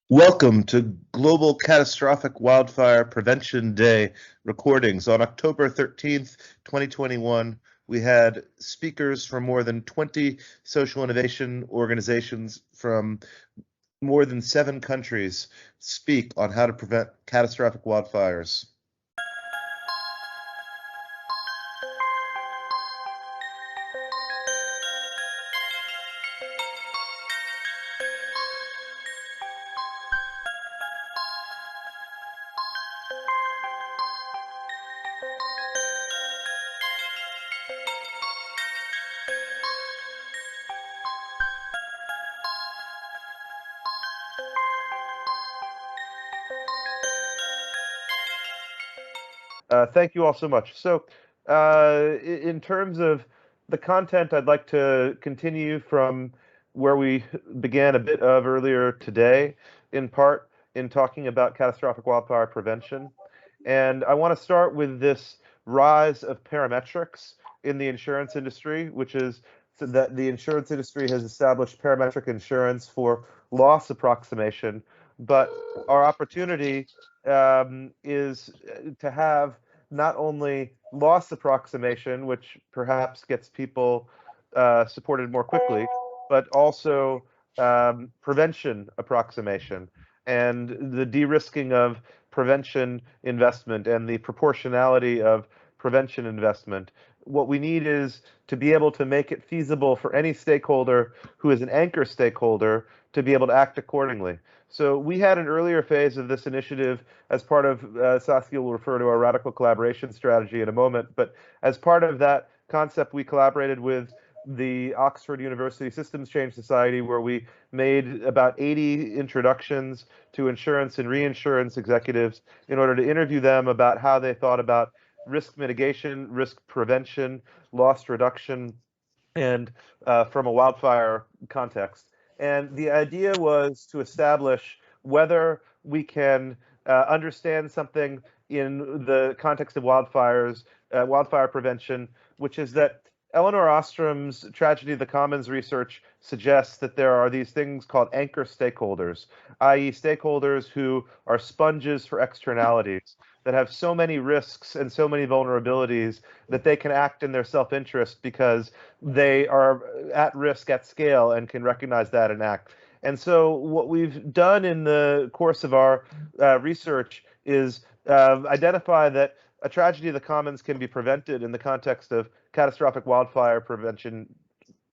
Welcome to Global Catastrophic Wildfire Prevention Day recordings. On October 13th, 2021, we had speakers from more than 20 social innovation organizations from more than 7 countries speak on how to prevent catastrophic wildfires. Thank you all so much. So, in terms of the content, I'd like to continue from where we began a bit of earlier today, in part in talking about catastrophic wildfire prevention. And I want to start with this rise of parametrics in the insurance industry, which is so that the insurance industry has established parametric insurance for loss approximation, but our opportunity is to have not only loss approximation, which perhaps gets people supported more quickly, but also prevention approximation and the de-risking of prevention investment and the proportionality of prevention investment. What we need is to be able to make it feasible for any stakeholder who is an anchor stakeholder to be able to act accordingly. So we had an earlier phase of this initiative as part of, Saskia will refer to our radical collaboration strategy in a moment, but as part of that concept, we collaborated with the Oxford University Systems Change Society, where we made about 80 introductions to insurance and reinsurance executives in order to interview them about how they thought about risk mitigation, risk prevention, loss reduction, and from a wildfire context. And the idea was to establish whether we can understand something in the context of wildfires, wildfire prevention, which is that Eleanor Ostrom's Tragedy of the Commons research suggests that there are these things called anchor stakeholders, i.e. stakeholders who are sponges for externalities, that have so many risks and so many vulnerabilities that they can act in their self-interest because they are at risk at scale and can recognize that and act. And so what we've done in the course of our research is identify that a tragedy of the commons can be prevented in the context of catastrophic wildfire prevention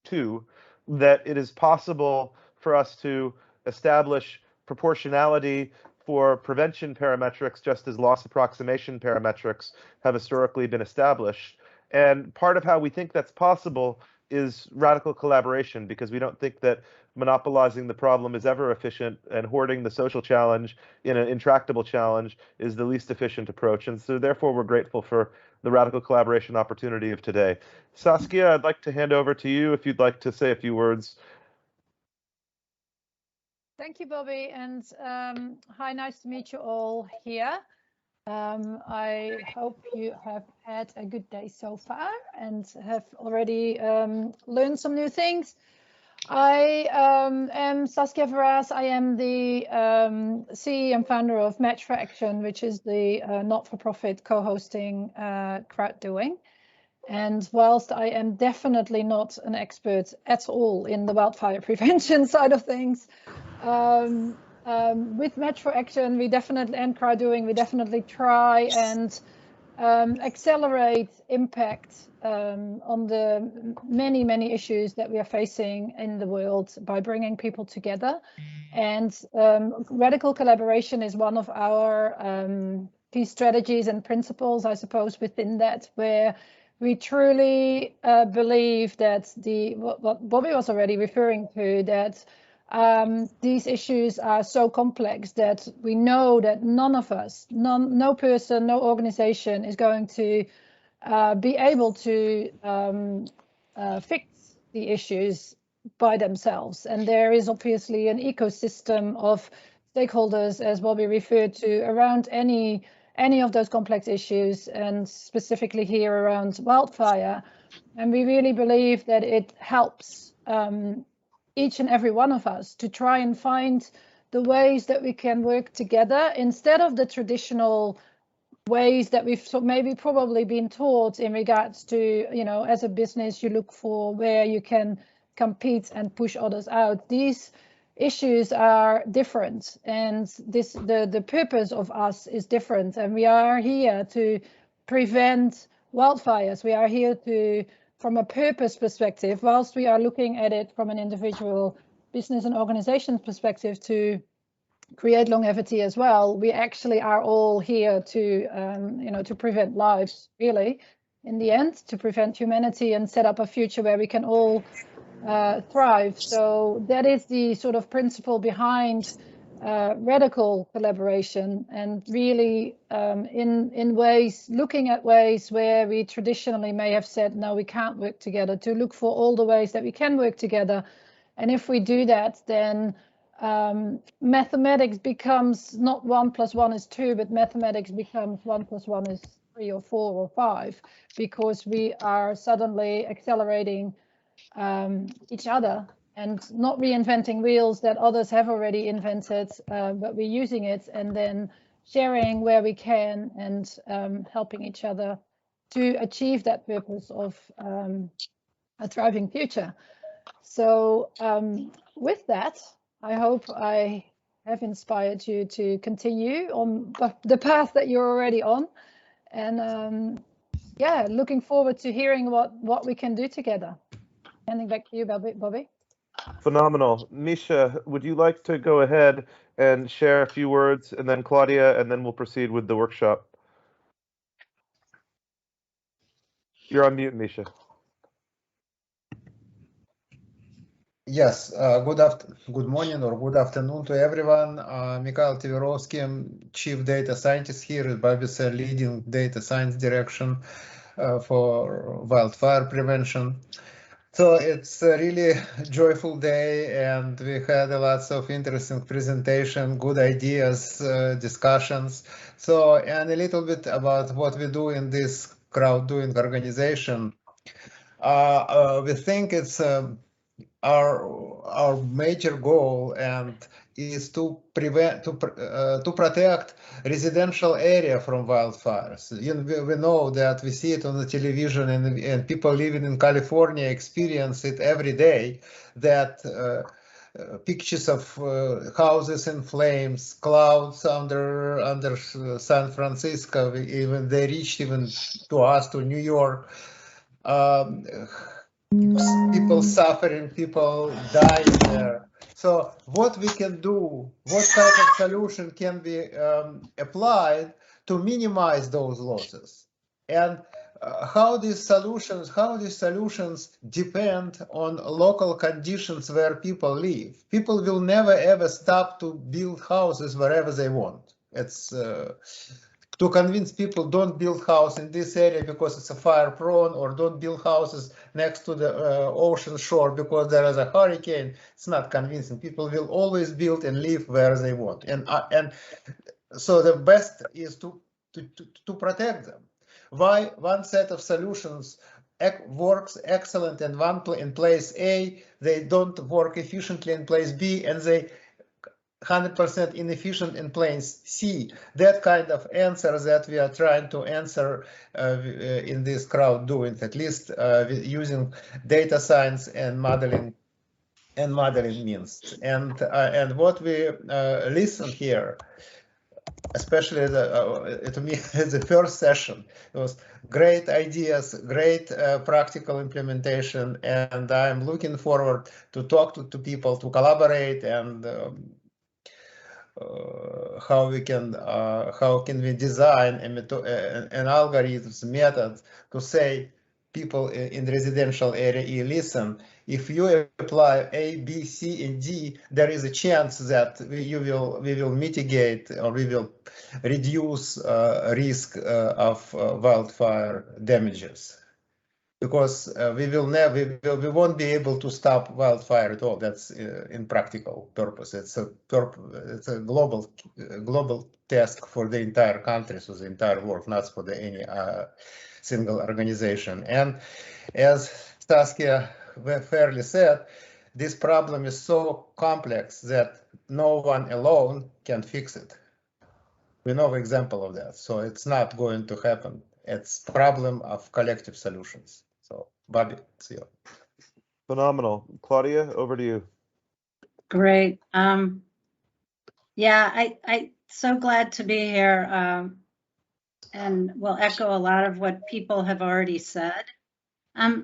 too, that it is possible for us to establish proportionality for prevention parametrics, just as loss approximation parametrics have historically been established. And part of how we think that's possible is radical collaboration, because we don't think that monopolizing the problem is ever efficient, and hoarding the social challenge in an intractable challenge is the least efficient approach. And so therefore, we're grateful for the radical collaboration opportunity of today. Saskia, I'd like to hand over to you if you'd like to say a few words. Thank you, Bobby, and hi, nice to meet you all here. I hope you have had a good day so far and have already learned some new things. I am Saskia Verras. I am the CEO and founder of Match for Action, which is the not-for-profit co-hosting crowd doing. And whilst I am definitely not an expert at all in the wildfire prevention side of things, with Match for Action, we definitely, and crowd doing, we definitely try and accelerate impact on the many, many issues that we are facing in the world by bringing people together. And radical collaboration is one of our key strategies and principles, I suppose, within that, where we truly believe that what Bobby was already referring to, that these issues are so complex that we know that none of us, no person, no organization is going to be able to fix the issues by themselves. And there is obviously an ecosystem of stakeholders, as Bobby referred to, around any of those complex issues, and specifically here around wildfire. And we really believe that it helps each and every one of us to try and find the ways that we can work together instead of the traditional ways that we've maybe probably been taught in regards to, you know, as a business, you look for where you can compete and push others out. These issues are different, and the purpose of us is different, and we are here to prevent wildfires. We are here to, from a purpose perspective, whilst we are looking at it from an individual business and organization perspective to create longevity as well, we actually are all here to, you know, to prevent lives, really, in the end, to prevent humanity and set up a future where we can all thrive. So that is the sort of principle behind radical collaboration, and really in ways, looking at ways where we traditionally may have said, no, we can't work together, to look for all the ways that we can work together. And if we do that, then mathematics becomes not 1 + 1 = 2, but mathematics becomes 1 + 1 = 3 or 4 or 5, because we are suddenly accelerating each other and not reinventing wheels that others have already invented, but we're using it and then sharing where we can and helping each other to achieve that purpose of a thriving future. So with that, I hope I have inspired you to continue on the path that you're already on. And yeah, looking forward to hearing what we can do together. Handing back to you, Bobby. Phenomenal. Misha, would you like to go ahead and share a few words, and then Claudia, and then we'll proceed with the workshop. You're on mute, Misha. Yes, good morning or good afternoon to everyone. Mikhail Tverovsky, I'm Chief Data Scientist here at Bobby said, leading data science direction for wildfire prevention. So it's a really joyful day, and we had lots of interesting presentation, good ideas, discussions. So, and a little bit about what we do in this crowd doing organization. We think it's our major goal and is to prevent to protect residential area from wildfires. You know, we know that we see it on the television, and people living in California experience it every day, that pictures of houses in flames, clouds under San Francisco, even they reached even to us, to New York. People suffering, people dying there. So what we can do, what kind of solution can be applied to minimize those losses, and how these solutions depend on local conditions where people live. People will never ever stop to build houses wherever they want. It's to convince people don't build house in this area because it's a fire prone, or don't build houses next to the ocean shore because there is a hurricane. It's not convincing. People will always build and live where they want, and so the best is to protect them. Why one set of solutions works excellent in place A, they don't work efficiently in place B, and they 100% inefficient in place C. That kind of answer that we are trying to answer in this crowd doing, at least using data science and modeling means. And what we listen here, especially to me, the first session, it was great ideas, great practical implementation, and I'm looking forward to talk to people, to collaborate, and how can we design an algorithms method to say people in residential area, listen, if you apply A, B, C, and D, there is a chance that we will mitigate, or we will reduce risk of wildfire damages. Because we won't be able to stop wildfire at all. That's in practical purpose. It's a global task for the entire country, so the entire world, not for any single organization. And as Saskia fairly said, this problem is so complex that no one alone can fix it. We know an example of that, so it's not going to happen. It's problem of collective solutions. So, Bobby, it's you. Phenomenal. Claudia, over to you. Great. Yeah, I so glad to be here, and will echo a lot of what people have already said.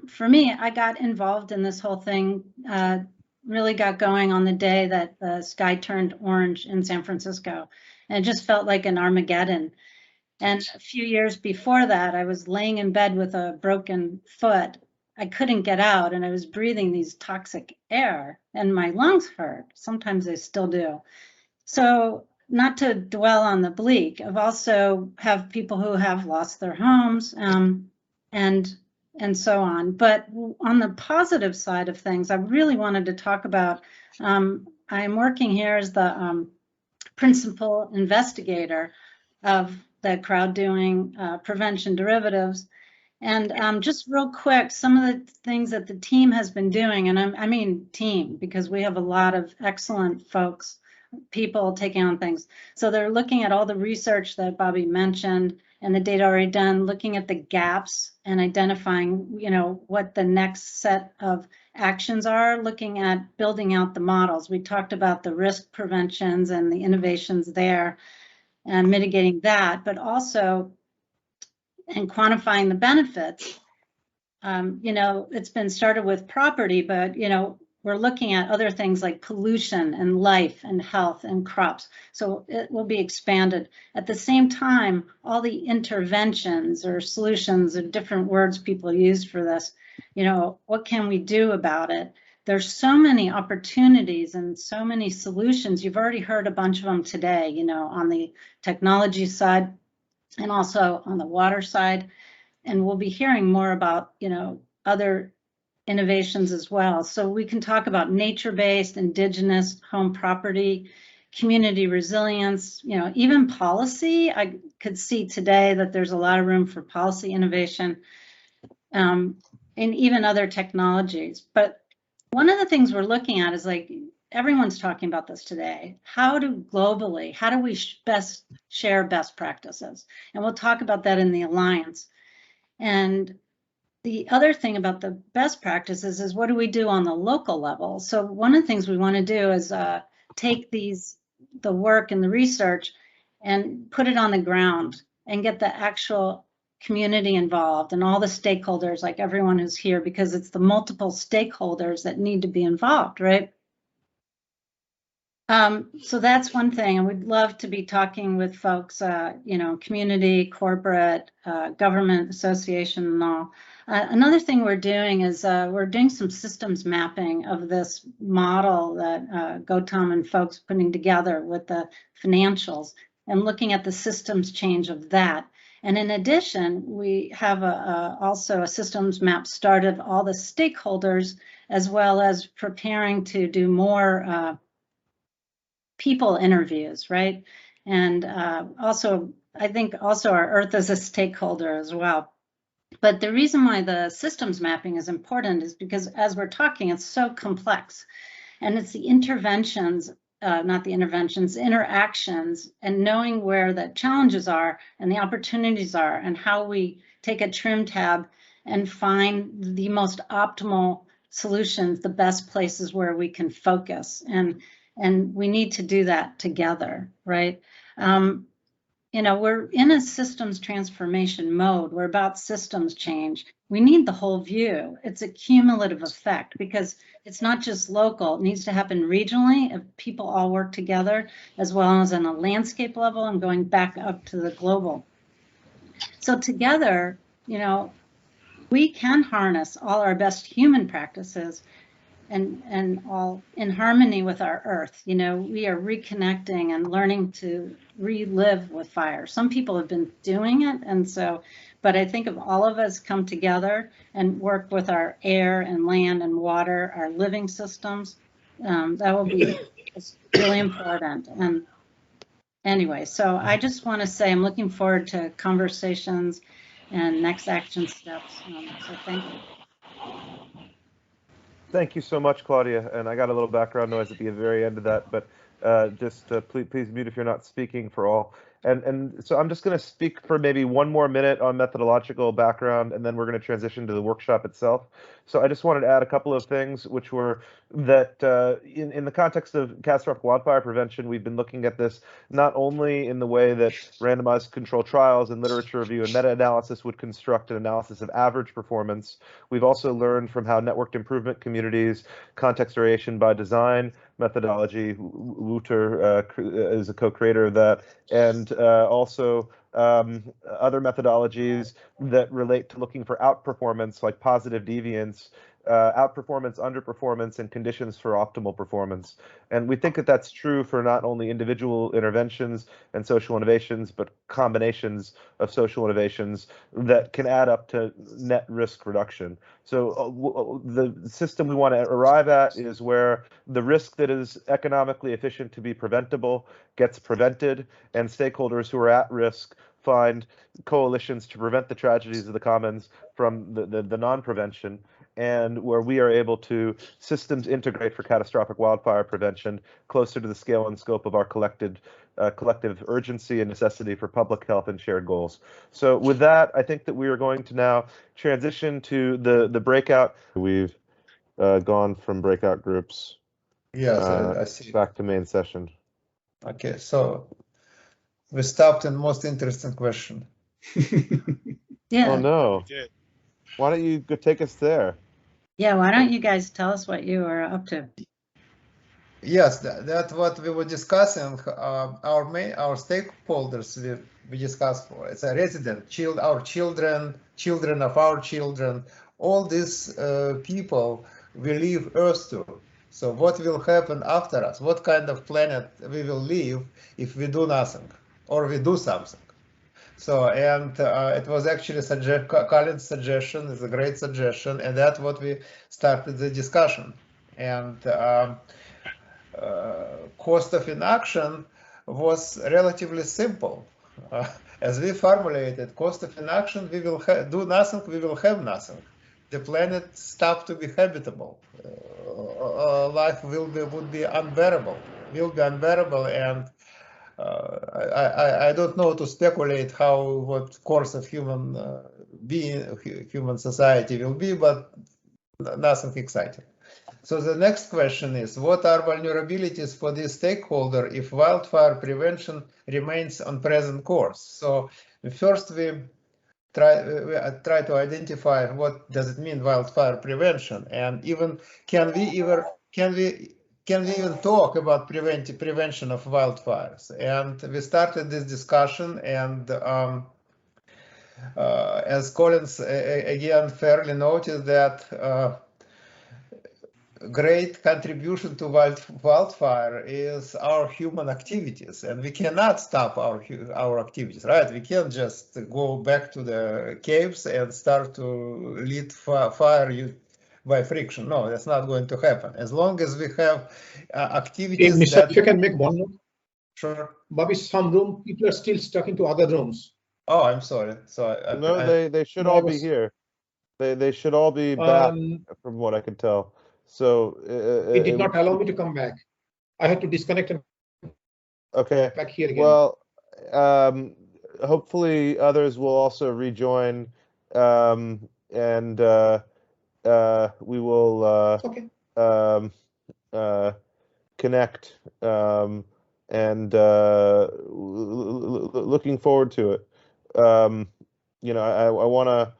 For me, I got involved in this whole thing, really got going on the day that the sky turned orange in San Francisco, and it just felt like an Armageddon. And a few years before that, I was laying in bed with a broken foot. I couldn't get out, and I was breathing these toxic air, and my lungs hurt. Sometimes they still do. So not to dwell on the bleak, I've also have people who have lost their homes, and so on. But on the positive side of things, I really wanted to talk about, I'm working here as the principal investigator of the crowd doing prevention derivatives. And just real quick, some of the things that the team has been doing, and I mean team, because we have a lot of excellent folks, people taking on things. So they're looking at all the research that Bobby mentioned and the data already done, looking at the gaps and identifying, you know, what the next set of actions are, looking at building out the models. We talked about the risk preventions and the innovations there and mitigating that, but also and quantifying the benefits. You know, it's been started with property, but, you know, we're looking at other things like pollution and life and health and crops. So it will be expanded. At the same time, all the interventions or solutions or different words people use for this, you know, what can we do about it? There's so many opportunities and so many solutions. You've already heard a bunch of them today, you know, on the technology side and also on the water side. And we'll be hearing more about, you know, other innovations as well. So we can talk about nature-based, indigenous home property, community resilience, you know, even policy. I could see today that there's a lot of room for policy innovation, and even other technologies. But one of the things we're looking at is, like, everyone's talking about this today. How do we best share best practices? And we'll talk about that in the Alliance. And the other thing about the best practices is, what do we do on the local level? So one of the things we want to do is take the work and the research and put it on the ground and get the actual community involved and all the stakeholders, like everyone who's here, because it's the multiple stakeholders that need to be involved, right? So that's one thing, and we'd love to be talking with folks, you know, community, corporate, government, association, and all. Another thing we're doing is we're doing some systems mapping of this model that Gautam and folks putting together with the financials and looking at the systems change of that. And in addition, we have also a systems map started of all the stakeholders, as well as preparing to do more people interviews, right? And also, I think also our Earth is a stakeholder as well. But the reason why the systems mapping is important is because, as we're talking, it's so complex. And it's the interventions, not the interventions, interactions, and knowing where the challenges are and the opportunities are, and how we take a trim tab and find the most optimal solutions, the best places where we can focus. And we need to do that together, right? You know, we're in a systems transformation mode. We're about systems change. We need the whole view. It's a cumulative effect, because it's not just local. It needs to happen regionally if people all work together, as well as on a landscape level and going back up to the global. So together, you know, we can harness all our best human practices and all in harmony with our Earth. You know, we are reconnecting and learning to relive with fire. Some people have been doing it, and so, but I think if all of us come together and work with our air and land and water, our living systems, that will be really important. And anyway, so I just want to say I'm looking forward to conversations and next action steps. So thank you. Thank you so much, Claudia. And I got a little background noise at the very end of that, but please mute if you're not speaking for all. And so I'm just going to speak for maybe 1 more minute on methodological background, and then we're going to transition to the workshop itself. So I just wanted to add a couple of things, which were that in the context of catastrophic wildfire prevention, we've been looking at this not only in the way that randomized control trials and literature review and meta-analysis would construct an analysis of average performance. We've also learned from how networked improvement communities, context variation by design methodology, Wouter is a co-creator of that, and also other methodologies that relate to looking for outperformance, like positive deviance, outperformance, underperformance, and conditions for optimal performance. And we think that that's true for not only individual interventions and social innovations, but combinations of social innovations that can add up to net risk reduction. So the system we want to arrive at is where the risk that is economically efficient to be preventable gets prevented, and stakeholders who are at risk find coalitions to prevent the tragedies of the commons from the non-prevention, and where we are able to systems integrate for catastrophic wildfire prevention closer to the scale and scope of our collective urgency and necessity for public health and shared goals. So with that, I think that we are going to now transition to the breakout. We've gone from breakout groups I see. back to main session. Okay, so we stopped in most interesting question. Yeah. Oh no. Why don't you go take us there? Yeah, why don't you guys tell us what you are up to? Yes, that's what we were discussing. Our stakeholders we discussed for. It's a resident, our children, children of our children. All these people we leave Earth to. So what will happen after us? What kind of planet we will leave if we do nothing or we do something? So, and it was actually Colin's suggestion, is a great suggestion, and that's what we started the discussion. And cost of inaction was relatively simple. As we formulated, cost of inaction, we will do nothing, we will have nothing. The planet stopped to be habitable. Life would be unbearable, and I don't know to speculate what course of human society will be, but nothing exciting. So the next question is, what are vulnerabilities for this stakeholder if wildfire prevention remains on present course? So first we try to identify what does it mean wildfire prevention, and even can we even talk about prevention of wildfires? And we started this discussion, and as Collins again fairly noted, that great contribution to wildfire is our human activities, and we cannot stop our activities, right? We can't just go back to the caves and start to lit fire by friction. No, that's not going to happen. As long as we have activities. Hey, Mr. If I can make one note. Sure. Bobby, some room people are still stuck into other rooms. Oh, I'm sorry. So they should all be here. They should all be back, from what I can tell. So it did not allow me to come back. I had to disconnect and okay. Back here again. Well, hopefully others will also rejoin, and we will connect, and looking forward to it. You know, I want to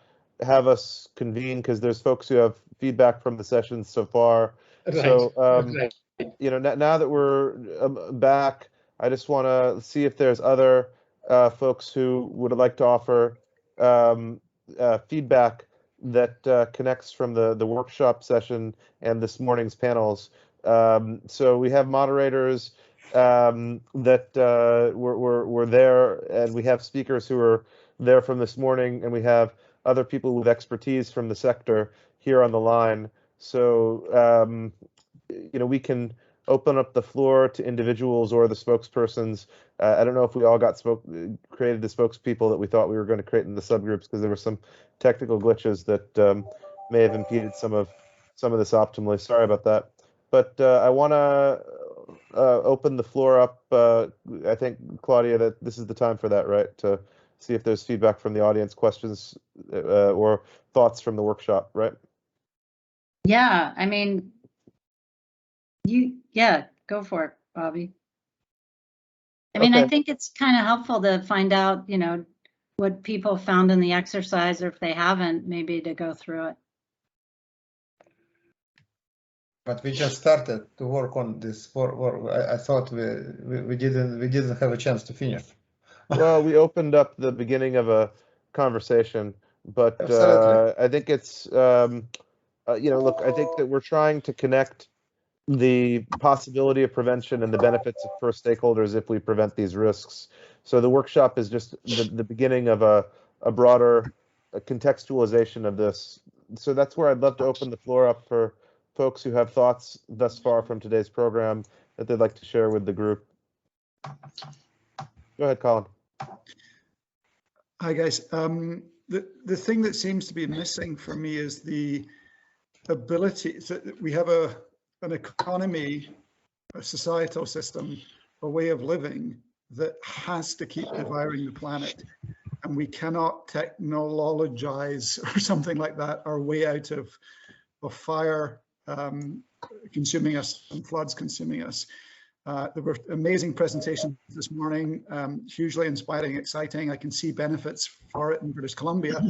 have us convene because there's folks who have feedback from the sessions so far. Right. So, Right. you know, now that we're back, I just want to see if there's other folks who would like to offer feedback that connects from the workshop session and this morning's panels. So we have moderators that were there, and we have speakers who are there from this morning, and we have other people with expertise from the sector here on the line. So, you know, we can open up the floor to individuals or the spokespersons. I don't know if we all created the spokespeople that we thought we were going to create in the subgroups, because there were some technical glitches that may have impeded some of some of this optimally. Sorry about that. But I want to open the floor up. I think, Claudia, that this is the time for that, right? To see if there's feedback from the audience, questions or thoughts from the workshop, right? Yeah, I mean, go for it, Bobby. I mean, Okay. I think it's kind of helpful to find out, you know, what people found in the exercise, or if they haven't, maybe to go through it. But we just started to work on this. I thought we didn't have a chance to finish. Well, we opened up the beginning of a conversation, but I think it's you know, look, I think that we're trying to connect the possibility of prevention and the benefits for stakeholders if we prevent these risks. So the workshop is just the beginning of a broader contextualization of this. So that's where I'd love to open the floor up for folks who have thoughts thus far from today's program that they'd like to share with the group. Go ahead, Colin. Hi, guys. The thing that seems to be missing for me is the ability. So we have an economy, a societal system, a way of living that has to keep devouring the planet, and we cannot technologize or something like that our way out of fire consuming us and floods consuming us. There were amazing presentations this morning, hugely inspiring, exciting. I can see benefits for it in British Columbia.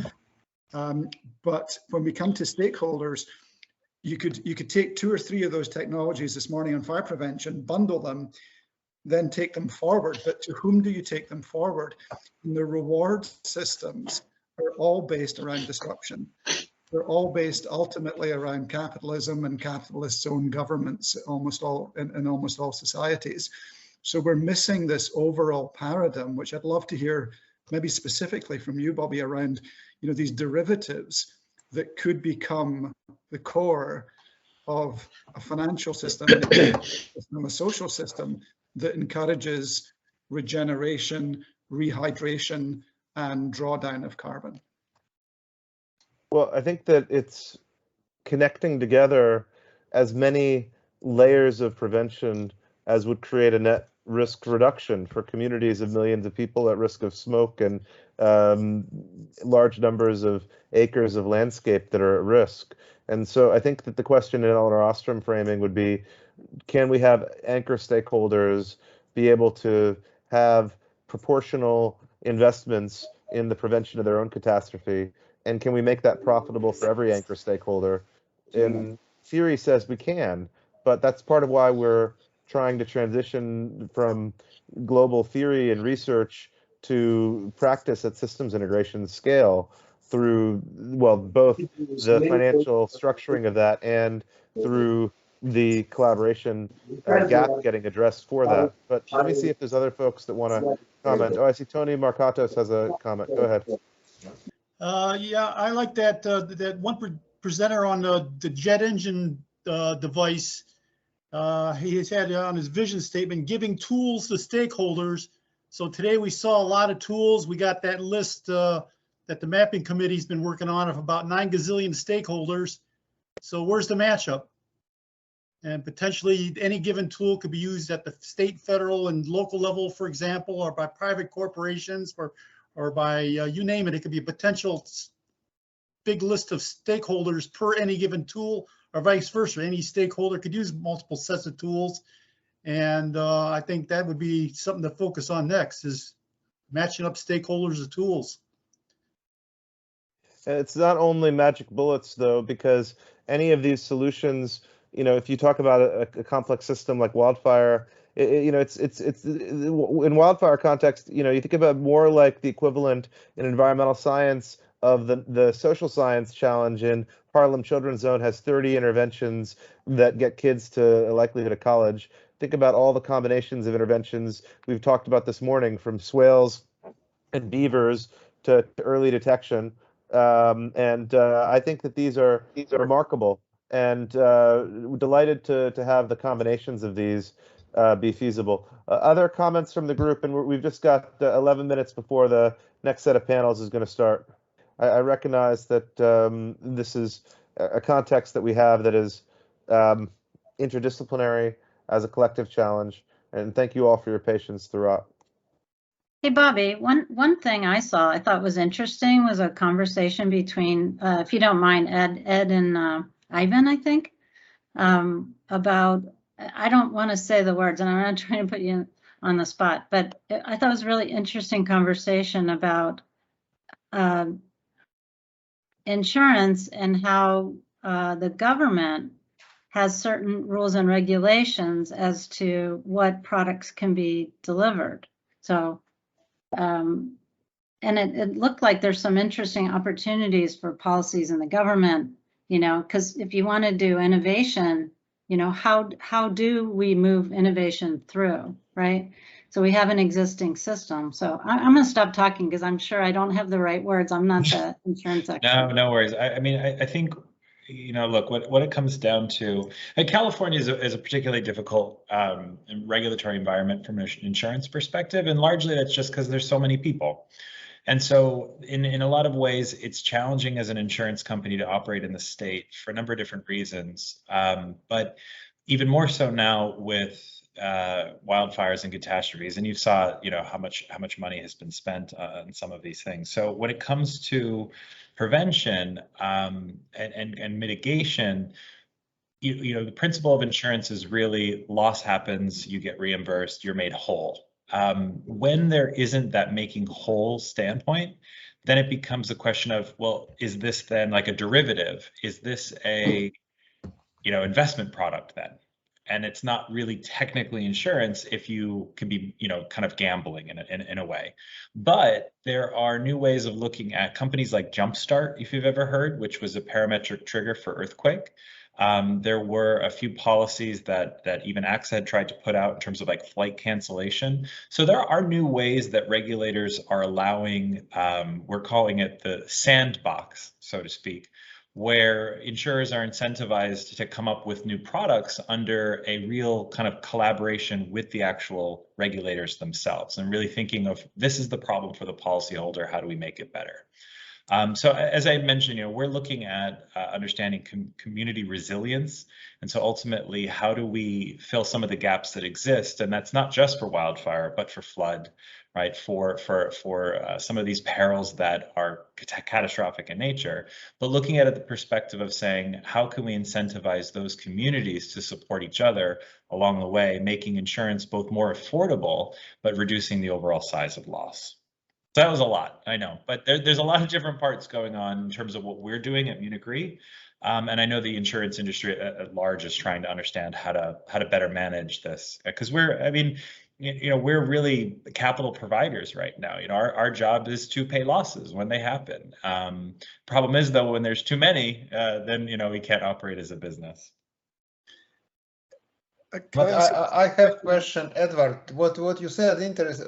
But when we come to stakeholders, you could take 2 or 3 of those technologies this morning on fire prevention, bundle them, then take them forward. But to whom do you take them forward? And the reward systems are all based around disruption. They're all based ultimately around capitalism and capitalist owned governments in almost all societies. So we're missing this overall paradigm, which I'd love to hear maybe specifically from you, Bobby, around, you know, these derivatives that could become the core of a financial system, a social system that encourages regeneration, rehydration, and drawdown of carbon. Well, I think that it's connecting together as many layers of prevention as would create a net risk reduction for communities of millions of people at risk of smoke and large numbers of acres of landscape that are at risk. And so I think that the question in Eleanor Ostrom framing would be, can we have anchor stakeholders be able to have proportional investments in the prevention of their own catastrophe? And can we make that profitable for every anchor stakeholder? In theory says we can, but that's part of why we're trying to transition from global theory and research to practice at systems integration scale through, well, both the financial structuring of that and through the collaboration gap getting addressed for that. But let me see if there's other folks that want to comment. Oh, I see Tony Marcatos has a comment. Go ahead. Yeah, I like that that one presenter on the jet engine device. He has had on his vision statement, giving tools to stakeholders. So today we saw a lot of tools. We got that list that the mapping committee's been working on of about 9 gazillion stakeholders. So where's the matchup? And potentially any given tool could be used at the state, federal, and local level, for example, or by private corporations, or by you name it. It could be a potential big list of stakeholders per any given tool, or vice versa. Any stakeholder could use multiple sets of tools. And I think that would be something to focus on next, is matching up stakeholders with tools. It's not only magic bullets, though, because any of these solutions, you know, if you talk about a complex system like wildfire, you know, it's in wildfire context, you know, you think about more like the equivalent in environmental science of the social science challenge in Harlem Children's Zone has 30 interventions that get kids to a likelihood of college. Think about all the combinations of interventions we've talked about this morning, from swales and beavers to early detection. I think that these are remarkable, and delighted to have the combinations of these be feasible. Other comments from the group, and we've just got 11 minutes before the next set of panels is going to start. I recognize that this is a context that we have that is interdisciplinary as a collective challenge. And thank you all for your patience throughout. Hey, Bobby, one thing I saw I thought was interesting was a conversation between, if you don't mind, Ed and Ivan, I think, about, I don't want to say the words, and I'm not trying to put you on the spot, but I thought it was a really interesting conversation about insurance and how the government has certain rules and regulations as to what products can be delivered. So, and it looked like there's some interesting opportunities for policies in the government, you know, because if you want to do innovation, you know, how do we move innovation through, right? So we have an existing system. So I'm going to stop talking because I'm sure I don't have the right words. I'm not the insurance expert. No worries. I mean, I think, you know, look, what it comes down to, California is a particularly difficult regulatory environment from an insurance perspective, and largely that's just because there's so many people. And so in a lot of ways, it's challenging as an insurance company to operate in the state for a number of different reasons. But even more so now with wildfires and catastrophes, and you saw, you know, how much money has been spent on some of these things. So when it comes to prevention and mitigation, you know, the principle of insurance is really loss happens, you get reimbursed, you're made whole. When there isn't that making whole standpoint, then it becomes a question of, well, is this then like a derivative? Is this a, you know, investment product then? And it's not really technically insurance if you can be, you know, kind of gambling in a way. But there are new ways of looking at companies like Jumpstart, if you've ever heard, which was a parametric trigger for earthquake. There were a few policies that even AXA had tried to put out in terms of like flight cancellation. So there are new ways that regulators are allowing, we're calling it the sandbox, so to speak, where insurers are incentivized to come up with new products under a real kind of collaboration with the actual regulators themselves, and really thinking of, this is the problem for the policyholder, how do we make it better? So as I mentioned, you know, we're looking at understanding community resilience. And so ultimately, how do we fill some of the gaps that exist? And that's not just for wildfire, but for flood, right? For some of these perils that are catastrophic in nature, but looking at it the perspective of saying, how can we incentivize those communities to support each other along the way, making insurance both more affordable, but reducing the overall size of loss. So that was a lot, I know, but there's a lot of different parts going on in terms of what we're doing at Munich Re. And I know the insurance industry at large is trying to understand how to better manage this, because we're really capital providers right now. You know, our job is to pay losses when they happen. Problem is though, when there's too many, then, you know, we can't operate as a business. But I have a question, Edward. What you said interesting.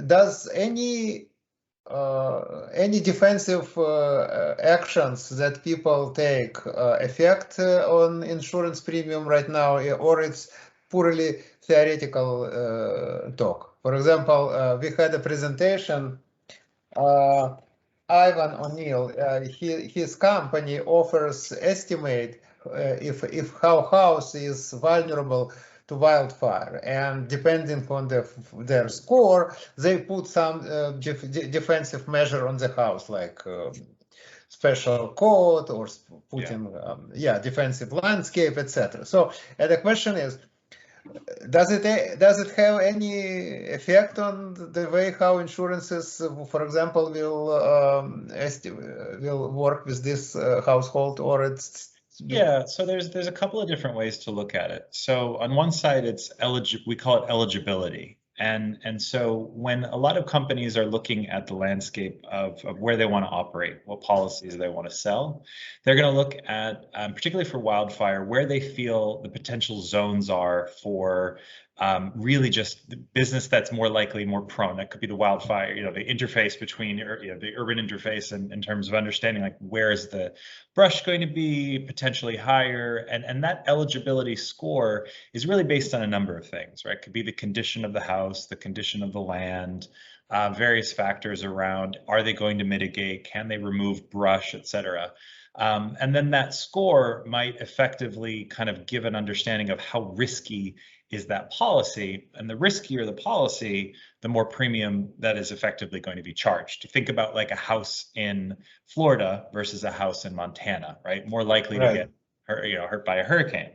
Does any defensive actions that people take affect on insurance premium right now, or it's purely theoretical talk? For example, we had a presentation. Ivan O'Neill, his company offers estimate if how house is vulnerable to wildfire, and depending on their score, they put some defensive measure on the house, like special coat or putting defensive landscape, etc. So the question is, does it have any effect on the way how insurances, for example, will work with this household, or it's? Yeah, so there's a couple of different ways to look at it. So on one side, it's we call it eligibility. And so when a lot of companies are looking at the landscape of where they want to operate, what policies they want to sell, they're going to look at, particularly for wildfire, where they feel the potential zones are for really just the business that's more likely, more prone. That could be the wildfire, you know, the interface between, you know, the urban interface in terms of understanding, like, where is the brush going to be potentially higher, and that eligibility score is really based on a number of things, right? It could be the condition of the house, the condition of the land, various factors around, are they going to mitigate, can they remove brush, etc. And then that score might effectively kind of give an understanding of how risky is that policy. And the riskier the policy, the more premium that is effectively going to be charged. Think about like a house in Florida versus a house in Montana, right? More likely to get hurt by a hurricane.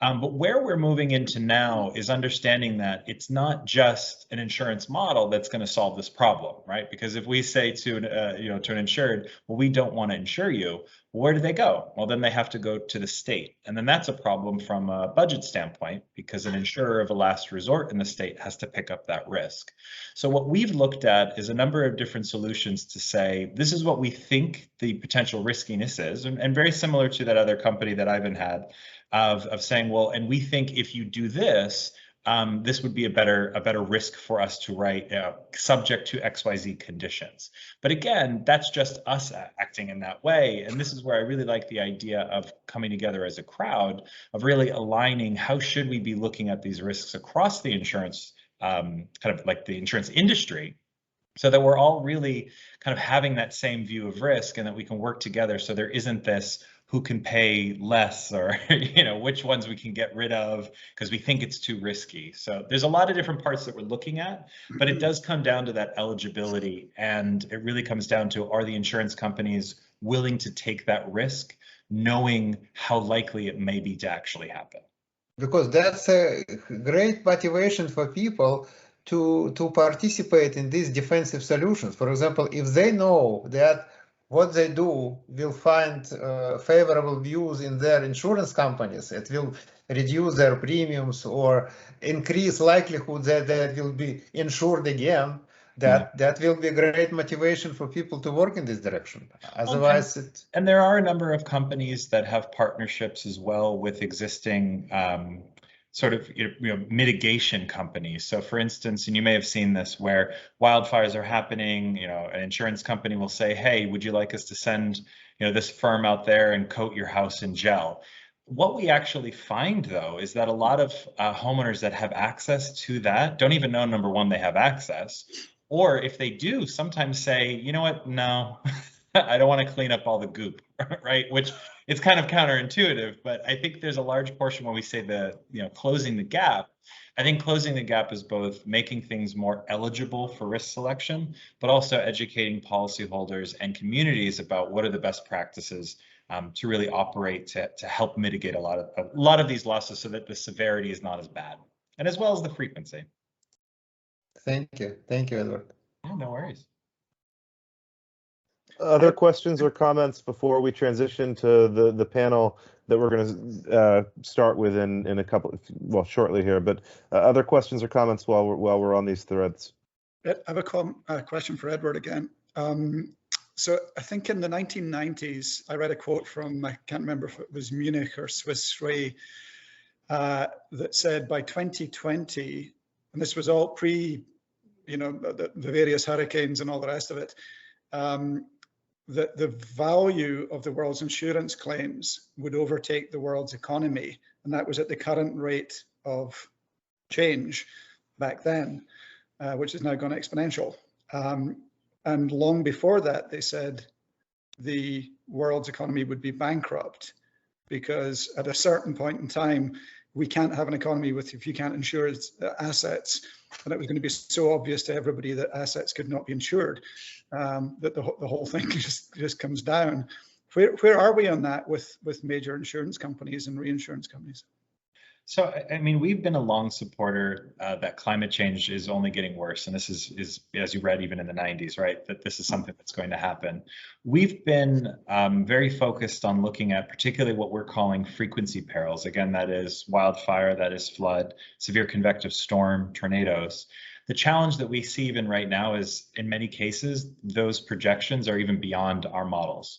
But where we're moving into now is understanding that it's not just an insurance model that's going to solve this problem, right? Because if we say to an insured, well, we don't want to insure you, where do they go? Well, then they have to go to the state, and then that's a problem from a budget standpoint because an insurer of a last resort in the state has to pick up that risk. So what we've looked at is a number of different solutions to say this is what we think the potential riskiness is, and very similar to that other company that Ivan had. Of saying, well, and we think if you do this, this would be a better risk for us to write subject to XYZ conditions. But again, that's just us acting in that way. And this is where I really like the idea of coming together as a crowd, of really aligning how should we be looking at these risks across the insurance, kind of like the insurance industry, so that we're all really kind of having that same view of risk and that we can work together so there isn't this who can pay less or, which ones we can get rid of because we think it's too risky. So there's a lot of different parts that we're looking at, but it does come down to that eligibility. And it really comes down to, are the insurance companies willing to take that risk, knowing how likely it may be to actually happen? Because that's a great motivation for people to participate in these defensive solutions. For example, if they know that what they do will find favorable views in their insurance companies, it will reduce their premiums or increase likelihood that they will be insured again, that will be great motivation for people to work in this direction. Otherwise, and there are a number of companies that have partnerships as well with existing sort of mitigation companies. So for instance, and you may have seen this, where wildfires are happening, an insurance company will say, hey, would you like us to send this firm out there and coat your house in gel? What we actually find, though, is that a lot of homeowners that have access to that don't even know, number one, they have access, or if they do, sometimes say, you know what, no, I don't want to clean up all the goop, right? Which it's kind of counterintuitive, but I think there's a large portion when we say closing the gap. I think closing the gap is both making things more eligible for risk selection, but also educating policyholders and communities about what are the best practices to really operate to help mitigate a lot of these losses so that the severity is not as bad, and as well as the frequency. Thank you, Edward. Yeah, no worries. Other questions or comments before we transition to the panel that we're going to start with in a couple, shortly here. But other questions or comments while we're on these threads. I have a question for Edward again. So I think in the 1990s, I read a quote from, I can't remember if it was Munich or Swiss Re, that said by 2020, and this was all pre, the various hurricanes and all the rest of it, that the value of the world's insurance claims would overtake the world's economy, and that was at the current rate of change back then, which has now gone exponential. And long before that, they said the world's economy would be bankrupt because at a certain point in time, we can't have an economy if you can't insure assets. And it was going to be so obvious to everybody that assets could not be insured, that the whole thing just comes down. Where are we on that with major insurance companies and reinsurance companies? So, I mean, we've been a long supporter that climate change is only getting worse. And this is, as you read, even in the 90s, right, that this is something that's going to happen. We've been very focused on looking at particularly what we're calling frequency perils. Again, that is wildfire, that is flood, severe convective storm, tornadoes. The challenge that we see even right now is, in many cases, those projections are even beyond our models.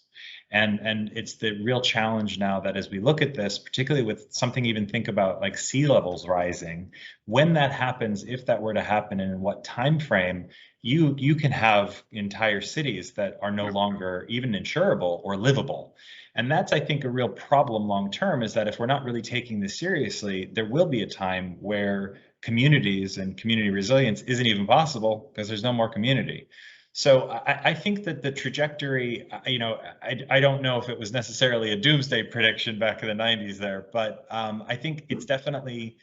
And it's the real challenge now that as we look at this, particularly with something, even think about like sea levels rising, when that happens, if that were to happen and in what time frame, you can have entire cities that are no longer even insurable or livable. And that's, I think, a real problem long term, is that if we're not really taking this seriously, there will be a time where communities and community resilience isn't even possible because there's no more community. So I think that the trajectory, you know, I don't know if it was necessarily a doomsday prediction back in the 90s there, but I think it's definitely,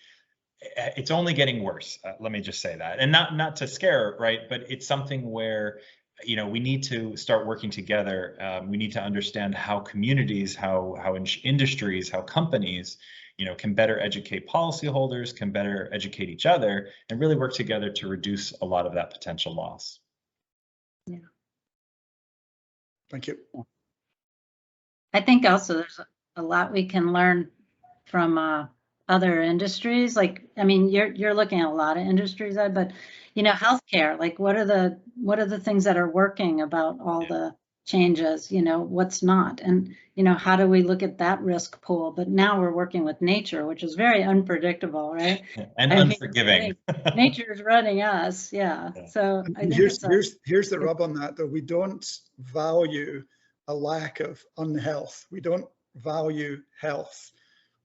it's only getting worse. Let me just say that, and not to scare, right? But it's something where, you know, we need to start working together. We need to understand how communities, how industries, how companies, you know, can better educate policyholders, can better educate each other, and really work together to reduce a lot of that potential loss. Yeah. Thank you. I think also there's a lot we can learn from other industries. Like, I mean, you're looking at a lot of industries, but you know, healthcare. Like, what are the things that are working about all the changes? You know, what's not, and you know, how do we look at that risk pool? But now we're working with nature, which is very unpredictable, right? And unforgiving. Nature is running us, yeah. So I think here's the rub on that, though. We don't value a lack of unhealth. We don't value health.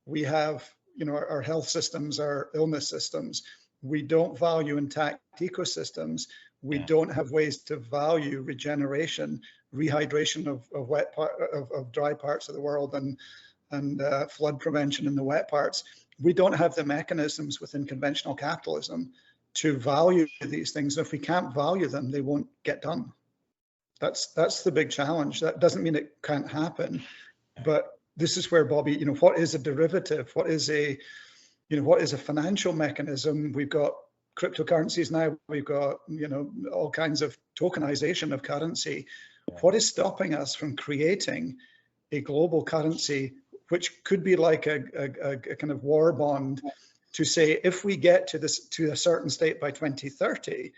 We have, you know, our health systems, our illness systems. We don't value intact ecosystems. We don't have ways to value regeneration, rehydration of dry parts of the world, and flood prevention in the wet parts. We don't have the mechanisms within conventional capitalism to value these things. If we can't value them, they won't get done. That's the big challenge. That doesn't mean it can't happen, but this is where, Bobby, you know, what is a derivative? What is a financial mechanism? We've got cryptocurrencies now. We've got, you know, all kinds of tokenization of currency. What is stopping us from creating a global currency, which could be like a kind of war bond, to say, if we get to a certain state by 2030,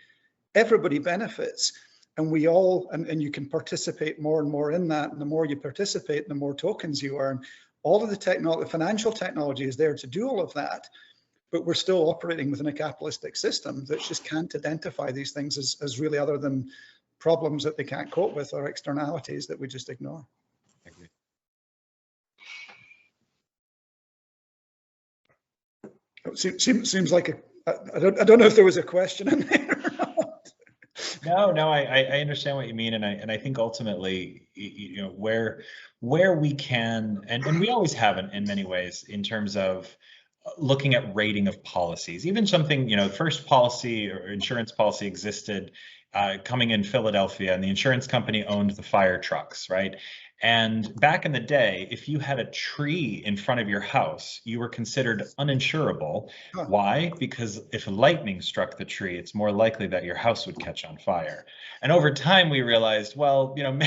everybody benefits. And we all, and you can participate more and more in that. And the more you participate, the more tokens you earn. All of the financial technology is there to do all of that. But we're still operating within a capitalistic system that just can't identify these things as really other than problems that they can't cope with, or externalities that we just ignore. I agree. Seems like I don't know if there was a question in there. No, I understand what you mean, and I think ultimately, you know, where we can, and we always have in many ways, in terms of looking at rating of policies. Even something, you know, first policy or insurance policy existed coming in Philadelphia, and the insurance company owned the fire trucks, right? And back in the day, if you had a tree in front of your house, you were considered uninsurable. Why? Because if lightning struck the tree, it's more likely that your house would catch on fire. And over time, we realized, well, you know,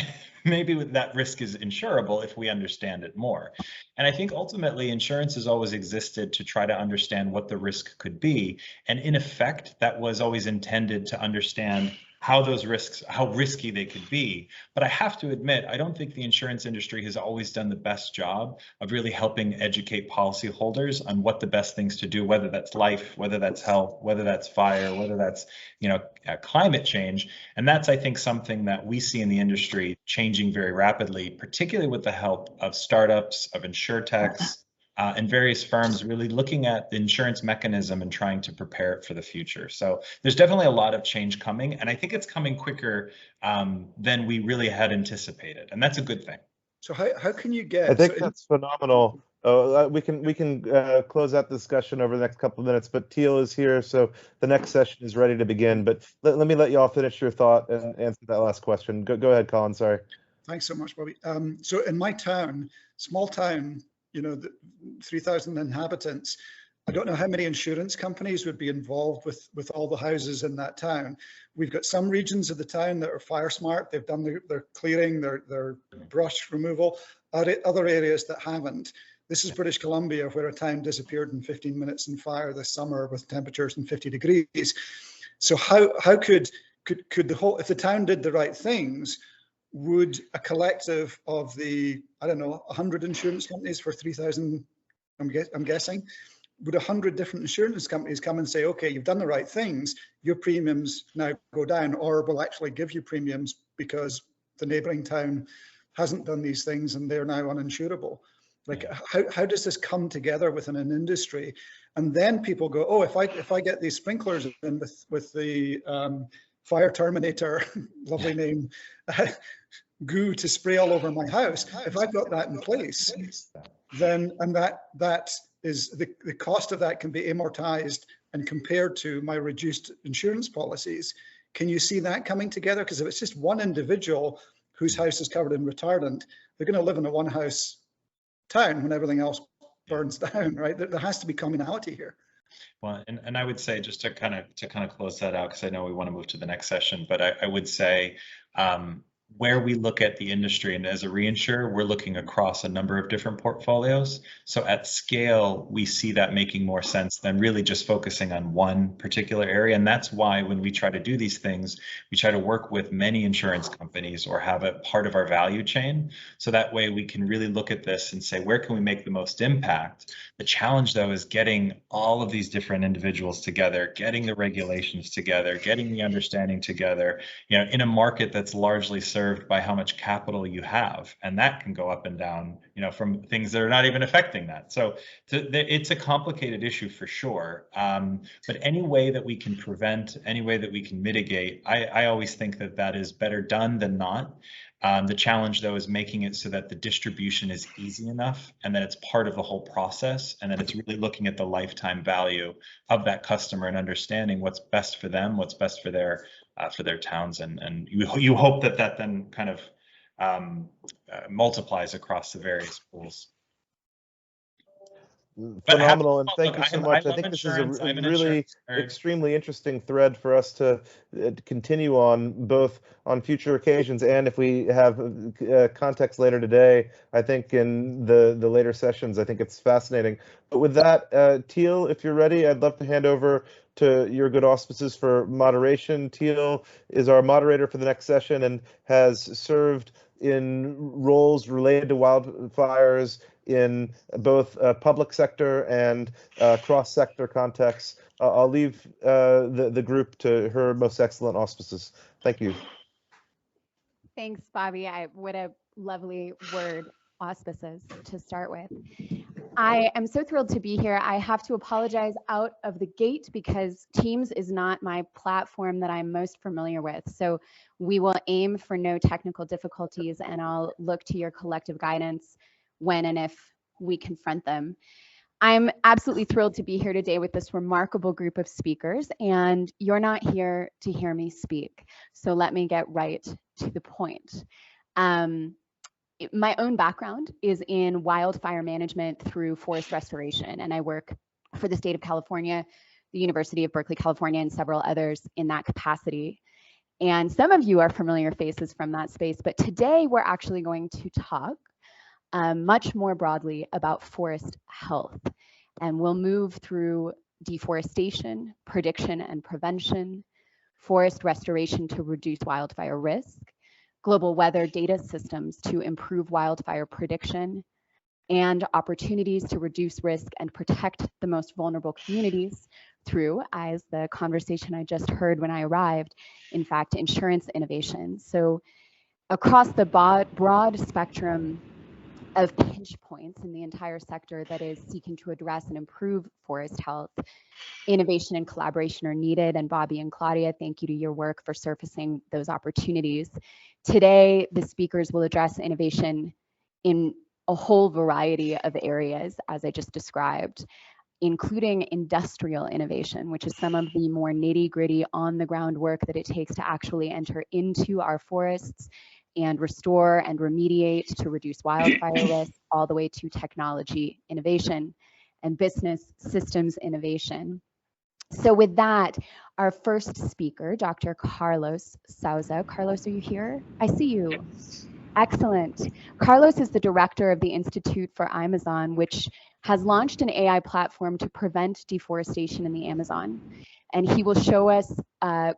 maybe that risk is insurable if we understand it more. And I think ultimately insurance has always existed to try to understand what the risk could be. And in effect, that was always intended to understand how those risks, how risky they could be. But I have to admit, I don't think the insurance industry has always done the best job of really helping educate policyholders on what the best things to do, whether that's life, whether that's health, whether that's fire, whether that's, you know, climate change. And that's, I think, something that we see in the industry changing very rapidly, particularly with the help of startups, of insurtechs, and various firms really looking at the insurance mechanism and trying to prepare it for the future. So there's definitely a lot of change coming, and I think it's coming quicker than we really had anticipated, and that's a good thing. So how can you get? I think that's phenomenal. We can close out the discussion over the next couple of minutes, but Teal is here, so the next session is ready to begin. But let me let you all finish your thought and answer that last question. Go ahead, Colin. Sorry. Thanks so much, Bobby. So in my town, small town, you know, 3,000 inhabitants, I don't know how many insurance companies would be involved with all the houses in that town. We've got some regions of the town that are fire smart. They've done their clearing, their brush removal, other areas that haven't. This is British Columbia, where a town disappeared in 15 minutes in fire this summer with temperatures in 50 degrees. So how could the whole, if the town did the right things, would a collective of the, I don't know, 100 insurance companies for 3,000, I'm guessing, would 100 different insurance companies come and say, okay, you've done the right things, your premiums now go down, or we'll actually give you premiums because the neighboring town hasn't done these things and they're now uninsurable? Like, how does this come together within an industry? And then people go, oh, if I get these sprinklers in with the fire Terminator, lovely name, goo to spray all over my house. If I've got that in place, then, and that is the cost of that can be amortized and compared to my reduced insurance policies. Can you see that coming together? Because if it's just one individual whose house is covered in retardant, they're going to live in a one-house town when everything else burns down, right? There has to be commonality here. Well, and I would say, just to kind of close that out, because I know we want to move to the next session, but I would say where we look at the industry, and as a reinsurer, we're looking across a number of different portfolios. So at scale, we see that making more sense than really just focusing on one particular area. And that's why when we try to do these things, we try to work with many insurance companies or have it part of our value chain. So that way we can really look at this and say, where can we make the most impact? The challenge, though, is getting all of these different individuals together, getting the regulations together, getting the understanding together, in a market that's largely served by how much capital you have, and that can go up and down, from things that are not even affecting that. So it's a complicated issue for sure. But any way that we can prevent, any way that we can mitigate, I always think that is better done than not. The challenge, though, is making it so that the distribution is easy enough and that it's part of the whole process, and that it's really looking at the lifetime value of that customer and understanding what's best for them, what's best for their towns, and you hope that then kind of multiplies across the various pools. Phenomenal, and thank you so much. I think this is a really extremely interesting thread for us to continue on, both on future occasions and if we have context later today. I think in the later sessions, I think it's fascinating. But with that, Teal, if you're ready, I'd love to hand over to your good auspices for moderation. Teal is our moderator for the next session and has served in roles related to wildfires in both public sector and cross-sector contexts. I'll leave the group to her most excellent auspices. Thank you. Thanks, Bobby. What a lovely word, auspices, to start with. I am so thrilled to be here. I have to apologize out of the gate because Teams is not my platform that I'm most familiar with. So we will aim for no technical difficulties, and I'll look to your collective guidance when and if we confront them. I'm absolutely thrilled to be here today with this remarkable group of speakers, and you're not here to hear me speak. So let me get right to the point. My own background is in wildfire management through forest restoration, and I work for the state of California, the University of Berkeley, California, and several others in that capacity. And some of you are familiar faces from that space, but today we're actually going to talk much more broadly about forest health. And we'll move through deforestation, prediction and prevention, forest restoration to reduce wildfire risk, global weather data systems to improve wildfire prediction, and opportunities to reduce risk and protect the most vulnerable communities through, as the conversation I just heard when I arrived, in fact, insurance innovation. So across the broad spectrum of pinch points in the entire sector that is seeking to address and improve forest health, innovation and collaboration are needed. And Bobby and Claudia, thank you to your work for surfacing those opportunities. Today, the speakers will address innovation in a whole variety of areas, as I just described, including industrial innovation, which is some of the more nitty-gritty on-the-ground work that it takes to actually enter into our forests and restore and remediate to reduce wildfire risk, all the way to technology innovation and business systems innovation. So with that, our first speaker, Dr. Carlos Souza. Carlos, are you here? I see you. Excellent. Carlos is the director of the Institute for Amazon, which has launched an AI platform to prevent deforestation in the Amazon. And he will show us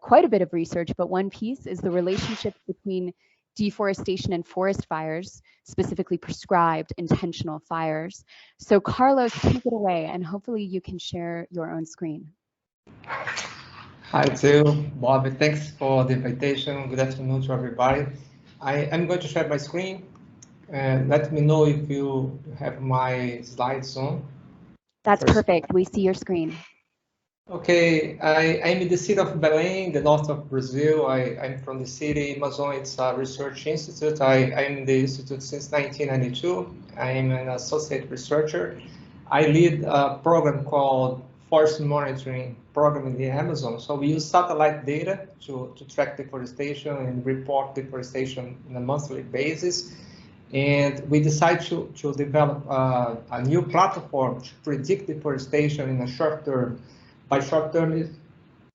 quite a bit of research, but one piece is the relationship between deforestation and forest fires, specifically prescribed intentional fires. So Carlos, take it away, and hopefully you can share your own screen. Hi to Bobby, thanks for the invitation. Good afternoon to everybody. I'm going to share my screen, and let me know if you have my slides on. That's perfect. We see your screen. Okay, I'm in the city of Belém, the north of Brazil. I'm from the city. Amazon, it's a research institute. I'm in the institute since 1992. I'm an associate researcher. I lead a program called Forest Monitoring Program in the Amazon. So we use satellite data to track deforestation and report deforestation on a monthly basis. And we decided to develop a new platform to predict deforestation in a short term. By short term, it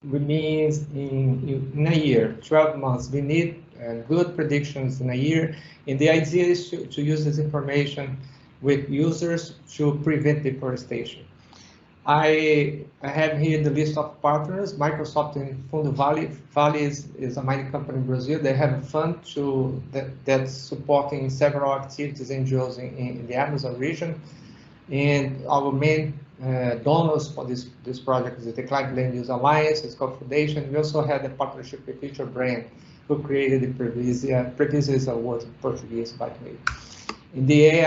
means in a year, 12 months. We need good predictions in a year. And the idea is to use this information with users to prevent deforestation. I have here the list of partners, Microsoft and Fundo Vale. Vale is a mining company in Brazil. They have a fund that's supporting several activities NGOs in the Amazon region. And our main donors for this project is the Climate Land Use Alliance, the Scope Foundation. We also had a partnership with Future Brand, who created the Previsia. Previsia is a word in Portuguese, by the way. And the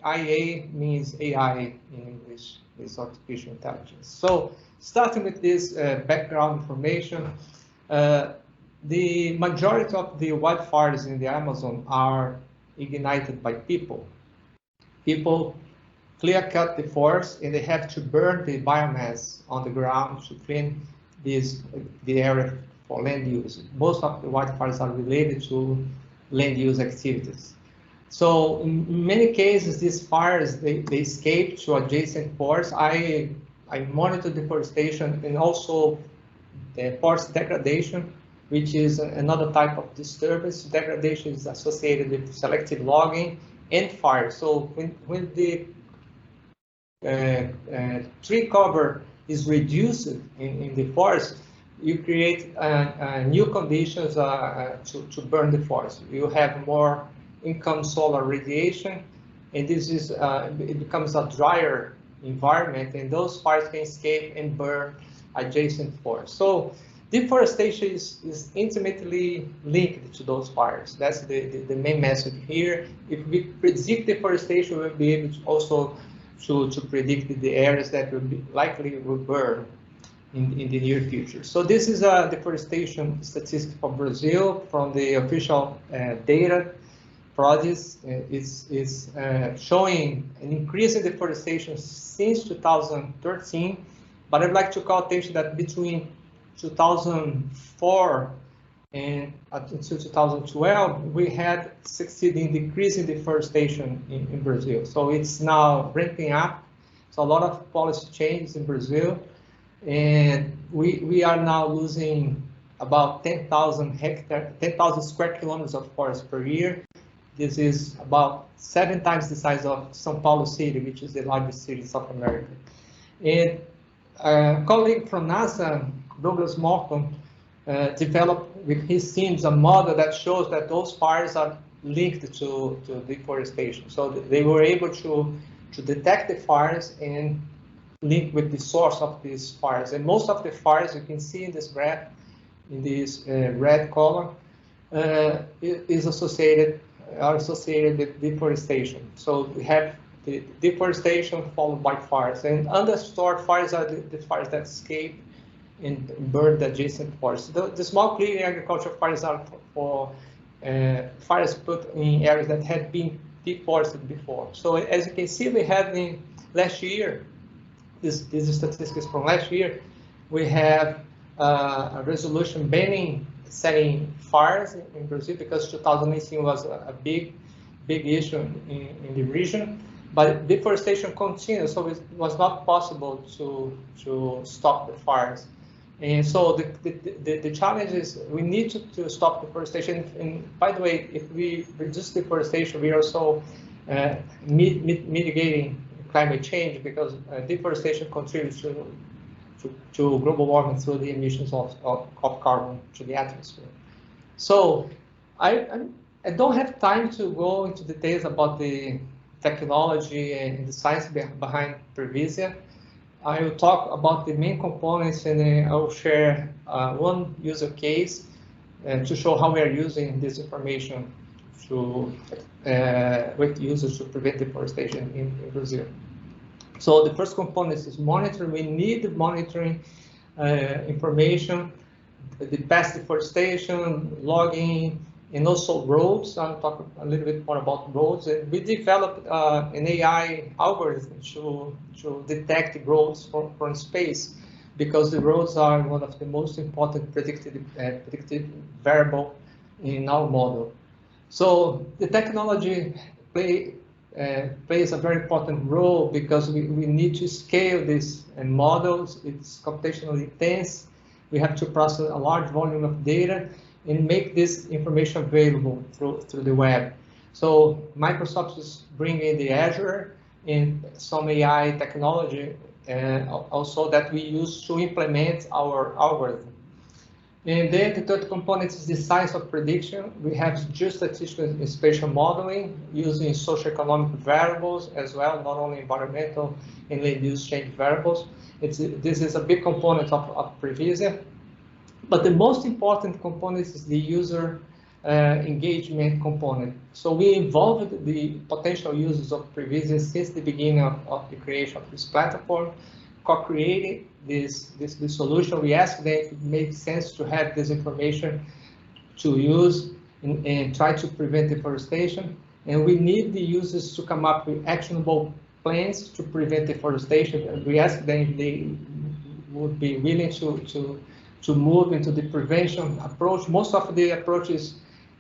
IA means AI in English, is artificial intelligence. So starting with this background information, the majority of the wildfires in the Amazon are ignited by people. People clear-cut the forest, and they have to burn the biomass on the ground to clean the area for land use. Most of the wildfires are related to land use activities. So in many cases, these fires, they escape to adjacent forests. I monitor deforestation and also forest degradation, which is another type of disturbance. Degradation is associated with selective logging and fire. So when the tree cover is reduced in the forest, you create new conditions to burn the forest. You have more income solar radiation, and this is it becomes a drier environment, and those fires can escape and burn adjacent forests. So deforestation is intimately linked to those fires. That's the main message here. If we predict deforestation, we'll be able to also to predict the areas that will be likely will burn in the near future. So this is a deforestation statistic for Brazil from the official data. Projects is showing an increase in deforestation since 2013, but I'd like to call attention that between 2004 and until 2012, we had succeeded in decreasing deforestation in Brazil. So it's now ramping up. So a lot of policy changes in Brazil, and we are now losing about 10,000 square kilometers of forest per year. This is about 7 times the size of São Paulo City, which is the largest city in South America. And a colleague from NASA, Douglas Morton, developed with his teams a model that shows that those fires are linked to deforestation. So they were able to detect the fires and link with the source of these fires. And most of the fires you can see in this graph, in this red color, are associated with deforestation. So we have the deforestation followed by fires, and understored fires are the fires that escape and burn the adjacent forests. The small clearing agriculture fires are for fires put in areas that had been deforested before. So as you can see, we have in last year, this is statistics from last year, we have a resolution banning setting fires in Brazil because 2018 was a big issue in the region, but deforestation continues, so it was not possible to stop the fires. And so the challenge is we need to stop deforestation. And by the way, if we reduce deforestation, we are also mitigating climate change, because deforestation contributes to global warming through the emissions of carbon to the atmosphere. So I don't have time to go into details about the technology and the science behind Previsia. I will talk about the main components, and then I will share one user case to show how we are using this information with users to prevent deforestation in Brazil. So the first component is monitoring. We need monitoring information, the past deforestation, logging, and also roads. I'll talk a little bit more about roads. We developed an AI algorithm to detect roads from space, because the roads are one of the most important predictive variable in our model. So the technology plays a very important role, because we need to scale these models. It's computationally intense. We have to process a large volume of data and make this information available through the web. So Microsoft is bringing the Azure and some AI technology also that we use to implement our algorithm. And then the third component is the science of prediction. We have geostatistical and spatial modeling using socioeconomic variables as well, not only environmental and land use change variables. This is a big component of Previsia. But the most important component is the user engagement component. So we involved the potential users of Previsia since the beginning of the creation of this platform, co-created this solution. We asked them if it makes sense to have this information to use and try to prevent deforestation. And we need the users to come up with actionable plans to prevent deforestation. And we asked them if they would be willing to move into the prevention approach. Most of the approaches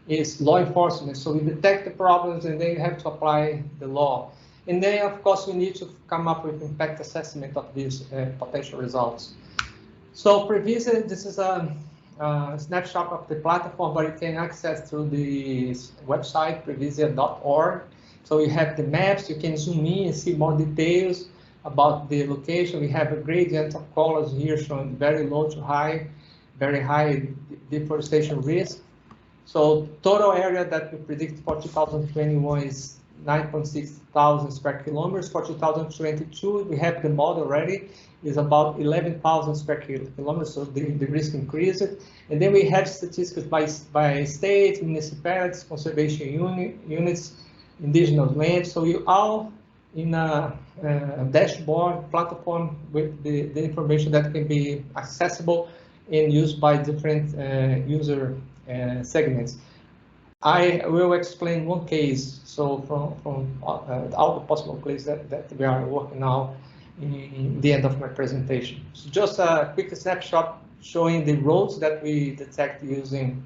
is law enforcement. So we detect the problems and then you have to apply the law. And then, of course, we need to come up with impact assessment of these potential results. So Previsia, this is a snapshot of the platform, but you can access through the website, previsia.org. So you have the maps, you can zoom in and see more details about the location. We have a gradient of colors here showing very low to high, very high deforestation risk. So total area that we predict for 2021 is 9.6 thousand square kilometers. For 2022, we have the model ready, is about 11,000 square kilometers, so the risk increased. And then we have statistics by state, municipalities, conservation units, indigenous land. So you all in a dashboard platform with the information that can be accessible and used by different user segments. I will explain one case. So from all the possible cases that we are working now in the end of my presentation. So just a quick snapshot showing the roads that we detect using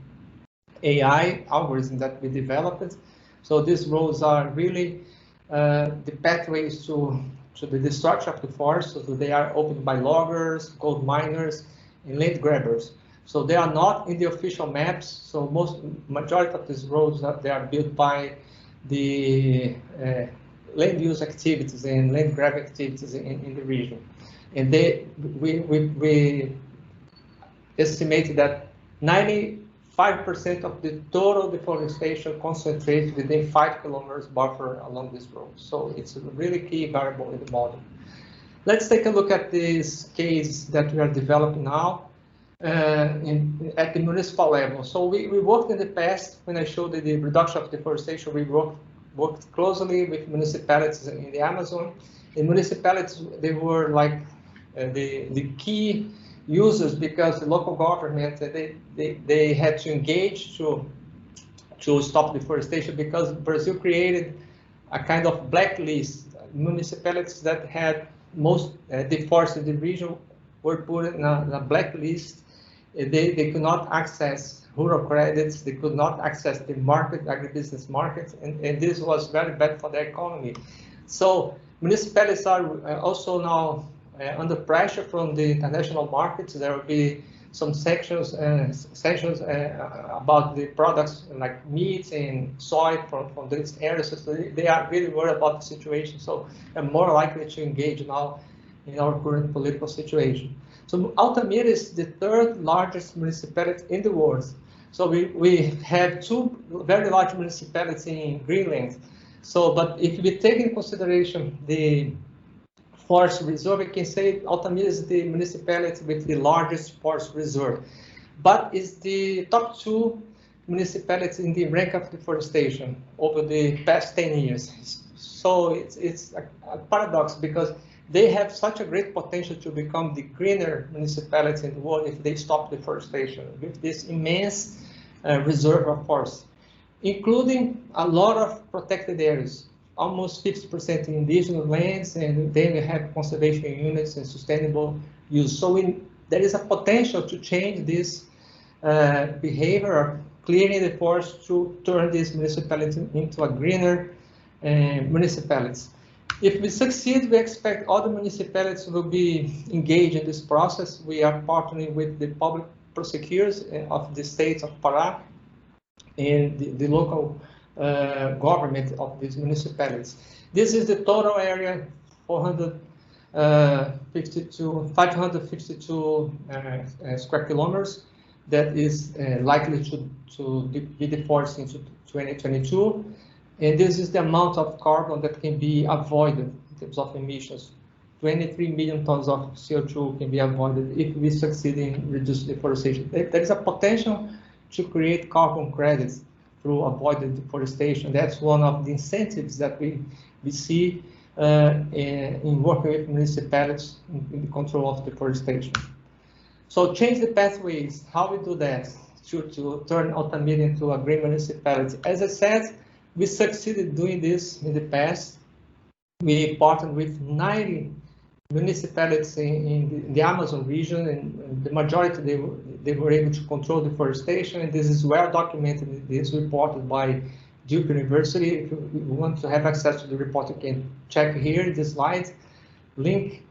AI algorithm that we developed. So these roads are really the pathways to the destruction of the forest. So they are opened by loggers, gold miners, and land grabbers. So they are not in the official maps. So majority of these roads they are built by the land use activities and land grab activities in the region. And we estimated that 95% of the total deforestation concentrated within 5 kilometers buffer along this road. So it's a really key variable in the model. Let's take a look at this case that we are developing now. At the municipal level. So we worked in the past, when I showed the reduction of deforestation, we worked closely with municipalities in the Amazon. And municipalities, they were like the key users, because the local government, they had to engage to stop deforestation, because Brazil created a kind of blacklist. Municipalities that had most deforested the region were put in a blacklist. They could not access rural credits, they could not access the market, agribusiness market, and this was very bad for the economy. So municipalities are also now under pressure from the international markets. There will be some sanctions about the products like meat and soy from these areas. So they are really worried about the situation, so they're more likely to engage now in our current political situation. So Altamira is the third largest municipality in the world. So we have 2 very large municipalities in Greenland. So, but if we take in consideration the forest reserve, we can say Altamira is the municipality with the largest forest reserve, but it's the top 2 municipalities in the rank of deforestation over the past 10 years. So it's a paradox, because they have such a great potential to become the greener municipality in the world if they stop deforestation with this immense reserve of forest, including a lot of protected areas, almost 50% in indigenous lands, and then we have conservation units and sustainable use. So there is a potential to change this behavior of clearing the forest to turn this municipality into a greener municipalities. If we succeed, we expect other municipalities will be engaged in this process. We are partnering with the public prosecutors of the states of Pará and the local government of these municipalities. This is the total area, 552 square kilometers that is likely to be deforested into 2022. And this is the amount of carbon that can be avoided in terms of emissions. 23 million tons of CO2 can be avoided if we succeed in reducing deforestation. There is a potential to create carbon credits through avoided deforestation. That's one of the incentives that we see in working with municipalities in the control of deforestation. So change the pathways, how we do that to turn Altamira into a green municipality. As I said, we succeeded doing this in the past. We partnered with 90 municipalities in the Amazon region, and the majority they were able to control deforestation, and this is well documented. This reported by Duke University. If you want to have access to the report, you can check here the slide link.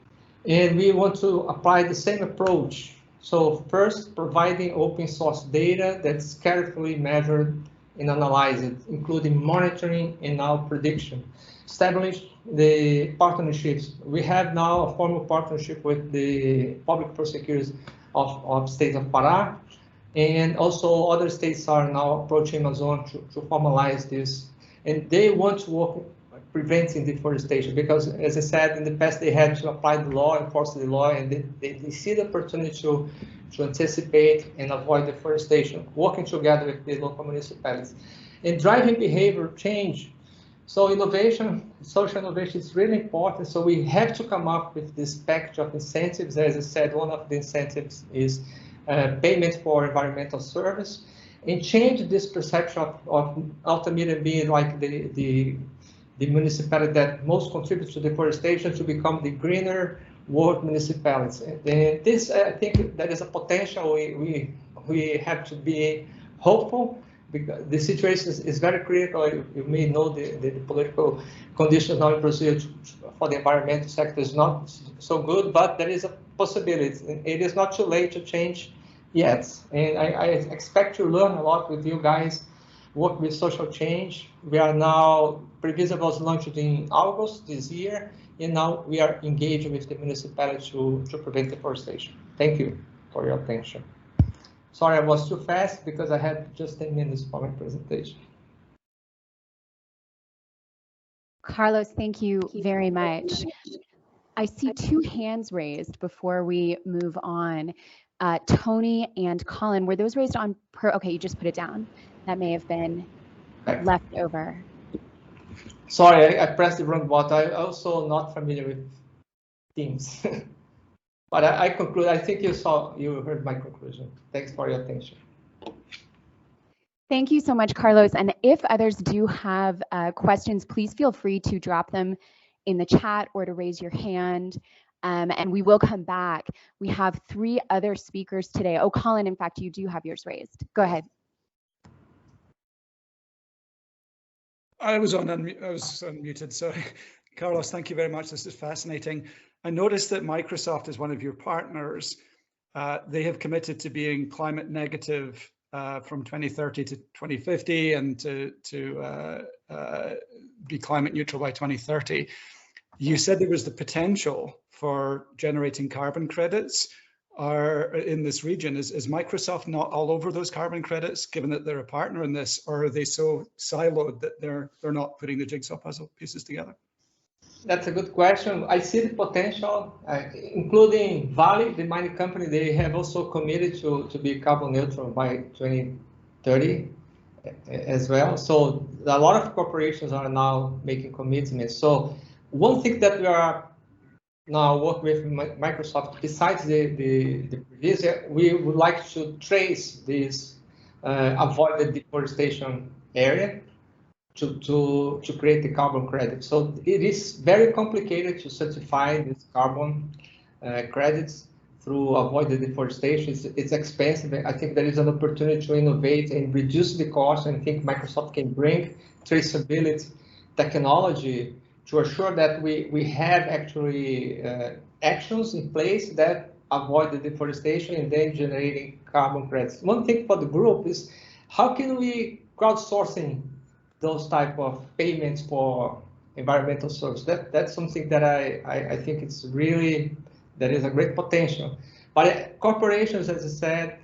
And we want to apply the same approach. So first, providing open source data that's carefully measured and analyzed, including monitoring and now prediction. Establish the partnerships. We have now a formal partnership with the public prosecutors of state of Pará, and also other states are now approaching Amazon to formalize this. And they want to work preventing deforestation because, as I said, in the past they had to apply the law, enforce the law, and they see the opportunity to anticipate and avoid deforestation, working together with the local municipalities. And driving behavior change. So innovation, social innovation is really important. So we have to come up with this package of incentives. As I said, one of the incentives is payment for environmental service, and change this perception of Altamira being like the municipality that most contributes to deforestation to become the greener world municipality. And this, I think, that is a potential. We have to be hopeful because the situation is very critical. You may know the political conditions now in Brazil for the environmental sector is not so good, but there is a possibility. It is not too late to change yet. And I expect to learn a lot with you guys, work with social change. We are now, Previsible was launched in August this year, and now we are engaging with the municipality to prevent deforestation. Thank you for your attention. Sorry, I was too fast because I had just 10 minutes for my presentation. Carlos, thank you very much. I see two hands raised before we move on. Tony and Colin, were those raised on okay, you just put it down. That may have been left over. Sorry, I pressed the wrong button. I'm also not familiar with Teams. But I conclude, I think you heard my conclusion. Thanks for your attention. Thank you so much, Carlos. And if others do have questions, please feel free to drop them in the chat or to raise your hand. And we will come back. We have 3 other speakers today. Oh, Colin, in fact, you do have yours raised. Go ahead. I was unmuted, sorry. Carlos, thank you very much. This is fascinating. I noticed that Microsoft is one of your partners. They have committed to being climate negative from 2030 to 2050 and to be climate neutral by 2030. You said there was the potential for generating carbon credits in this region. Is Microsoft not all over those carbon credits, given that they're a partner in this, or are they so siloed that they're not putting the jigsaw puzzle pieces together? That's a good question. I see the potential, including Vale, the mining company. They have also committed to be carbon neutral by 2030 as well. So a lot of corporations are now making commitments. So one thing that we are now work with Microsoft. Besides the previous, we would like to trace this avoided deforestation area to create the carbon credit. So it is very complicated to certify these carbon credits through avoided deforestation. It's expensive. I think there is an opportunity to innovate and reduce the cost. And I think Microsoft can bring traceability technology to assure that we have actually actions in place that avoid the deforestation and then generating carbon credits. One thing for the group is how can we crowdsourcing those type of payments for environmental service? That's something that I think it's really, there is a great potential. But corporations, as I said,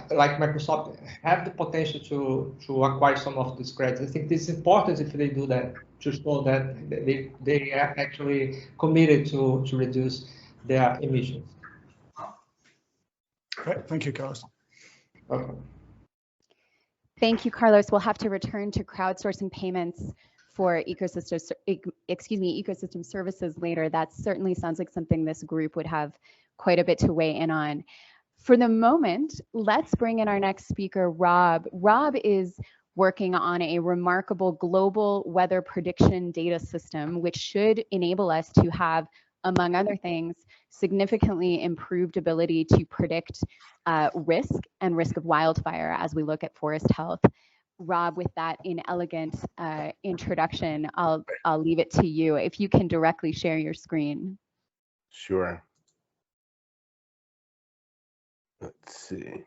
like Microsoft, have the potential to acquire some of these credits. I think this is important if they do that, to show that they are actually committed to reduce their emissions. Okay, thank you, Carlos. Okay. Thank you, Carlos. We'll have to return to crowdsourcing payments for ecosystem services later. That certainly sounds like something this group would have quite a bit to weigh in on. For the moment, let's bring in our next speaker, Rob. Rob is working on a remarkable global weather prediction data system, which should enable us to have, among other things, significantly improved ability to predict risk and risk of wildfire as we look at forest health. Rob, with that inelegant introduction, I'll leave it to you. If you can directly share your screen. Sure. Let's see.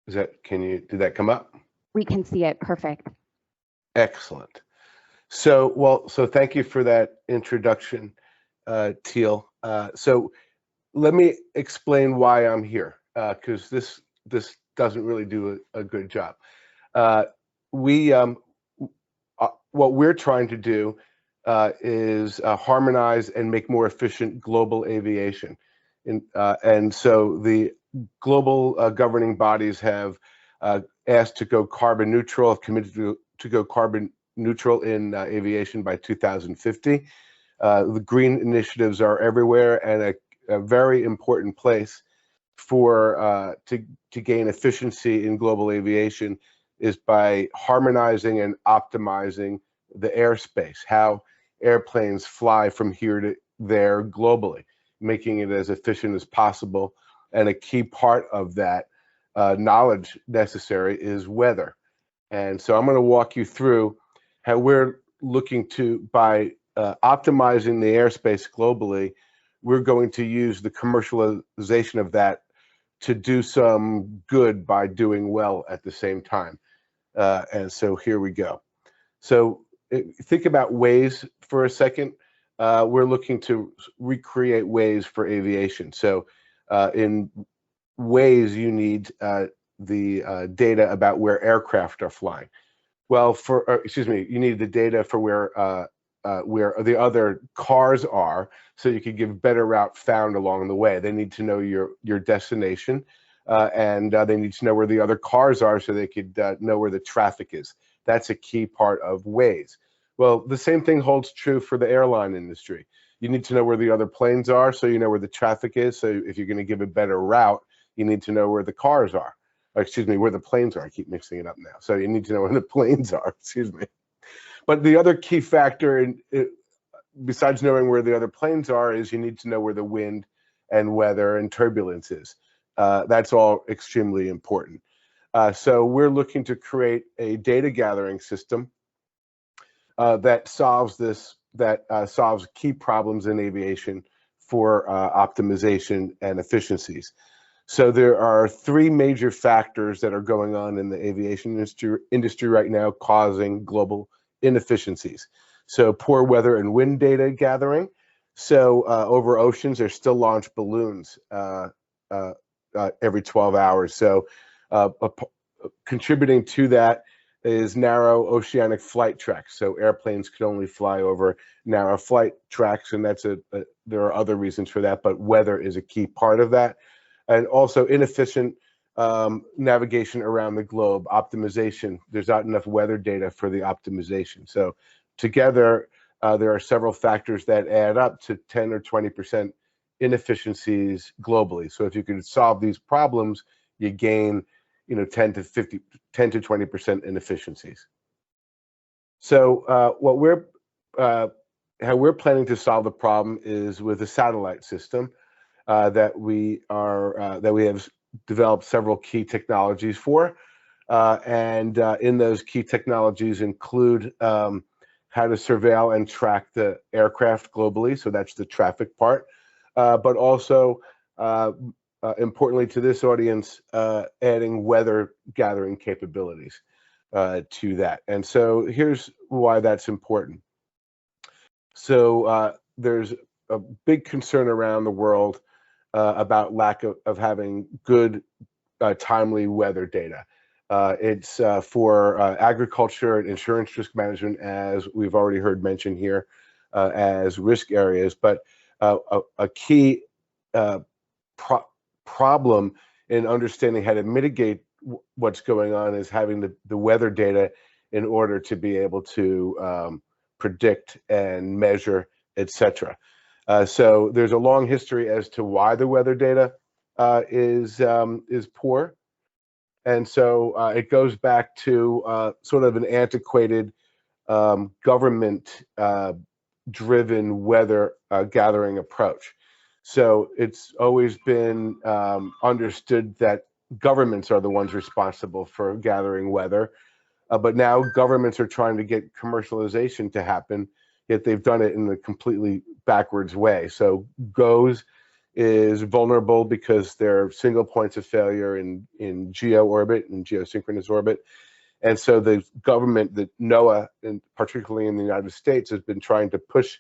Is that, did that come up? We can see it, perfect. Excellent. So thank you for that introduction, Teal. So let me explain why I'm here, because this doesn't really do a good job. What we're trying to do is harmonize and make more efficient global aviation. And so the global governing bodies have asked to go carbon neutral, have committed to go carbon neutral in aviation by 2050. The green initiatives are everywhere, and a very important place for to gain efficiency in global aviation is by harmonizing and optimizing the airspace, how airplanes fly from here to there globally, making it as efficient as possible. And a key part of that knowledge necessary is weather. And so I'm going to walk you through how we're looking to, by optimizing the airspace globally, we're going to use the commercialization of that to do some good by doing well at the same time. And so here we go. So think about ways for a second. We're looking to recreate ways for aviation. So in ways, you need the data about where aircraft are flying. Well, you need the data for where the other cars are, so you could give better route found along the way. They need to know your destination, and they need to know where the other cars are, so they could know where the traffic is. That's a key part of Waze. Well, the same thing holds true for the airline industry. You need to know where the other planes are, so you know where the traffic is. So if you're going to give a better route, you need to know where the cars are. Or, excuse me, where the planes are. I keep mixing it up now. So you need to know where the planes are. Excuse me. But the other key factor, besides knowing where the other planes are, is you need to know where the wind and weather and turbulence is. That's all extremely important. So we're looking to create a data gathering system that solves solves key problems in aviation for optimization and efficiencies. So there are three major factors that are going on in the aviation industry right now causing global inefficiencies. So poor weather and wind data gathering. So over oceans, there's still launch balloons every 12 hours. So contributing to that is narrow oceanic flight tracks. So airplanes can only fly over narrow flight tracks, and that's there are other reasons for that, but weather is a key part of that. And also inefficient navigation around the globe, optimization. There's not enough weather data for the optimization. So together, there are several factors that add up to 10 or 20% inefficiencies globally. So if you can solve these problems, you gain 10 to 20% inefficiencies. So how we're planning to solve the problem is with a satellite system that we have developed several key technologies for, and in those key technologies include how to surveil and track the aircraft globally. So that's the traffic part, but also importantly to this audience, adding weather gathering capabilities to that. And so here's why that's important. So there's a big concern around the world about lack of having good, timely weather data. It's for agriculture and insurance risk management, as we've already heard mentioned here, as risk areas. But a key problem in understanding how to mitigate what's going on is having the weather data in order to be able to predict and measure, etc. So there's a long history as to why the weather data is poor. And so it goes back to sort of an antiquated government-driven weather gathering approach. So it's always been understood that governments are the ones responsible for gathering weather, but now governments are trying to get commercialization to happen, yet they've done it in a completely backwards way. So GOES is vulnerable because there are single points of failure in geo orbit and geosynchronous orbit. And so the government, the NOAA, and particularly in the United States, has been trying to push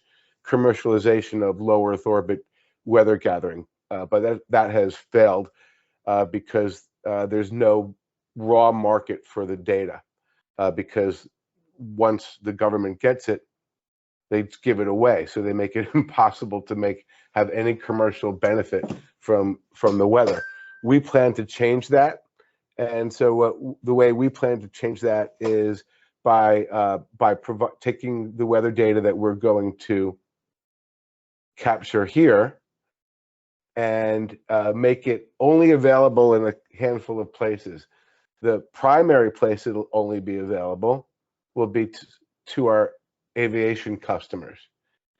commercialization of low Earth orbit weather gathering, but that has failed because there's no raw market for the data, because once the government gets it, they give it away. So they make it impossible to have any commercial benefit from the weather. We plan to change that. And so the way we plan to change that is by taking the weather data that we're going to capture here and make it only available in a handful of places. The primary place it'll only be available will be to our aviation customers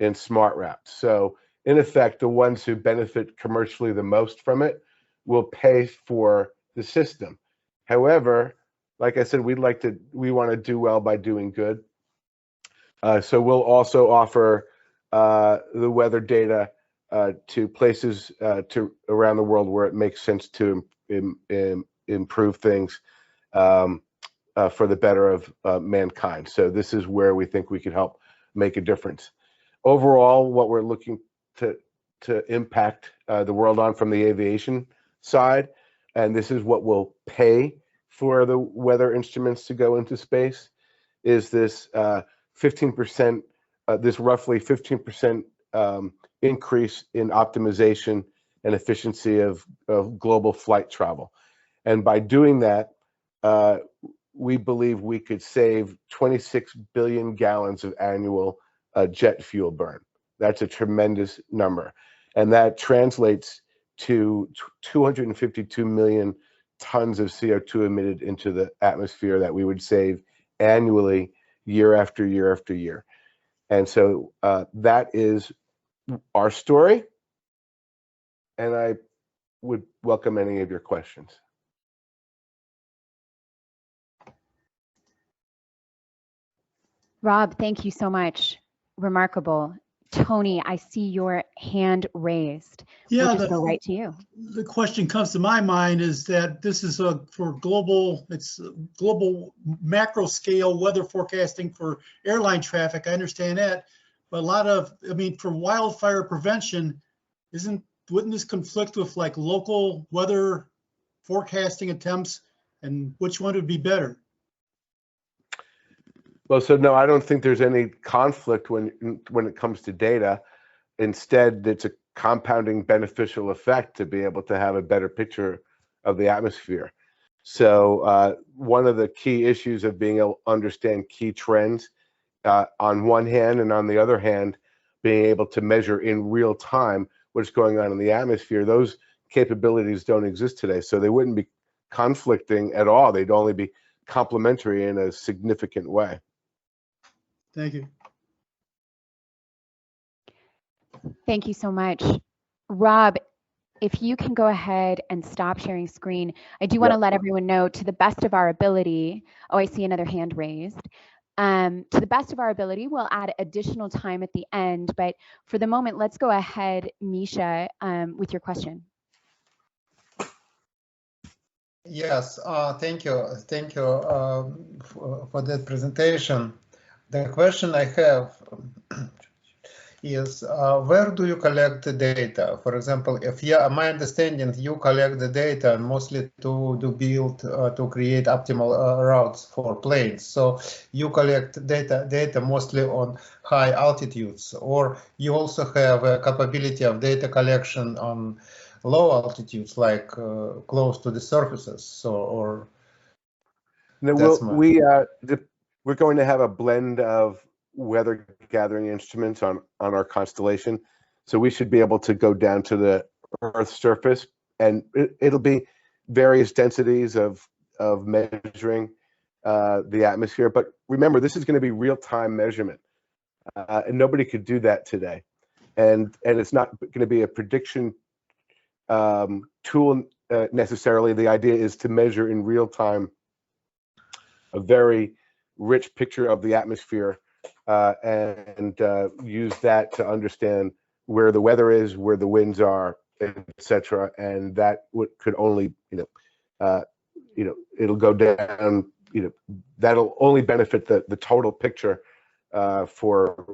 in smart routes. So in effect, the ones who benefit commercially the most from it will pay for the system. However, like I said, we want to do well by doing good. So we'll also offer the weather data to places around the world where it makes sense to improve things for the better of mankind. So this is where we think we can help make a difference. Overall, what we're looking to impact the world on from the aviation side, and this is what will pay for the weather instruments to go into space, is this 15%, this roughly 15% increase in optimization and efficiency of global flight travel. And by doing that, we believe we could save 26 billion gallons of annual jet fuel burn. That's a tremendous number. And that translates to 252 million tons of CO2 emitted into the atmosphere that we would save annually, year after year after year. And so that is our story. And I would welcome any of your questions. Rob, thank you so much. Remarkable. Tony, I see your hand raised. Yeah, we'll just go right to you. The question comes to my mind is that this is for global, it's global macro scale weather forecasting for airline traffic. I understand that, but a lot of, I mean, for wildfire prevention, wouldn't this conflict with like local weather forecasting attempts, and which one would be better? Well, so no, I don't think there's any conflict when it comes to data. Instead, it's a compounding beneficial effect to be able to have a better picture of the atmosphere. So one of the key issues of being able to understand key trends on one hand, and on the other hand, being able to measure in real time what's going on in the atmosphere, those capabilities don't exist today. So they wouldn't be conflicting at all. They'd only be complementary in a significant way. Thank you. Thank you so much. Rob, if you can go ahead and stop sharing screen, I do want to let everyone know, to the best of our ability, oh, I see another hand raised. To the best of our ability, we'll add additional time at the end, but for the moment, let's go ahead, Misha, with your question. Yes, thank you for that presentation. The question I have is where do you collect the data? For example, if my understanding, you collect the data mostly to create optimal routes for planes. So you collect data mostly on high altitudes, or you also have a capability of data collection on low altitudes, like close to the surfaces. So, or no, we're going to have a blend of weather gathering instruments on our constellation, so we should be able to go down to the Earth's surface, and it'll be various densities of measuring the atmosphere. But remember, this is going to be real-time measurement, and nobody could do that today, and it's not going to be a prediction tool necessarily. The idea is to measure in real time a very rich picture of the atmosphere, and use that to understand where the weather is, where the winds are, etc. And that could only, it'll go down. That'll only benefit the total picture for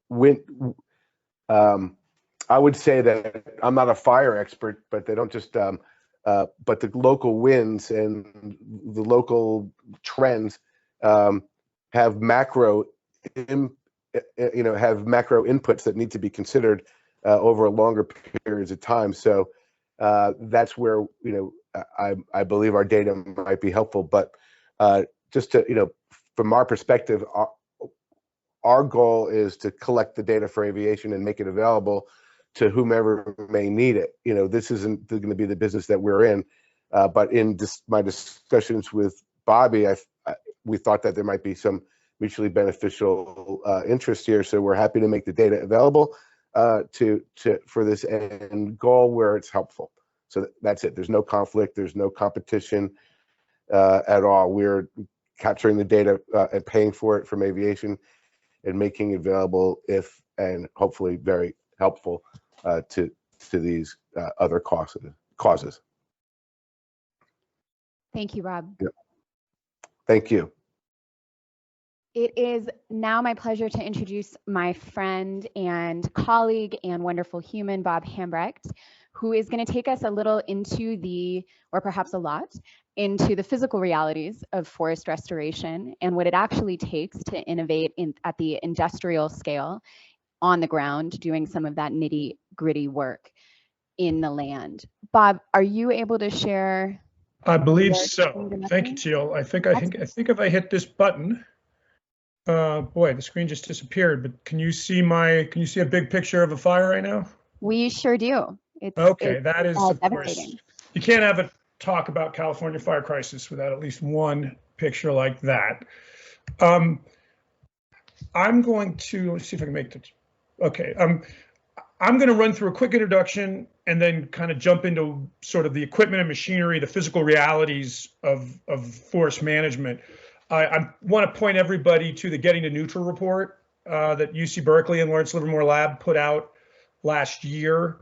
wind. I would say that I'm not a fire expert, but they don't just, but the local winds and the local trends have macro inputs that need to be considered over longer periods of time. So that's where I believe our data might be helpful. But just to from our perspective, our goal is to collect the data for aviation and make it available to whomever may need it. This isn't going to be the business that we're in, but in my discussions with Bobby, we thought that there might be some mutually beneficial interest here. So we're happy to make the data available for this end goal where it's helpful. So that's it. There's no conflict. There's no competition at all. We're capturing the data and paying for it from aviation and making it available and hopefully very helpful to these other causes. Thank you, Rob. Yep. Thank you. It is now my pleasure to introduce my friend and colleague and wonderful human, Bob Hambrecht, who is going to take us a little into or perhaps a lot, into the physical realities of forest restoration and what it actually takes to innovate at the industrial scale on the ground, doing some of that nitty-gritty work in the land. Bob, are you able to share? I believe so. Thank you, Teal. I think if I hit this button, boy, the screen just disappeared. But can you see a big picture of a fire right now? We sure do. That is, of course, you can't have a talk about California fire crisis without at least one picture like that. I'm going to see if I can make this. Okay, I'm going to run through a quick introduction and then kind of jump into sort of the equipment and machinery, the physical realities of forest management. I want to point everybody to the Getting to Neutral report that UC Berkeley and Lawrence Livermore Lab put out last year.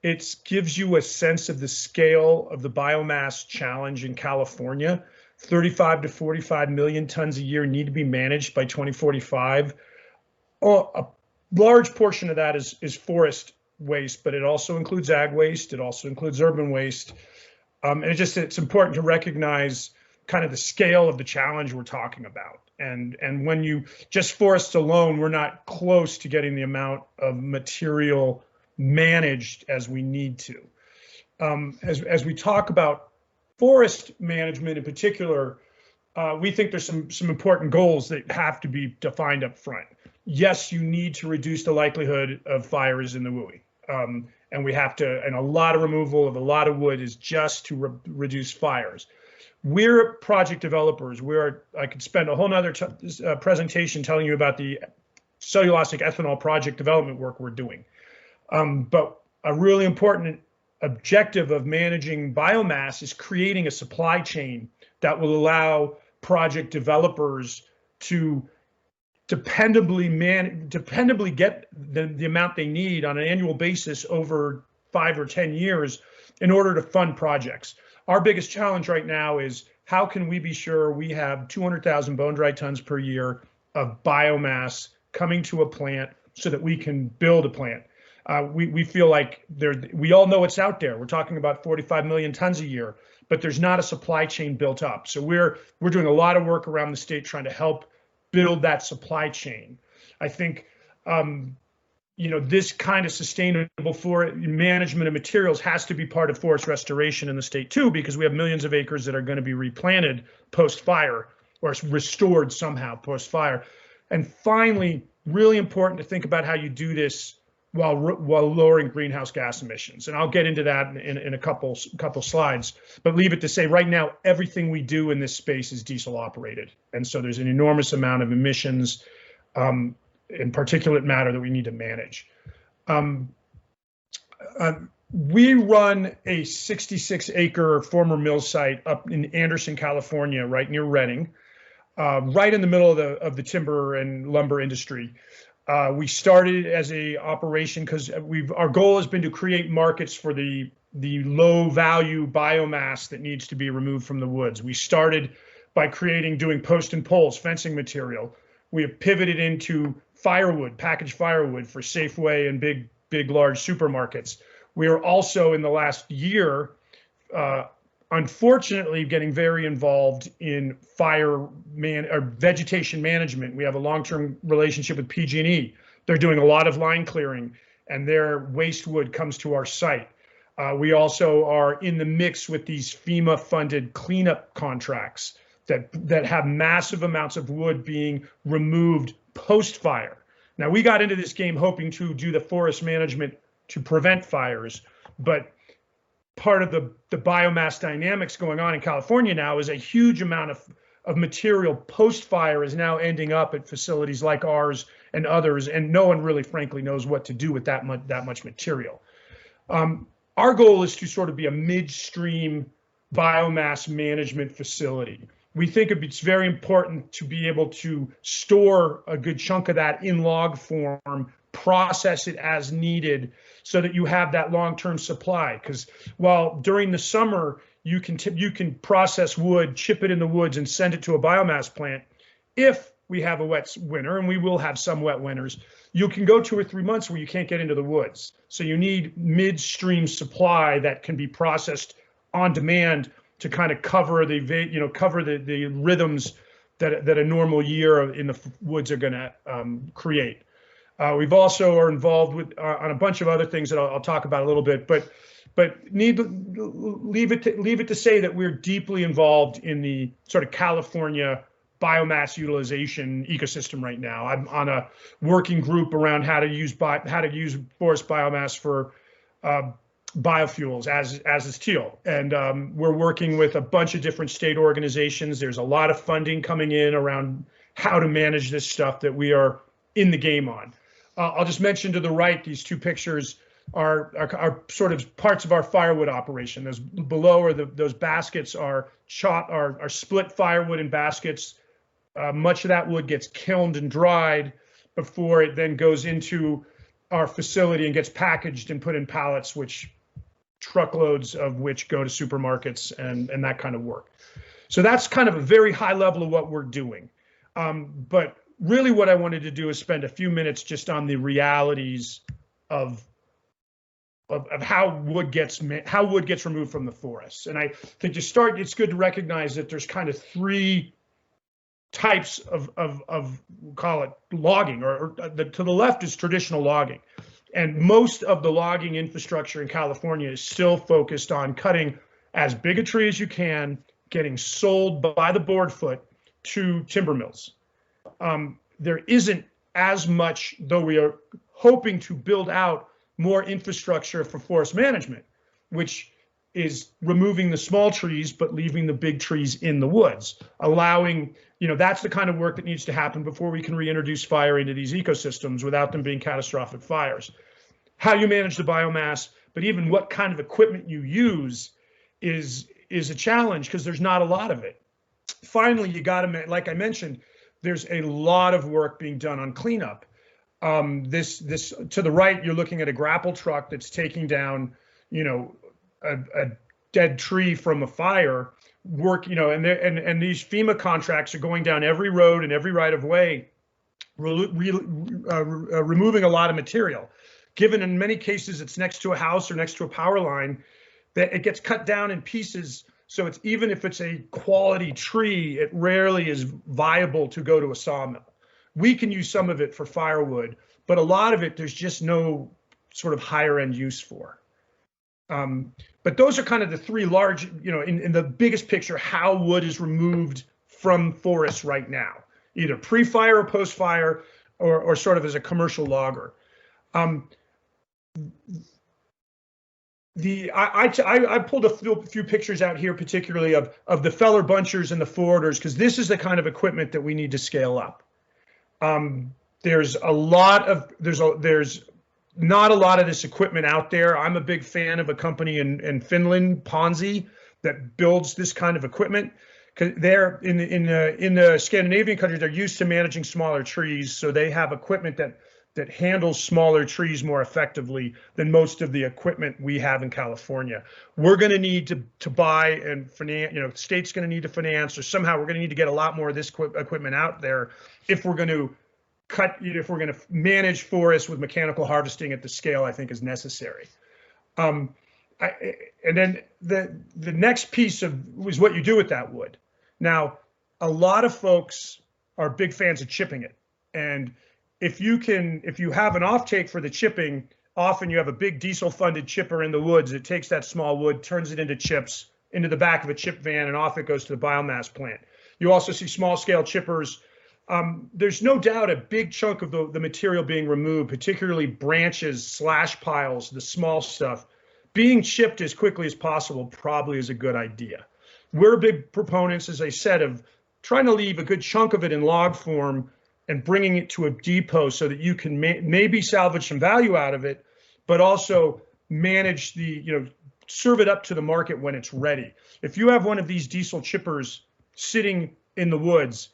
It gives you a sense of the scale of the biomass challenge in California. 35 to 45 million tons a year need to be managed by 2045. A large portion of that is forest waste, but it also includes ag waste. It also includes urban waste. And it's important to recognize kind of the scale of the challenge we're talking about. And when you just forests alone, we're not close to getting the amount of material managed as we need to. As we talk about forest management in particular, we think there's some important goals that have to be defined up front. Yes, you need to reduce the likelihood of fires in the WUI. And we have to, and a lot of removal of a lot of wood is just to reduce fires. We're project developers. I could spend a whole nother presentation telling you about the cellulosic ethanol project development work we're doing. But a really important objective of managing biomass is creating a supply chain that will allow project developers to dependably get the amount they need on an annual basis over 5 or 10 years in order to fund projects. Our biggest challenge right now is how can we be sure we have 200,000 bone dry tons per year of biomass coming to a plant so that we can build a plant. We feel like we all know it's out there. We're talking about 45 million tons a year, but there's not a supply chain built up. So we're doing a lot of work around the state trying to help build that supply chain. I think this kind of sustainable forest management of materials has to be part of forest restoration in the state too, because we have millions of acres that are going to be replanted post-fire or restored somehow post-fire. And finally, really important to think about how you do this while lowering greenhouse gas emissions. And I'll get into that in a couple slides, but leave it to say right now, everything we do in this space is diesel operated. And so there's an enormous amount of emissions in particulate matter that we need to manage. We run a 66-acre former mill site up in Anderson, California, right near Redding, right in the middle of the timber and lumber industry. We started as a operation because our goal has been to create markets for the low value biomass that needs to be removed from the woods. We started by doing post and poles, fencing material. We have pivoted into firewood, packaged firewood for Safeway and big, large supermarkets. We are also in the last year, unfortunately, getting very involved in vegetation management. We have a long-term relationship with PG&E. They're doing a lot of line clearing, and their waste wood comes to our site. We also are in the mix with these FEMA-funded cleanup contracts that have massive amounts of wood being removed post-fire. Now, we got into this game hoping to do the forest management to prevent fires, but part of the biomass dynamics going on in California now is a huge amount of material post-fire is now ending up at facilities like ours and others, and no one really, frankly, knows what to do with that much material. Our goal is to sort of be a midstream biomass management facility. We think it's very important to be able to store a good chunk of that in log form, process it as needed so that you have that long-term supply. Because while during the summer, you can process wood, chip it in the woods and send it to a biomass plant. If we have a wet winter, and we will have some wet winters, you can go 2 or 3 months where you can't get into the woods. So you need midstream supply that can be processed on demand to kind of cover the rhythms that a normal year in the woods are going to create. We've also are involved with on a bunch of other things that I'll talk about a little bit, but leave it to say that we're deeply involved in the sort of California biomass utilization ecosystem right now. I'm on a working group around how to use forest biomass for biofuels, as is teal, and we're working with a bunch of different state organizations. There's a lot of funding coming in around how to manage this stuff that we are in the game on. I'll just mention to the right, these two pictures are sort of parts of our firewood operation. Those below are those baskets are split firewood in baskets. Much of that wood gets kilned and dried before it then goes into our facility and gets packaged and put in pallets, truckloads of which go to supermarkets and that kind of work. So that's kind of a very high level of what we're doing. But really what I wanted to do is spend a few minutes just on the realities of of how wood gets removed from the forests. And I think to start, it's good to recognize that there's kind of three types of call it logging, or to the left is traditional logging. And most of the logging infrastructure in California is still focused on cutting as big a tree as you can, getting sold by the board foot to timber mills. There isn't as much, though we are hoping to build out more infrastructure for forest management, which is removing the small trees but leaving the big trees in the woods, allowing, that's the kind of work that needs to happen before we can reintroduce fire into these ecosystems without them being catastrophic fires. How you manage the biomass, but even what kind of equipment you use is a challenge because there's not a lot of it. Finally, you got to, like I mentioned, there's a lot of work being done on cleanup. This to the right, you're looking at a grapple truck that's taking down, a dead tree from a fire. And these FEMA contracts are going down every road and every right of way, removing a lot of material. Given in many cases it's next to a house or next to a power line, that it gets cut down in pieces. So it's, even if it's a quality tree, it rarely is viable to go to a sawmill. We can use some of it for firewood, but a lot of it there's just no sort of higher end use for. But those are kind of the three large, in the biggest picture, how wood is removed from forests right now, either pre-fire or post-fire, or sort of as a commercial logger. I pulled a few pictures out here, particularly of the feller bunchers and the forwarders, because this is the kind of equipment that we need to scale up. There's not a lot of this equipment out there. I'm a big fan of a company in Finland, Ponzi, that builds this kind of equipment. Because they're in the Scandinavian countries, they're used to managing smaller trees, so they have equipment that handles smaller trees more effectively than most of the equipment we have in California. We're going to need to buy and finance, state's going to need to finance, or somehow we're going to need to get a lot more of this equipment out there if we're going to if we're going to manage forests with mechanical harvesting at the scale I think is necessary. And then the next piece is what you do with that wood. Now, a lot of folks are big fans of chipping it, and if you have an offtake for the chipping, often you have a big diesel-funded chipper in the woods. It takes that small wood, turns it into chips, into the back of a chip van, and off it goes to the biomass plant. You also see small-scale chippers. There's no doubt a big chunk of the material being removed, particularly branches, slash piles, the small stuff, being chipped as quickly as possible probably is a good idea. We're big proponents, as I said, of trying to leave a good chunk of it in log form and bringing it to a depot so that you can maybe salvage some value out of it, but also manage serve it up to the market when it's ready. If you have one of these diesel chippers sitting in the woods,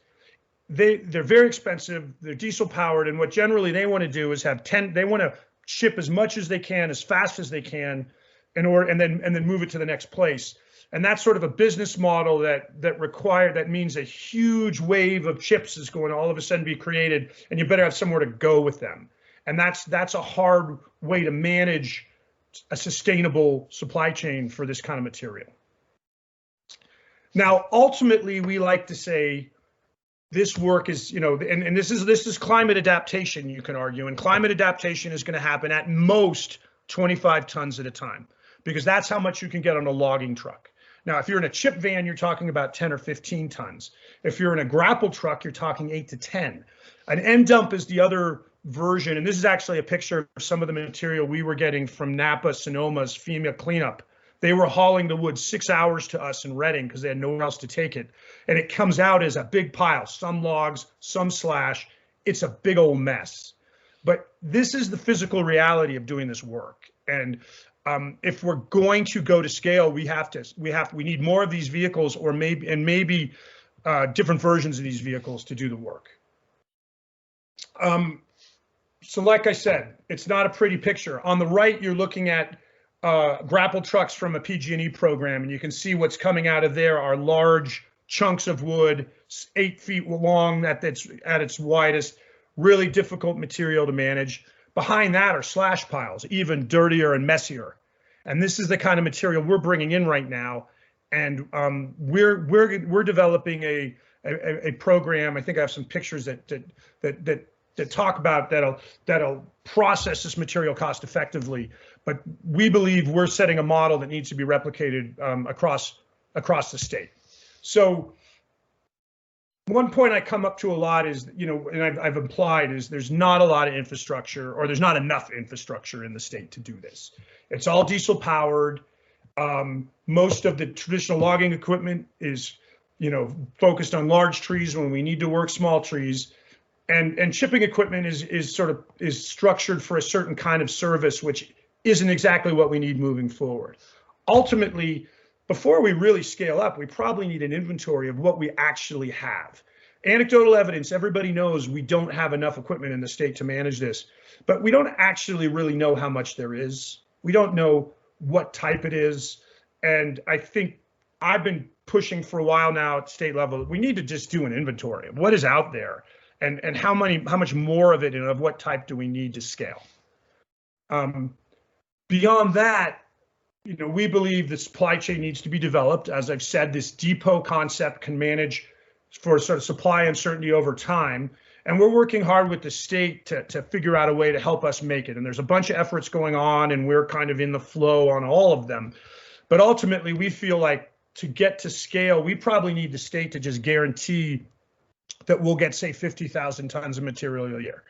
they're very expensive, they're diesel powered, and what generally they want to do is they want to ship as much as they can, as fast as they can, and then move it to the next place. And that's sort of a business model that means a huge wave of chips is going to all of a sudden be created, and you better have somewhere to go with them. And that's a hard way to manage a sustainable supply chain for this kind of material. Now, ultimately, we like to say this work is, and this is climate adaptation, you can argue, and climate adaptation is going to happen at most 25 tons at a time, because that's how much you can get on a logging truck. Now, if you're in a chip van, you're talking about 10 or 15 tons. If you're in a grapple truck, you're talking 8 to 10. An end dump is the other version, and this is actually a picture of some of the material we were getting from Napa Sonoma's FEMA cleanup. They were hauling the wood 6 hours to us in Redding because they had nowhere else to take it. And it comes out as a big pile, some logs, some slash. It's a big old mess. But this is the physical reality of doing this work. And if we're going to go to scale, we need more of these vehicles, or maybe different versions of these vehicles to do the work. So like I said, it's not a pretty picture. On the right, you're looking at grapple trucks from a PG&E program, and you can see what's coming out of there are large chunks of wood, 8 feet long at its widest, really difficult material to manage. behind that are slash piles, even dirtier and messier. And this is the kind of material we're bringing in right now. And we're developing a program. I think I have some pictures that talk about that'll process this material cost effectively. But we believe we're setting a model that needs to be replicated across the state. So one point I come up to a lot is, and I've implied, is there's not a lot of infrastructure, or there's not enough infrastructure in the state to do this. It's all diesel powered. Most of the traditional logging equipment is, focused on large trees when we need to work small trees, and chipping equipment is structured for a certain kind of service, which isn't exactly what we need moving forward. Ultimately, before we really scale up, we probably need an inventory of what we actually have. Anecdotal evidence, everybody knows we don't have enough equipment in the state to manage this, but we don't actually really know how much there is. We don't know what type it is. And I think I've been pushing for a while now at state level, we need to just do an inventory of what is out there and how much more of it and of what type do we need to scale. Beyond that, we believe the supply chain needs to be developed. As I've said, this depot concept can manage for sort of supply uncertainty over time. And we're working hard with the state to figure out a way to help us make it. And there's a bunch of efforts going on, and we're kind of in the flow on all of them. But ultimately, we feel like to get to scale, we probably need the state to just guarantee that we'll get, say, 50,000 tons of material a year.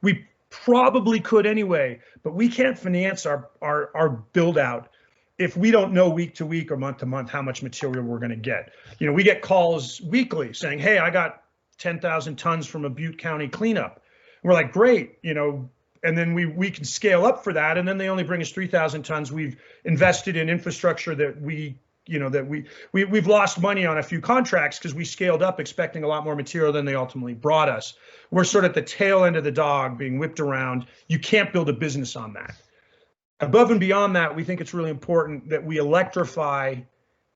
We probably could anyway, but we can't finance our build out if we don't know week to week or month to month how much material we're going to get. We get calls weekly saying, hey, I got 10,000 tons from a Butte County cleanup. We're like, great, and then we can scale up for that. And then they only bring us 3,000 tons. We've invested in infrastructure that we've lost money on a few contracts because we scaled up expecting a lot more material than they ultimately brought us. We're sort of at the tail end of the dog being whipped around. You can't build a business on that. Above and beyond that, we think it's really important that we electrify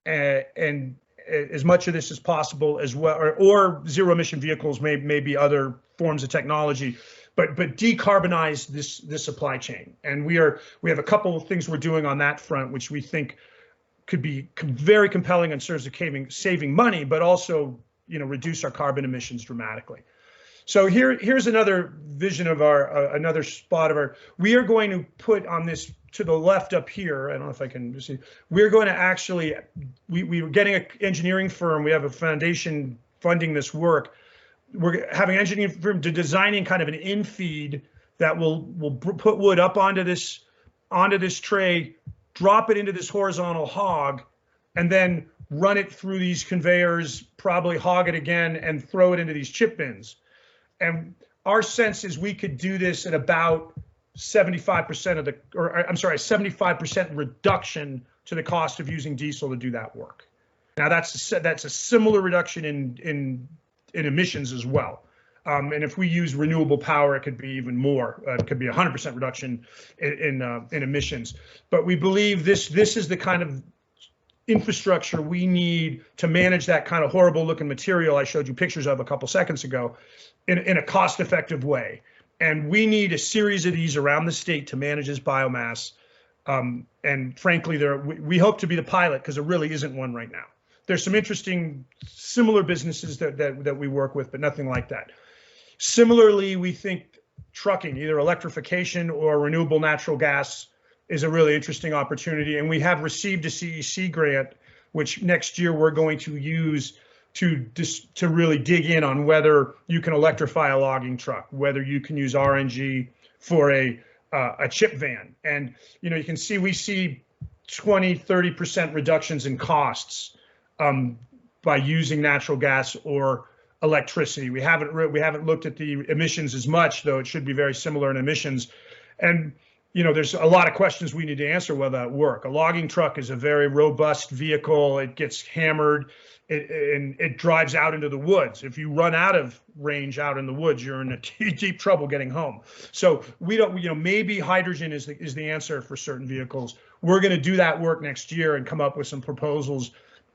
and as much of this as possible as well, or zero emission vehicles may be other forms of technology, but decarbonize this supply chain. And we have a couple of things we're doing on that front, which we think could be very compelling in terms of saving money, but also reduce our carbon emissions dramatically. So here's another vision of another spot of our. We are going to put on this to the left up here. I don't know if I can see. We're going to actually, we were getting an engineering firm. We have a foundation funding this work. We're having an engineering firm to designing kind of an infeed that will put wood up onto this tray, drop it into this horizontal hog, and then run it through these conveyors, probably hog it again, and throw it into these chip bins. And our sense is we could do this at about 75% 75% reduction to the cost of using diesel to do that work. Now that's a similar reduction in emissions as well. And if we use renewable power, it could be even more. It could be 100% reduction in emissions. But we believe this is the kind of infrastructure we need to manage that kind of horrible looking material I showed you pictures of a couple seconds ago in a cost effective way. And we need a series of these around the state to manage this biomass. And frankly, we hope to be the pilot because there really isn't one right now. There's some interesting similar businesses that we work with, but nothing like that. Similarly, we think trucking, either electrification or renewable natural gas, is a really interesting opportunity. And we have received a CEC grant, which next year we're going to use to really dig in on whether you can electrify a logging truck, whether you can use RNG for a chip van. And you can see we see 20-30% reductions in costs by using natural gas or electricity. We haven't looked at the emissions as much, though it should be very similar in emissions. And there's a lot of questions we need to answer whether that work. A logging truck is a very robust vehicle. It gets hammered and it drives out into the woods. If you run out of range out in the woods, you're in deep trouble getting home. So we don't, maybe hydrogen is the answer for certain vehicles. We're going to do that work next year and come up with some proposals.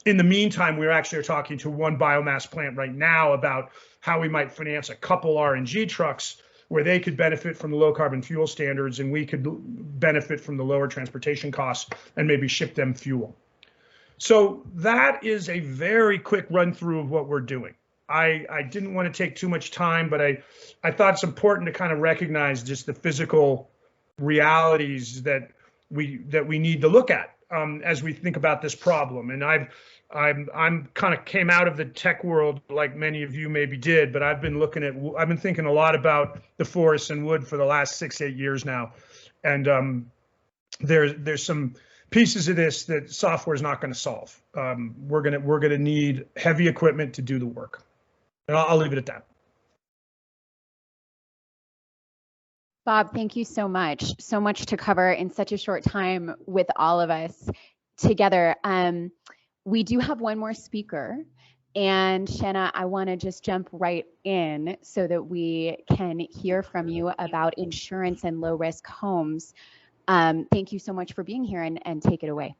In the meantime, we're actually talking to one biomass plant right now about how we might finance a couple RNG trucks where they could benefit from the low carbon fuel standards and we could benefit from the lower transportation costs and maybe ship them fuel. So that is a very quick run through of what we're doing. I didn't want to take too much time, but I thought it's important to kind of recognize just the physical realities that we need to look at as we think about this problem. And I'm kind of came out of the tech world like many of you maybe did, but I've been thinking a lot about the forests and wood for the last 6-8 years now. And there's some pieces of this that software is not going to solve. We're gonna need heavy equipment to do the work. And I'll leave it at that. Bob, thank you so much. So much to cover in such a short time with all of us together. We do have one more speaker. And Shanna, I want to just jump right in so that we can hear from you about insurance and low risk homes. Thank you so much for being here and take it away.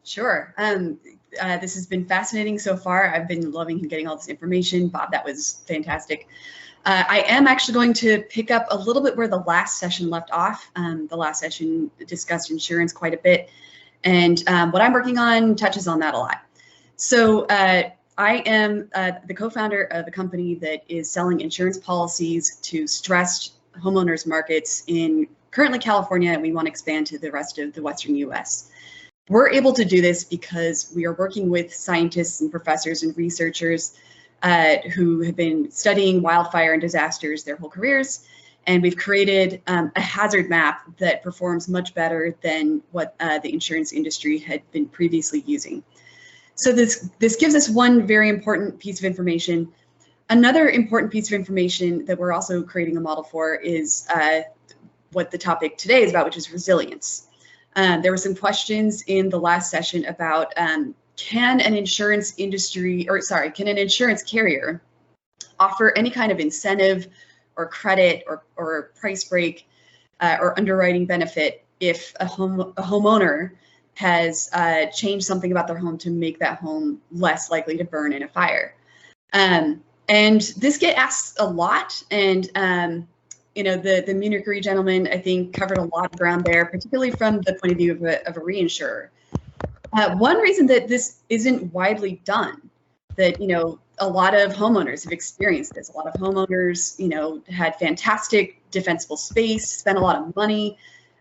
Sure. This has been fascinating so far. I've been loving getting all this information. Bob, that was fantastic. I am actually going to pick up a little bit where the last session left off. The last session discussed insurance quite a bit. And what I'm working on touches on that a lot. So I am the co-founder of a company that is selling insurance policies to stressed homeowners markets in currently California, and we want to expand to the rest of the Western US. We're able to do this because we are working with scientists and professors and researchers who have been studying wildfire and disasters their whole careers. And we've created a hazard map that performs much better than what the insurance industry had been previously using. So this gives us one very important piece of information. Another important piece of information that we're also creating a model for is what the topic today is about, which is resilience. There were some questions in the last session about can an insurance carrier offer any kind of incentive or credit or price break or underwriting benefit if a homeowner has changed something about their home to make that home less likely to burn in a fire. And this gets asked a lot, and you know, the Munich Re gentleman, I think, covered a lot of ground there, particularly from the point of view of a reinsurer. One reason that this isn't widely done, that, you know, a lot of homeowners have experienced this. A lot of homeowners, you know, had fantastic defensible space, spent a lot of money,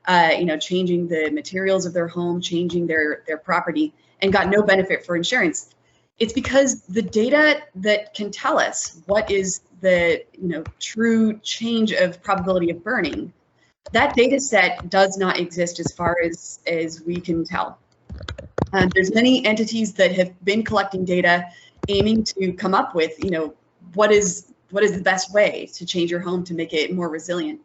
you know, changing the materials of their home, changing their property, and got no benefit for insurance. It's because the data that can tell us what is the, you know, true change of probability of burning, that data set does not exist as far as we can tell. There's many entities that have been collecting data, aiming to come up with, you know, what is the best way to change your home to make it more resilient.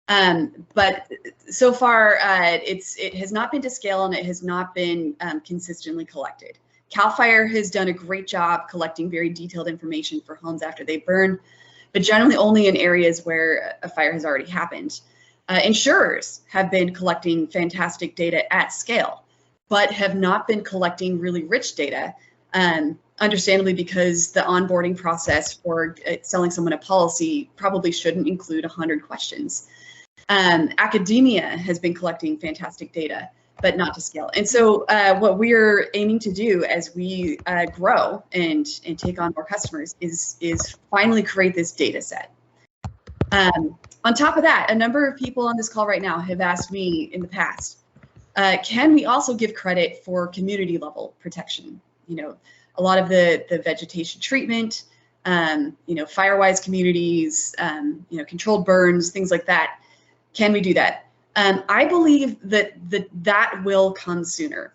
But so far, it has not been to scale, and it has not been consistently collected. CAL FIRE has done a great job collecting very detailed information for homes after they burn, but generally only in areas where a fire has already happened. Insurers have been collecting fantastic data at scale, but have not been collecting really rich data, understandably because the onboarding process for selling someone a policy probably shouldn't include 100 questions. Academia has been collecting fantastic data, but not to scale. And so what we're aiming to do as we grow and take on more customers is finally create this data set. On top of that, a number of people on this call right now have asked me in the past, can we also give credit for community level protection? You know, a lot of the vegetation treatment, you know, fire-wise communities, you know, controlled burns, things like that. Can we do that? I believe that will come sooner.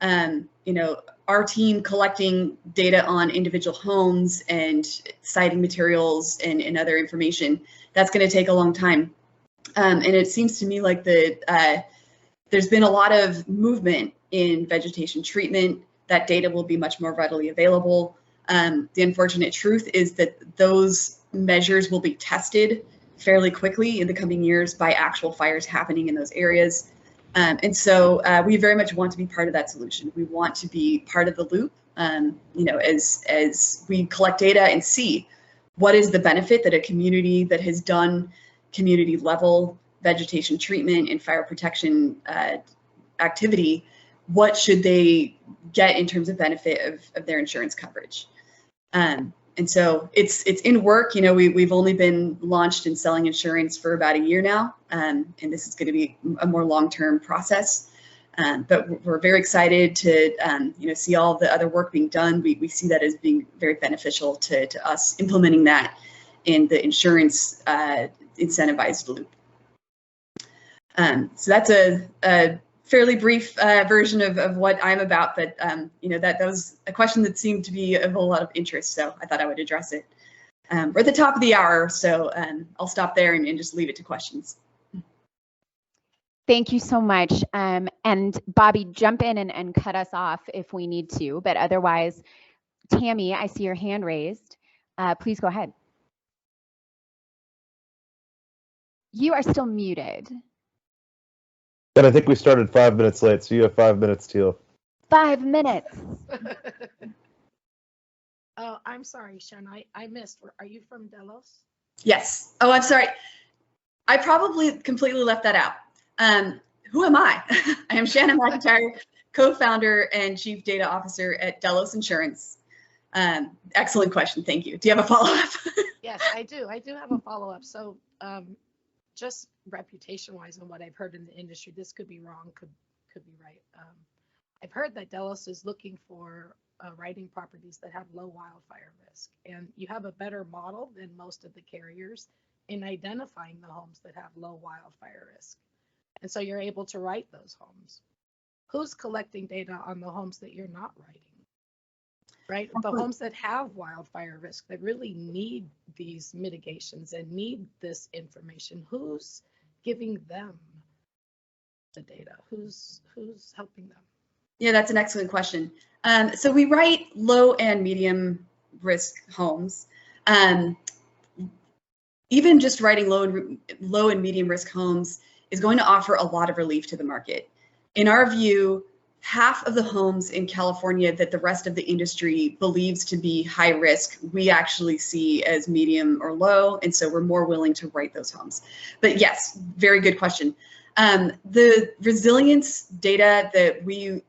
You know, our team collecting data on individual homes and citing materials and other information, that's going to take a long time. And it seems to me like there's been a lot of movement in vegetation treatment. That data will be much more readily available. The unfortunate truth is that those measures will be tested fairly quickly in the coming years by actual fires happening in those areas. And so we very much want to be part of that solution. We want to be part of the loop, you know, as we collect data and see what is the benefit that a community that has done community level vegetation treatment and fire protection activity, what should they get in terms of benefit of their insurance coverage? And so it's in work. You know, we've only been launched and selling insurance for about a year now, and this is going to be a more long-term process. But we're very excited to you know, see all the other work being done. We see that as being very beneficial to us implementing that in the insurance incentivized loop. So that's a fairly brief version of what I'm about, but you know, that was a question that seemed to be of a lot of interest, so I thought I would address it. We're at the top of the hour, so I'll stop there and just leave it to questions. Thank you so much. And Bobby, jump in and cut us off if we need to, but otherwise, Tammy, I see your hand raised. Please go ahead. You are still muted. And I think we started 5 minutes late, so you have 5 minutes, Teal. 5 minutes. Oh, I'm sorry, Shen. I missed. Are you from Delos? Yes. Oh, I'm sorry. I probably completely left that out. Who am I? I am Shannon McIntyre, co-founder and chief data officer at Delos Insurance. Excellent question. Thank you. Do you have a follow-up? Yes, I do. I do have a follow-up. So just reputation-wise and what I've heard in the industry, this could be wrong, could be right. I've heard that Delos is looking for writing properties that have low wildfire risk, and you have a better model than most of the carriers in identifying the homes that have low wildfire risk. And so you're able to write those homes. Who's collecting data on the homes that you're not writing? Right? The homes that have wildfire risk, that really need these mitigations and need this information, who's giving them the data? Who's helping them? Yeah, that's an excellent question. So we write low and medium risk homes. Even just writing low and medium risk homes is going to offer a lot of relief to the market. In our view, half of the homes in California that the rest of the industry believes to be high risk, we actually see as medium or low, and so we're more willing to write those homes. But yes, very good question. The resilience data that we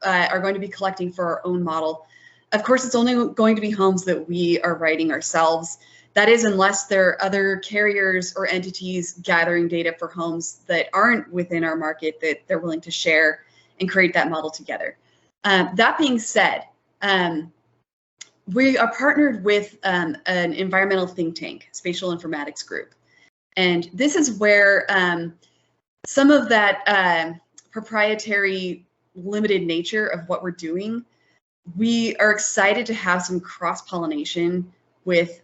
are going to be collecting for our own model, of course, it's only going to be homes that we are writing ourselves. That is, unless there are other carriers or entities gathering data for homes that aren't within our market that they're willing to share and create that model together. That being said, we are partnered with an environmental think tank, Spatial Informatics Group. And this is where some of that proprietary limited nature of what we're doing, we are excited to have some cross-pollination with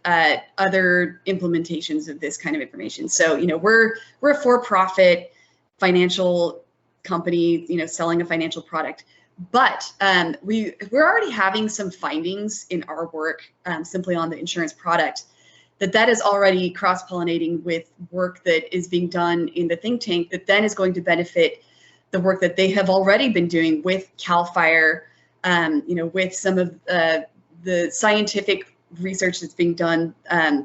other implementations of this kind of information. So, you know, we're a for-profit financial company, you know, selling a financial product, but we're already having some findings in our work simply on the insurance product that is already cross-pollinating with work that is being done in the think tank that then is going to benefit the work that they have already been doing with CAL FIRE, you know, with some of the scientific research that's being done,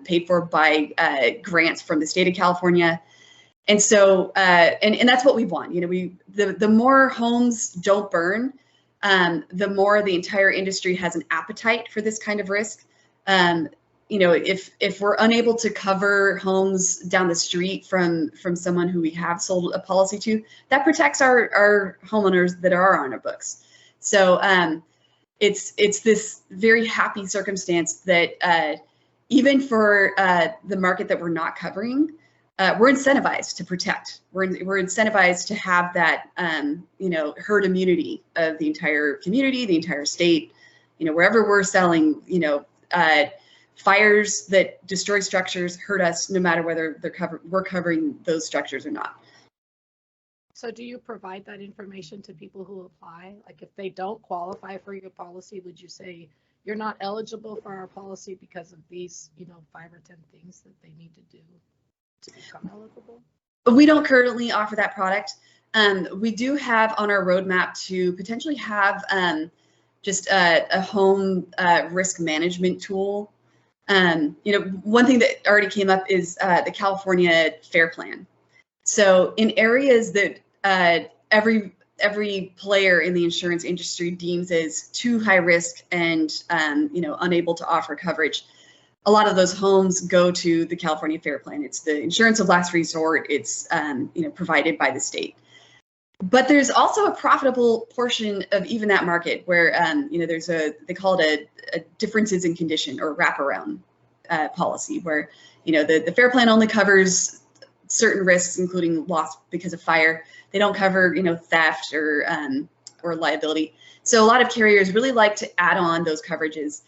paid for by grants from the state of California. And so, and that's what we want. You know, the more homes don't burn, the more the entire industry has an appetite for this kind of risk. You know, if we're unable to cover homes down the street from someone who we have sold a policy to, that protects our homeowners that are on our books. So it's this very happy circumstance that even for the market that we're not covering, we're incentivized to protect. We're incentivized to have that you know, herd immunity of the entire community, the entire state. You know, wherever we're selling, you know, fires that destroy structures hurt us no matter whether we're covering those structures or not. So do you provide that information to people who apply? Like if they don't qualify for your policy, would you say you're not eligible for our policy because of these, you know, 5 or 10 things that they need to do to become eligible? We don't currently offer that product. We do have on our roadmap to potentially have just a home risk management tool One thing that already came up is the California FAIR Plan. So in areas that every player in the insurance industry deems as too high risk and unable to offer coverage, a lot of those homes go to the California FAIR Plan. It's the insurance of last resort. It's provided by the state. But there's also a profitable portion of even that market where there's they call it a differences in condition or wraparound policy, where the FAIR Plan only covers certain risks, including loss because of fire. They don't cover theft or liability. So a lot of carriers really like to add on those coverages,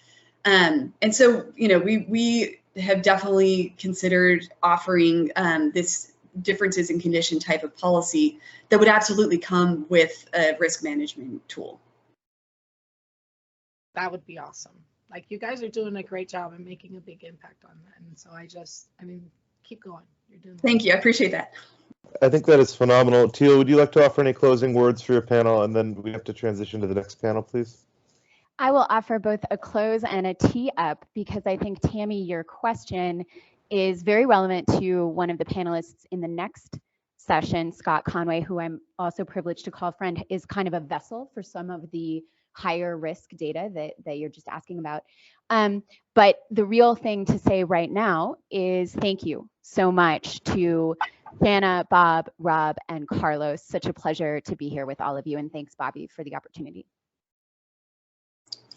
and so we have definitely considered offering this differences in condition type of policy that would absolutely come with a risk management tool. That would be awesome. Like, you guys are doing a great job and making a big impact on that. And so keep going. You're doing. Thank you. I appreciate that. I think that is phenomenal. Teal, would you like to offer any closing words for your panel? And then we have to transition to the next panel, please. I will offer both a close and a tee up, because I think, Tammy, your question is very relevant to one of the panelists in the next session. Scott Conway, who I'm also privileged to call friend, is kind of a vessel for some of the higher risk data that you're just asking about. But the real thing to say right now is thank you so much to Shanna, Bob, Rob, and Carlos. Such a pleasure to be here with all of you. And thanks, Bobby, for the opportunity.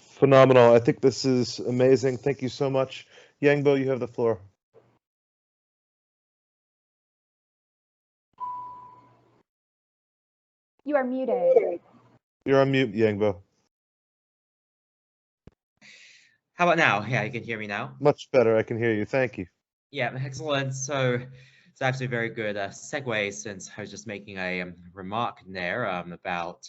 Phenomenal. I think this is amazing. Thank you so much. Yangbo, you have the floor. You are muted. You're on mute, Yangbo. How about now? Yeah, you can hear me now. Much better. I can hear you. Thank you. Yeah, excellent. So it's actually a very good segue, since I was just making a remark there about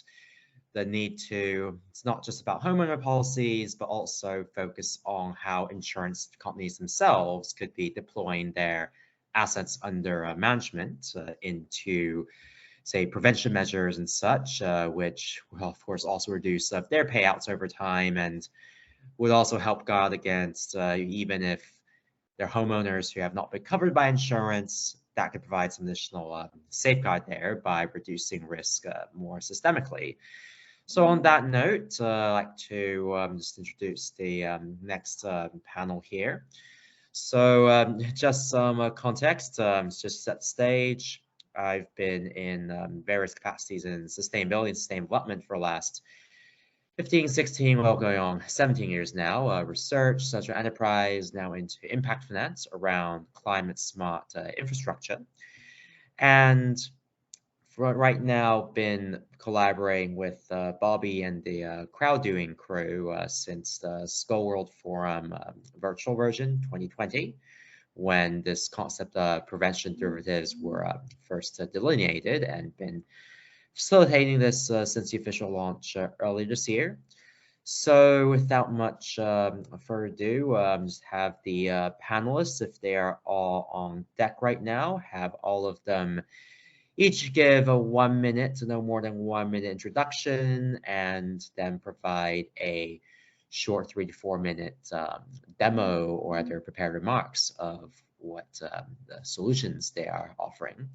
the need to, it's not just about homeowner policies, but also focus on how insurance companies themselves could be deploying their assets under management into, say, prevention measures and such, which will, of course, also reduce their payouts over time, and would also help guard against, even if they're homeowners who have not been covered by insurance, that could provide some additional safeguard there by reducing risk more systemically. So on that note, I'd like to just introduce the next panel here. So just some context, just set the stage. I've been in various capacities in sustainability and sustainable development for the last 15, 16, well, going on 17 years now. Research, social enterprise, now into impact finance around climate smart infrastructure. And for right now, been collaborating with Bobby and the crowd doing crew since the Skull World Forum virtual version 2020, when this concept of prevention derivatives were first delineated, and been facilitating this since the official launch earlier this year. So without much further ado, just have the panelists, if they are all on deck right now, have all of them each give a 1 minute to no more than 1 minute introduction, and then provide a short 3 to 4 minute demo or other prepared remarks of what the solutions they are offering.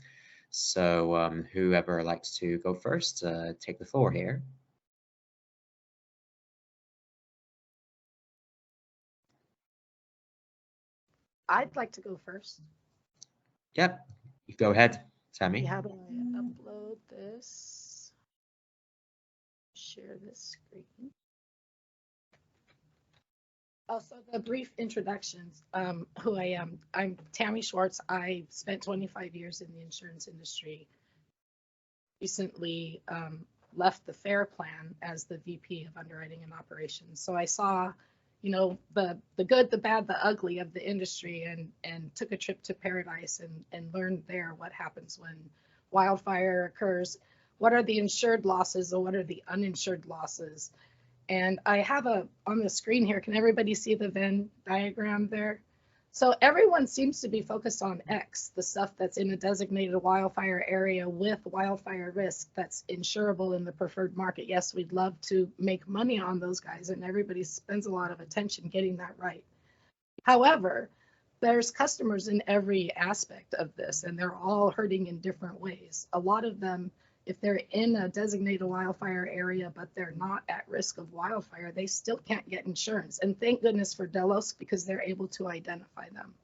So whoever likes to go first, take the floor here. I'd like to go first. Yep, you go ahead, Tammy. How do I upload this? Share this screen. Also, the brief introductions, who I am. I'm Tammy Schwartz. I spent 25 years in the insurance industry. Recently left the FAIR Plan as the VP of Underwriting and Operations. So I saw, the good, the bad, the ugly of the industry, and took a trip to Paradise and learned there what happens when wildfire occurs. What are the insured losses and what are the uninsured losses? And I have on the screen here, can everybody see the Venn diagram there? So everyone seems to be focused on X, the stuff that's in a designated wildfire area with wildfire risk that's insurable in the preferred market. Yes, we'd love to make money on those guys, and everybody spends a lot of attention getting that right. However, there's customers in every aspect of this, and they're all hurting in different ways. A lot of them, if they're in a designated wildfire area, but they're not at risk of wildfire, they still can't get insurance. And thank goodness for Delos, because they're able to identify them.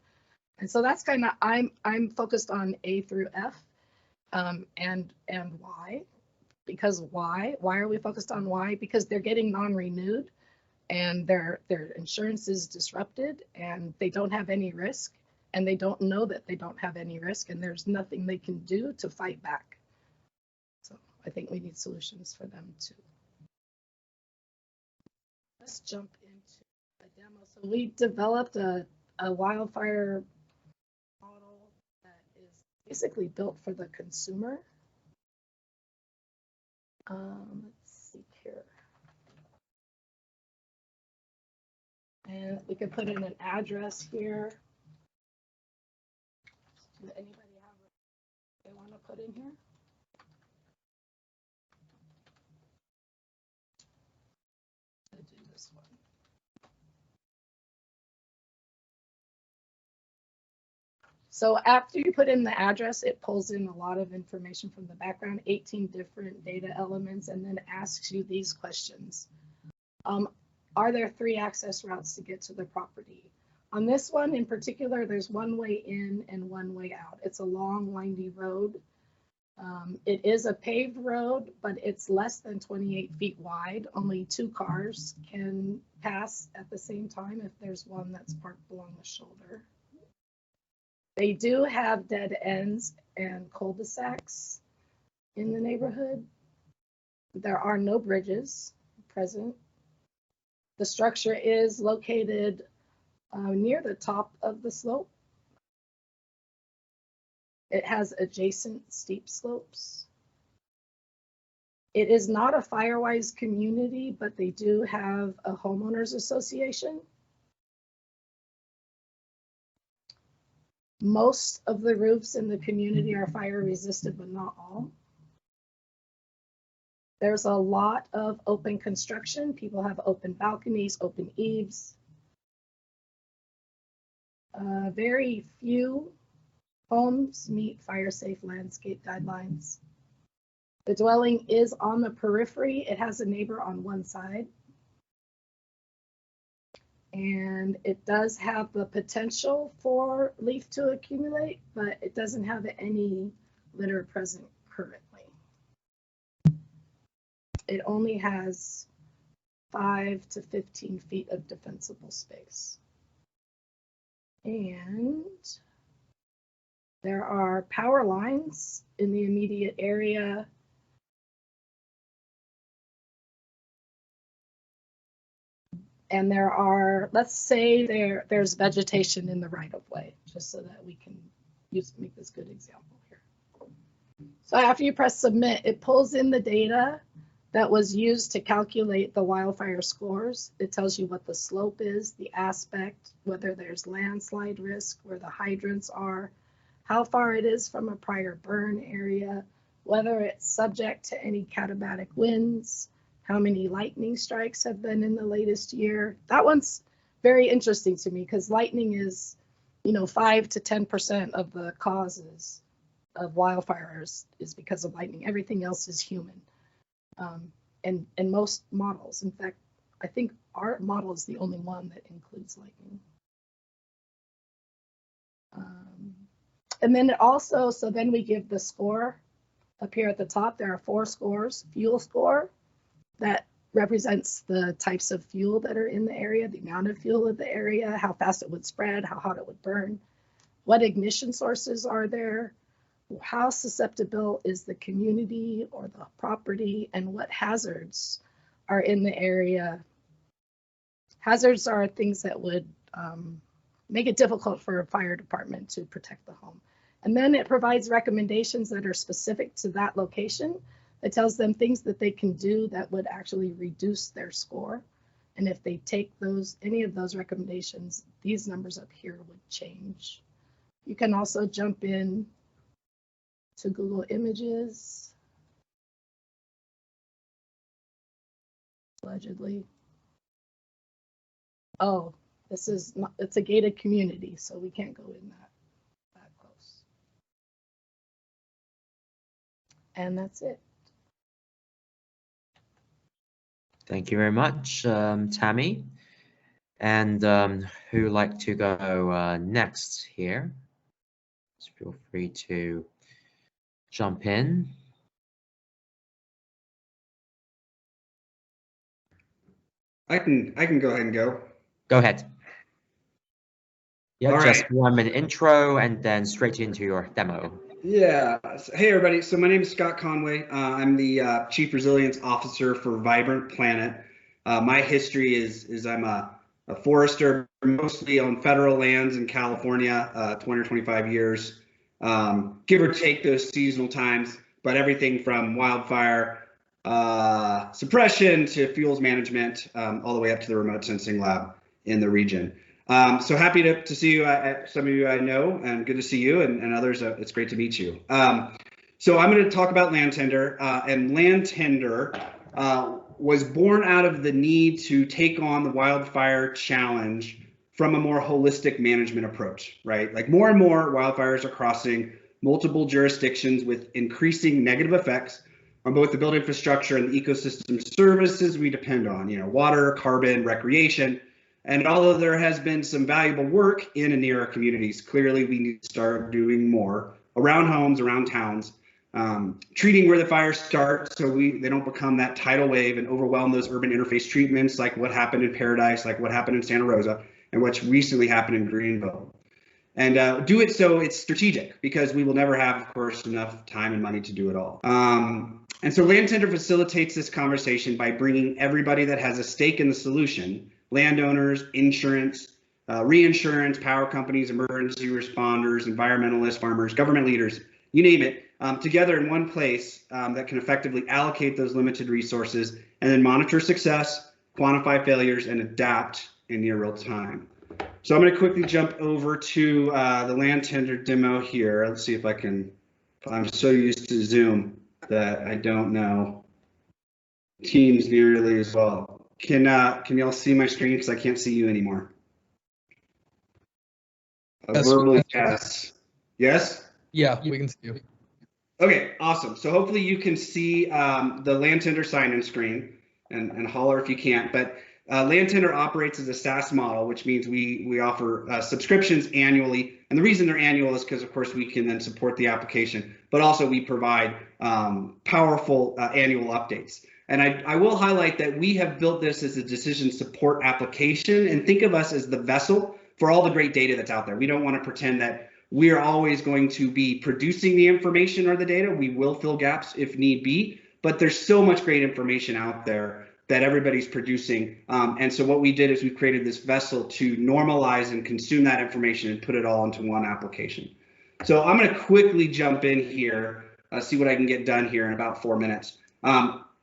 And so that's kind of, I'm focused on A through F, and why. Because why? Why are we focused on why? Because they're getting non-renewed, and their insurance is disrupted, and they don't have any risk, and they don't know that they don't have any risk, and there's nothing they can do to fight back. So I think we need solutions for them too. Let's jump into a demo. So we developed a wildfire model that is basically built for the consumer. Let's see here. And we could put in an address here. Does anybody have what they want to put in here? I'll do this one. So after you put in the address, it pulls in a lot of information from the background, 18 different data elements, and then asks you these questions. Are there 3 access routes to get to the property? On this one in particular, there's one way in and one way out. It's a long, windy road. It is a paved road, but it's less than 28 feet wide. Only 2 cars can pass at the same time if there's one that's parked along the shoulder. They do have dead ends and cul-de-sacs in the neighborhood. There are no bridges present. The structure is located near the top of the slope. It has adjacent steep slopes. It is not a fire-wise community, but they do have a homeowners association. Most of the roofs in the community are fire resistant, but not all. There's a lot of open construction. People have open balconies, open eaves. Very few homes meet fire safe landscape guidelines. The dwelling is on the periphery. It has a neighbor on one side. And it does have the potential for leaf to accumulate, but it doesn't have any litter present currently. It only has 5 to 15 feet of defensible space. And there are power lines in the immediate area. And there are, let's say there's vegetation in the right of way, just so that we can make this good example here. So after you press submit, it pulls in the data that was used to calculate the wildfire scores. It tells you what the slope is, the aspect, whether there's landslide risk, where the hydrants are, how far it is from a prior burn area, whether it's subject to any katabatic winds, how many lightning strikes have been in the latest year. That one's very interesting to me because lightning is, 5 to 10% of the causes of wildfires is because of lightning. Everything else is human. And most models, in fact, I think our model is the only one that includes lightning. And then it also, so then we give the score up here at the top. There are 4 scores. Fuel score, that represents the types of fuel that are in the area, the amount of fuel in the area, how fast it would spread, how hot it would burn, what ignition sources are there, how susceptible is the community or the property, and what hazards are in the area. Hazards are things that would make it difficult for a fire department to protect the home. And then it provides recommendations that are specific to that location. It tells them things that they can do that would actually reduce their score. And if they take any of those recommendations, these numbers up here would change. You can also jump in to Google Images, allegedly. Oh, This is not, it's a gated community, so we can't go in that close. And that's it. Thank you very much, Tammy. And who would like to go next here? So feel free to jump in. I can go ahead and go. Go ahead. Yeah, All just right. 1 minute intro and then straight into your demo. Yeah. Hey, everybody. So my name is Scott Conway. I'm the Chief Resilience Officer for Vibrant Planet. My history is I'm a forester, mostly on federal lands in California, 20 or 25 years, give or take those seasonal times, but everything from wildfire suppression to fuels management, all the way up to the remote sensing lab in the region. So happy to see you, some of you I know, and good to see you, and others, it's great to meet you. So I'm going to talk about land tender, and land tender was born out of the need to take on the wildfire challenge from a more holistic management approach, right? Like more and more wildfires are crossing multiple jurisdictions with increasing negative effects on both the built infrastructure and the ecosystem services we depend on, you know, water, carbon, recreation. And although there has been some valuable work in and near our communities, clearly we need to start doing more around homes, around towns, treating where the fires start so they don't become that tidal wave and overwhelm those urban interface treatments like what happened in Paradise, like what happened in Santa Rosa, and what's recently happened in Greenville. And do it so it's strategic, because we will never have, of course, enough time and money to do it all. And so land tender facilitates this conversation by bringing everybody that has a stake in the solution, landowners, insurance, reinsurance, power companies, emergency responders, environmentalists, farmers, government leaders, you name it, together in one place that can effectively allocate those limited resources and then monitor success, quantify failures, and adapt in near real time. So I'm going to quickly jump over to the land tender demo here. Let's see if I can. I'm so used to Zoom that I don't know Teams nearly as well. Can y'all see my screen? Because I can't see you anymore. Yes. Yes? Yeah, we can see you. Okay, awesome. So hopefully you can see the land tender sign-in screen, and holler if you can't. But land tender operates as a SaaS model, which means we offer subscriptions annually. And the reason they're annual is because, of course, we can then support the application, but also we provide powerful annual updates. And I will highlight that we have built this as a decision support application, and think of us as the vessel for all the great data that's out there. We don't want to pretend that we are always going to be producing the information or the data. We will fill gaps if need be, but there's so much great information out there that everybody's producing. And so what we did is we created this vessel to normalize and consume that information and put it all into one application. So I'm going to quickly jump in here, see what I can get done here in about 4 minutes.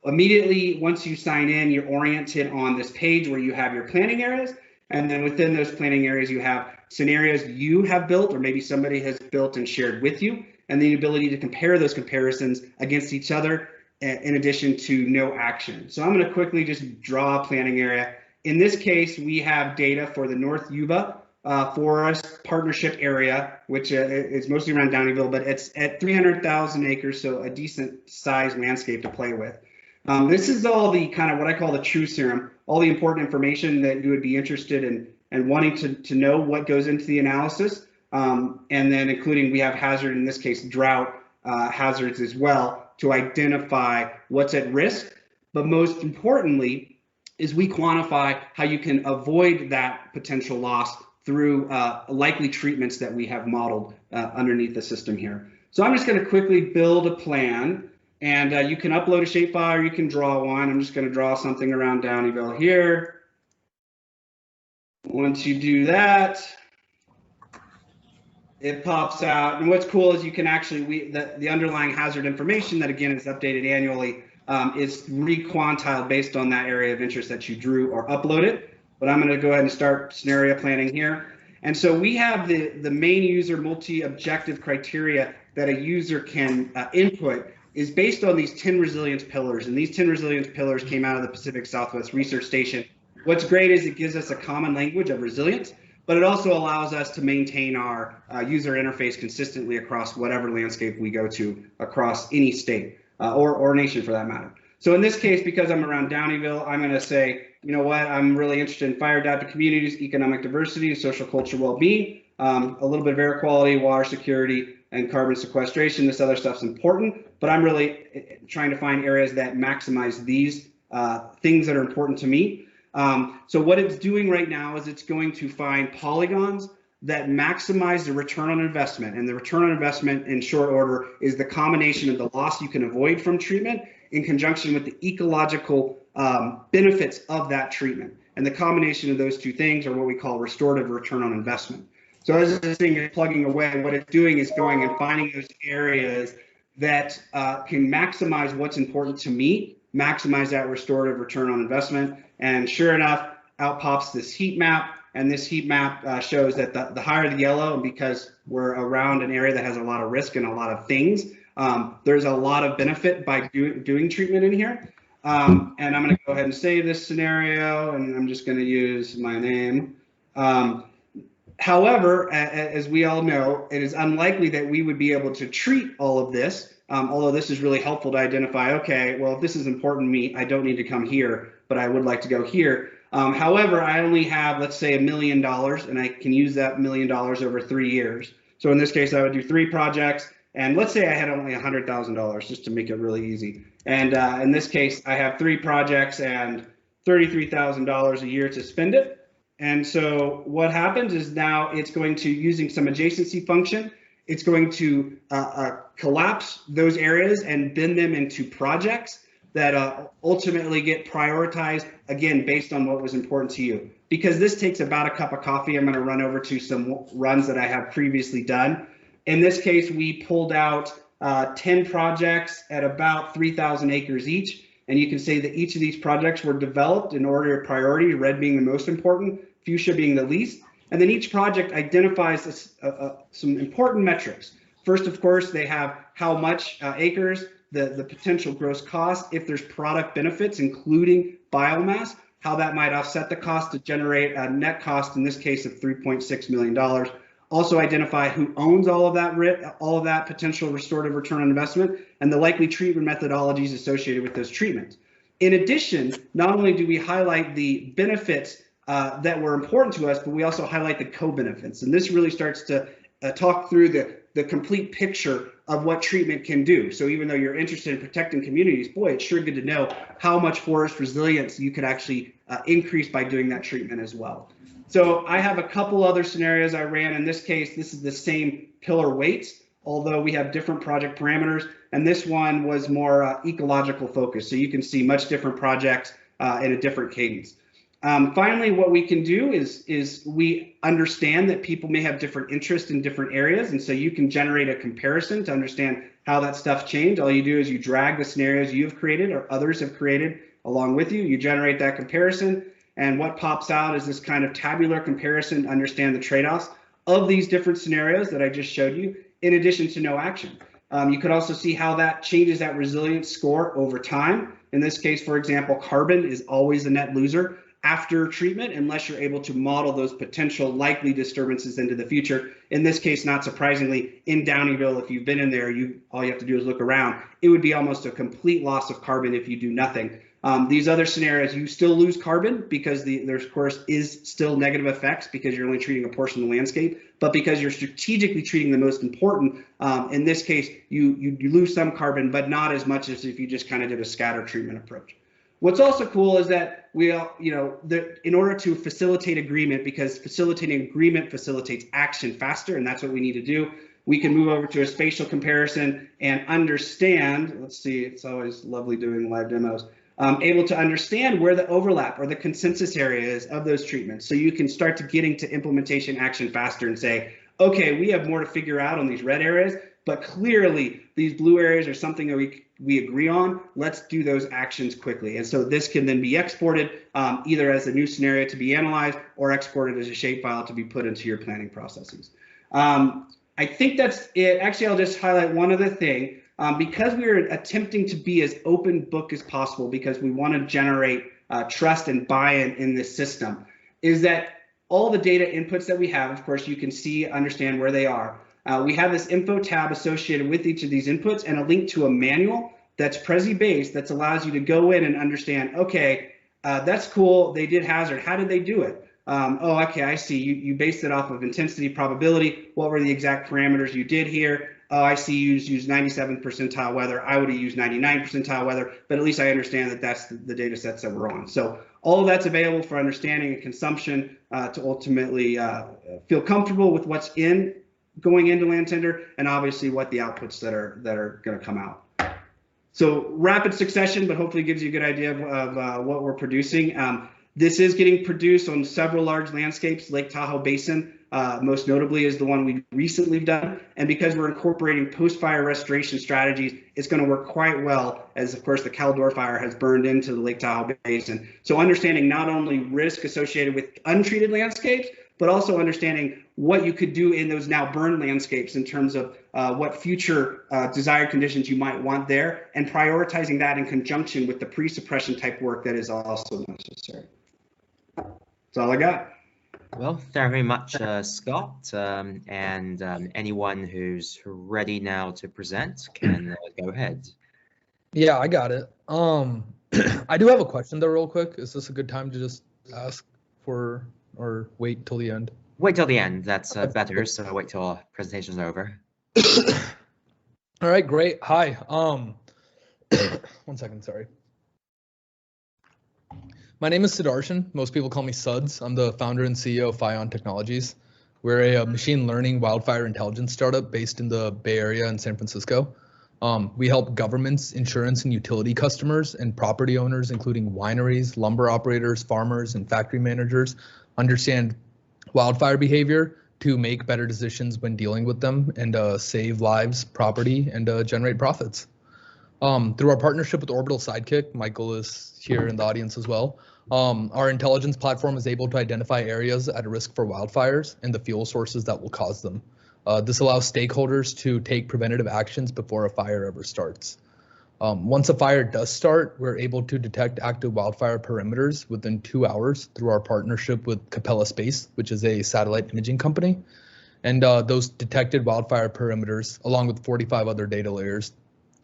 Immediately, once you sign in, you're oriented on this page where you have your planning areas. And then within those planning areas, you have scenarios you have built, or maybe somebody has built and shared with you, and the ability to compare those comparisons against each other, in addition to no action. So I'm going to quickly just draw a planning area. In this case, we have data for the North Yuba Forest Partnership area, which is mostly around Downeyville, but it's at 300,000 acres, so a decent sized landscape to play with. This is all the kind of what I call the true serum, all the important information that you would be interested in and wanting to know what goes into the analysis. And then including, we have hazard, in this case, drought hazards as well, to identify what's at risk. But most importantly is we quantify how you can avoid that potential loss through likely treatments that we have modeled underneath the system here. So I'm just going to quickly build a plan. And you can upload a shapefile, or you can draw one. I'm just going to draw something around Downeyville here. Once you do that, it pops out. And what's cool is you can actually, the underlying hazard information that, again, is updated annually, is re-quantile based on that area of interest that you drew or uploaded. But I'm going to go ahead and start scenario planning here. And so we have the main user multi-objective criteria that a user can input is based on these 10 resilience pillars. And these 10 resilience pillars came out of the Pacific Southwest Research Station. What's great is it gives us a common language of resilience, but it also allows us to maintain our user interface consistently across whatever landscape we go to across any state or nation for that matter. So in this case, because I'm around Downeyville, I'm going to say, you know what, I'm really interested in fire adapted communities, economic diversity, social culture well-being, a little bit of air quality, water security, and carbon sequestration. This other stuff's important, but I'm really trying to find areas that maximize these things that are important to me. So what it's doing right now is it's going to find polygons that maximize the return on investment. And the return on investment in short order is the combination of the loss you can avoid from treatment in conjunction with the ecological benefits of that treatment. And the combination of those two things are what we call restorative return on investment. So as this thing is plugging away, what it's doing is going and finding those areas that can maximize what's important to me, maximize that restorative return on investment. And sure enough, out pops this heat map. And this heat map shows that the higher the yellow, and because we're around an area that has a lot of risk and a lot of things, there's a lot of benefit by doing treatment in here. And I'm going to go ahead and save this scenario, and I'm just going to use my name. However, as we all know, it is unlikely that we would be able to treat all of this, although this is really helpful to identify, okay, well, if this is important to me, I don't need to come here, but I would like to go here. However, I only have, let's say, $1 million, and I can use that $1 million over 3 years. So in this case, I would do 3 projects, and let's say I had only $100,000, just to make it really easy. And in this case, I have 3 projects and $33,000 a year to spend it. And so what happens is now it's going to, using some adjacency function, it's going to collapse those areas and bin them into projects that ultimately get prioritized, again, based on what was important to you. Because this takes about a cup of coffee, I'm going to run over to some runs that I have previously done. In this case, we pulled out 10 projects at about 3,000 acres each. And you can say that each of these projects were developed in order of priority, red being the most important, fuchsia being the least. And then each project identifies some important metrics. First, of course, they have how much acres, the potential gross cost, if there's product benefits, including biomass, how that might offset the cost to generate a net cost, in this case, of $3.6 million. Also identify who owns all of that potential restorative return on investment and the likely treatment methodologies associated with those treatments. In addition, not only do we highlight the benefits that were important to us, but we also highlight the co-benefits. And this really starts to talk through the complete picture of what treatment can do. So even though you're interested in protecting communities, boy, it's sure good to know how much forest resilience you could actually increase by doing that treatment as well. So I have a couple other scenarios I ran. In this case, this is the same pillar weights, although we have different project parameters. And this one was more ecological focus. So you can see much different projects in a different cadence. Finally, what we can do is we understand that people may have different interests in different areas. And so you can generate a comparison to understand how that stuff changed. All you do is you drag the scenarios you have created or others have created along with you. You generate that comparison. And what pops out is this kind of tabular comparison to understand the trade-offs of these different scenarios that I just showed you, in addition to no action. You could also see how that changes that resilience score over time. In this case, for example, carbon is always a net loser after treatment, unless you're able to model those potential likely disturbances into the future. In this case, not surprisingly, in Downeyville, if you've been in there, all you have to do is look around. It would be almost a complete loss of carbon if you do nothing. These other scenarios, you still lose carbon because there, of course, is still negative effects because you're only treating a portion of the landscape, but because you're strategically treating the most important, in this case, you lose some carbon, but not as much as if you just kind of did a scatter treatment approach. What's also cool is that in order to facilitate agreement, because facilitating agreement facilitates action faster, and that's what we need to do, we can move over to a spatial comparison and understand, let's see, it's always lovely doing live demos, able to understand where the overlap or the consensus area is of those treatments. So you can start to getting to implementation action faster and say, okay, we have more to figure out on these red areas, but clearly these blue areas are something that we agree on. Let's do those actions quickly. And so this can then be exported either as a new scenario to be analyzed or exported as a shapefile to be put into your planning processes. I think that's it. Actually, I'll just highlight one other thing. Because we are attempting to be as open book as possible, because we want to generate trust and buy-in in this system, is that all the data inputs that we have, of course, you can see, understand where they are. We have this info tab associated with each of these inputs and a link to a manual that's Prezi-based that allows you to go in and understand, okay, that's cool, they did hazard, how did they do it? Oh, okay, I see, you based it off of intensity probability, what were the exact parameters you did here? Oh, I see you used 97th percentile weather, I would have used 99th percentile weather, but at least I understand that that's the data sets that we're on. So all of that's available for understanding and consumption to ultimately feel comfortable with what's going into Land Tender, and obviously what the outputs that are going to come out. So rapid succession, but hopefully gives you a good idea of what we're producing. This is getting produced on several large landscapes. Lake Tahoe Basin, most notably, is the one we recently done. And because we're incorporating post-fire restoration strategies, it's going to work quite well, as of course the Caldor fire has burned into the Lake Tahoe Basin. So understanding not only risk associated with untreated landscapes, but also understanding what you could do in those now burned landscapes in terms of what future desired conditions you might want there, and prioritizing that in conjunction with the pre-suppression type work that is also necessary. That's all I got. Well, thank you very much, Scott, and anyone who's ready now to present can go ahead. Yeah, I got it. I do have a question though, real quick. Is this a good time to just ask for, or wait till the end? Wait till the end. That's better. So wait till presentation's over. All right, great. Hi. 1 second, sorry. My name is Sudarshan. Most people call me Suds. I'm the founder and CEO of Fion Technologies. We're a machine learning wildfire intelligence startup based in the Bay Area and San Francisco. We help governments, insurance, and utility customers and property owners, including wineries, lumber operators, farmers, and factory managers, understand wildfire behavior to make better decisions when dealing with them and save lives, property, and generate profits. Through our partnership with Orbital Sidekick, Michael is here in the audience as well, our intelligence platform is able to identify areas at risk for wildfires and the fuel sources that will cause them. This allows stakeholders to take preventative actions before a fire ever starts. Once a fire does start, we're able to detect active wildfire perimeters within 2 hours through our partnership with Capella Space, which is a satellite imaging company. And those detected wildfire perimeters, along with 45 other data layers,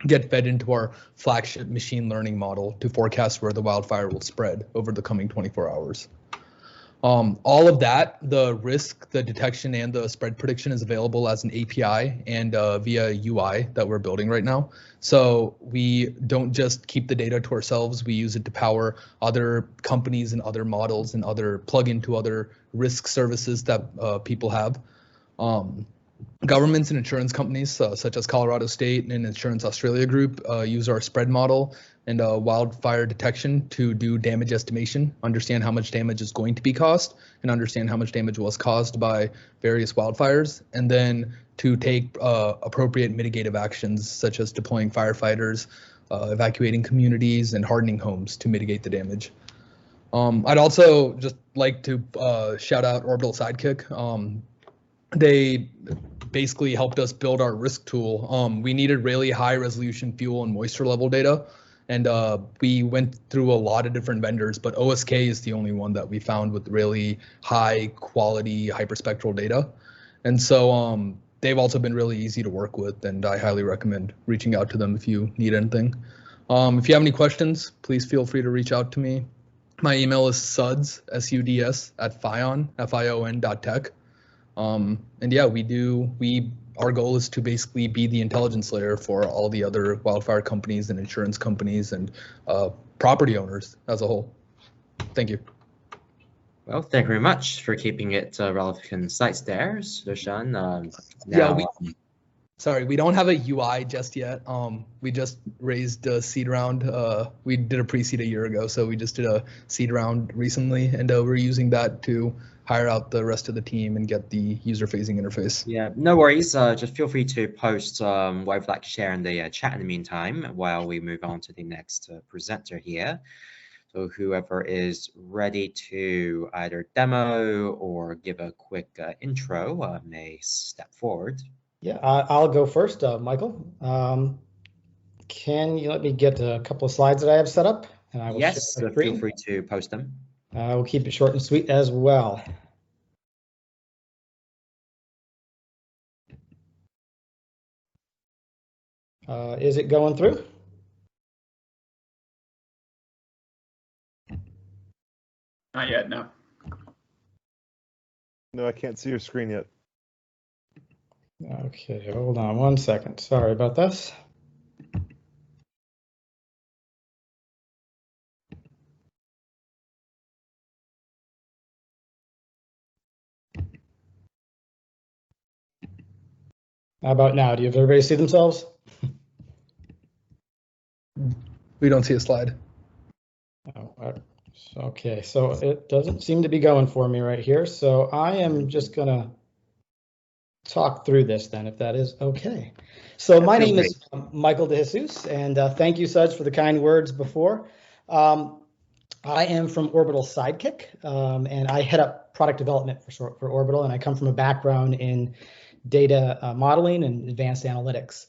get fed into our flagship machine learning model to forecast where the wildfire will spread over the coming 24 hours. All of that, the risk, the detection, and the spread prediction is available as an API and via UI that we're building right now. So we don't just keep the data to ourselves, we use it to power other companies and other models and plug into other risk services that people have. Governments and insurance companies such as Colorado State and Insurance Australia Group use our spread model and wildfire detection to do damage estimation, understand how much damage is going to be caused, and understand how much damage was caused by various wildfires, and then to take appropriate mitigative actions such as deploying firefighters, evacuating communities, and hardening homes to mitigate the damage. I'd also just like to shout out Orbital Sidekick. They basically helped us build our risk tool. We needed really high resolution fuel and moisture level data. And we went through a lot of different vendors, but OSK is the only one that we found with really high quality hyperspectral data. And so they've also been really easy to work with, and I highly recommend reaching out to them if you need anything. If you have any questions, please feel free to reach out to me. My email is suds, S-U-D-S, at fion.tech. And yeah, our goal is to basically be the intelligence layer for all the other wildfire companies and insurance companies and property owners as a whole. Thank you. Well, thank you very much for keeping it relatively concise there, Sudarshan. Sorry, we don't have a UI just yet. We just raised a seed round. We did a pre-seed a year ago, so we just did a seed round recently, and we're using that to hire out the rest of the team and get the user-facing interface. Yeah, no worries. Just feel free to post what you'd like to share in the chat in the meantime while we move on to the next presenter here. So whoever is ready to either demo or give a quick intro may step forward. Yeah, I'll go first, Michael. Can you let me get a couple of slides that I have set up? And I will yes, share my feel screen. free to post them. We'll keep it short and sweet as well. Is it going through? Not yet, no. No, I can't see your screen yet. Okay, hold on 1 second. Sorry about this. How about now? Do you have everybody see themselves? We don't see a slide. Oh, okay, so it doesn't seem to be going for me right here. So I am just gonna talk through this then, if that is okay. So my name is Michael De Jesus, and thank you, Suds, for the kind words before. I am from Orbital Sidekick, and I head up product development for Orbital, and I come from a background in data modeling and advanced analytics.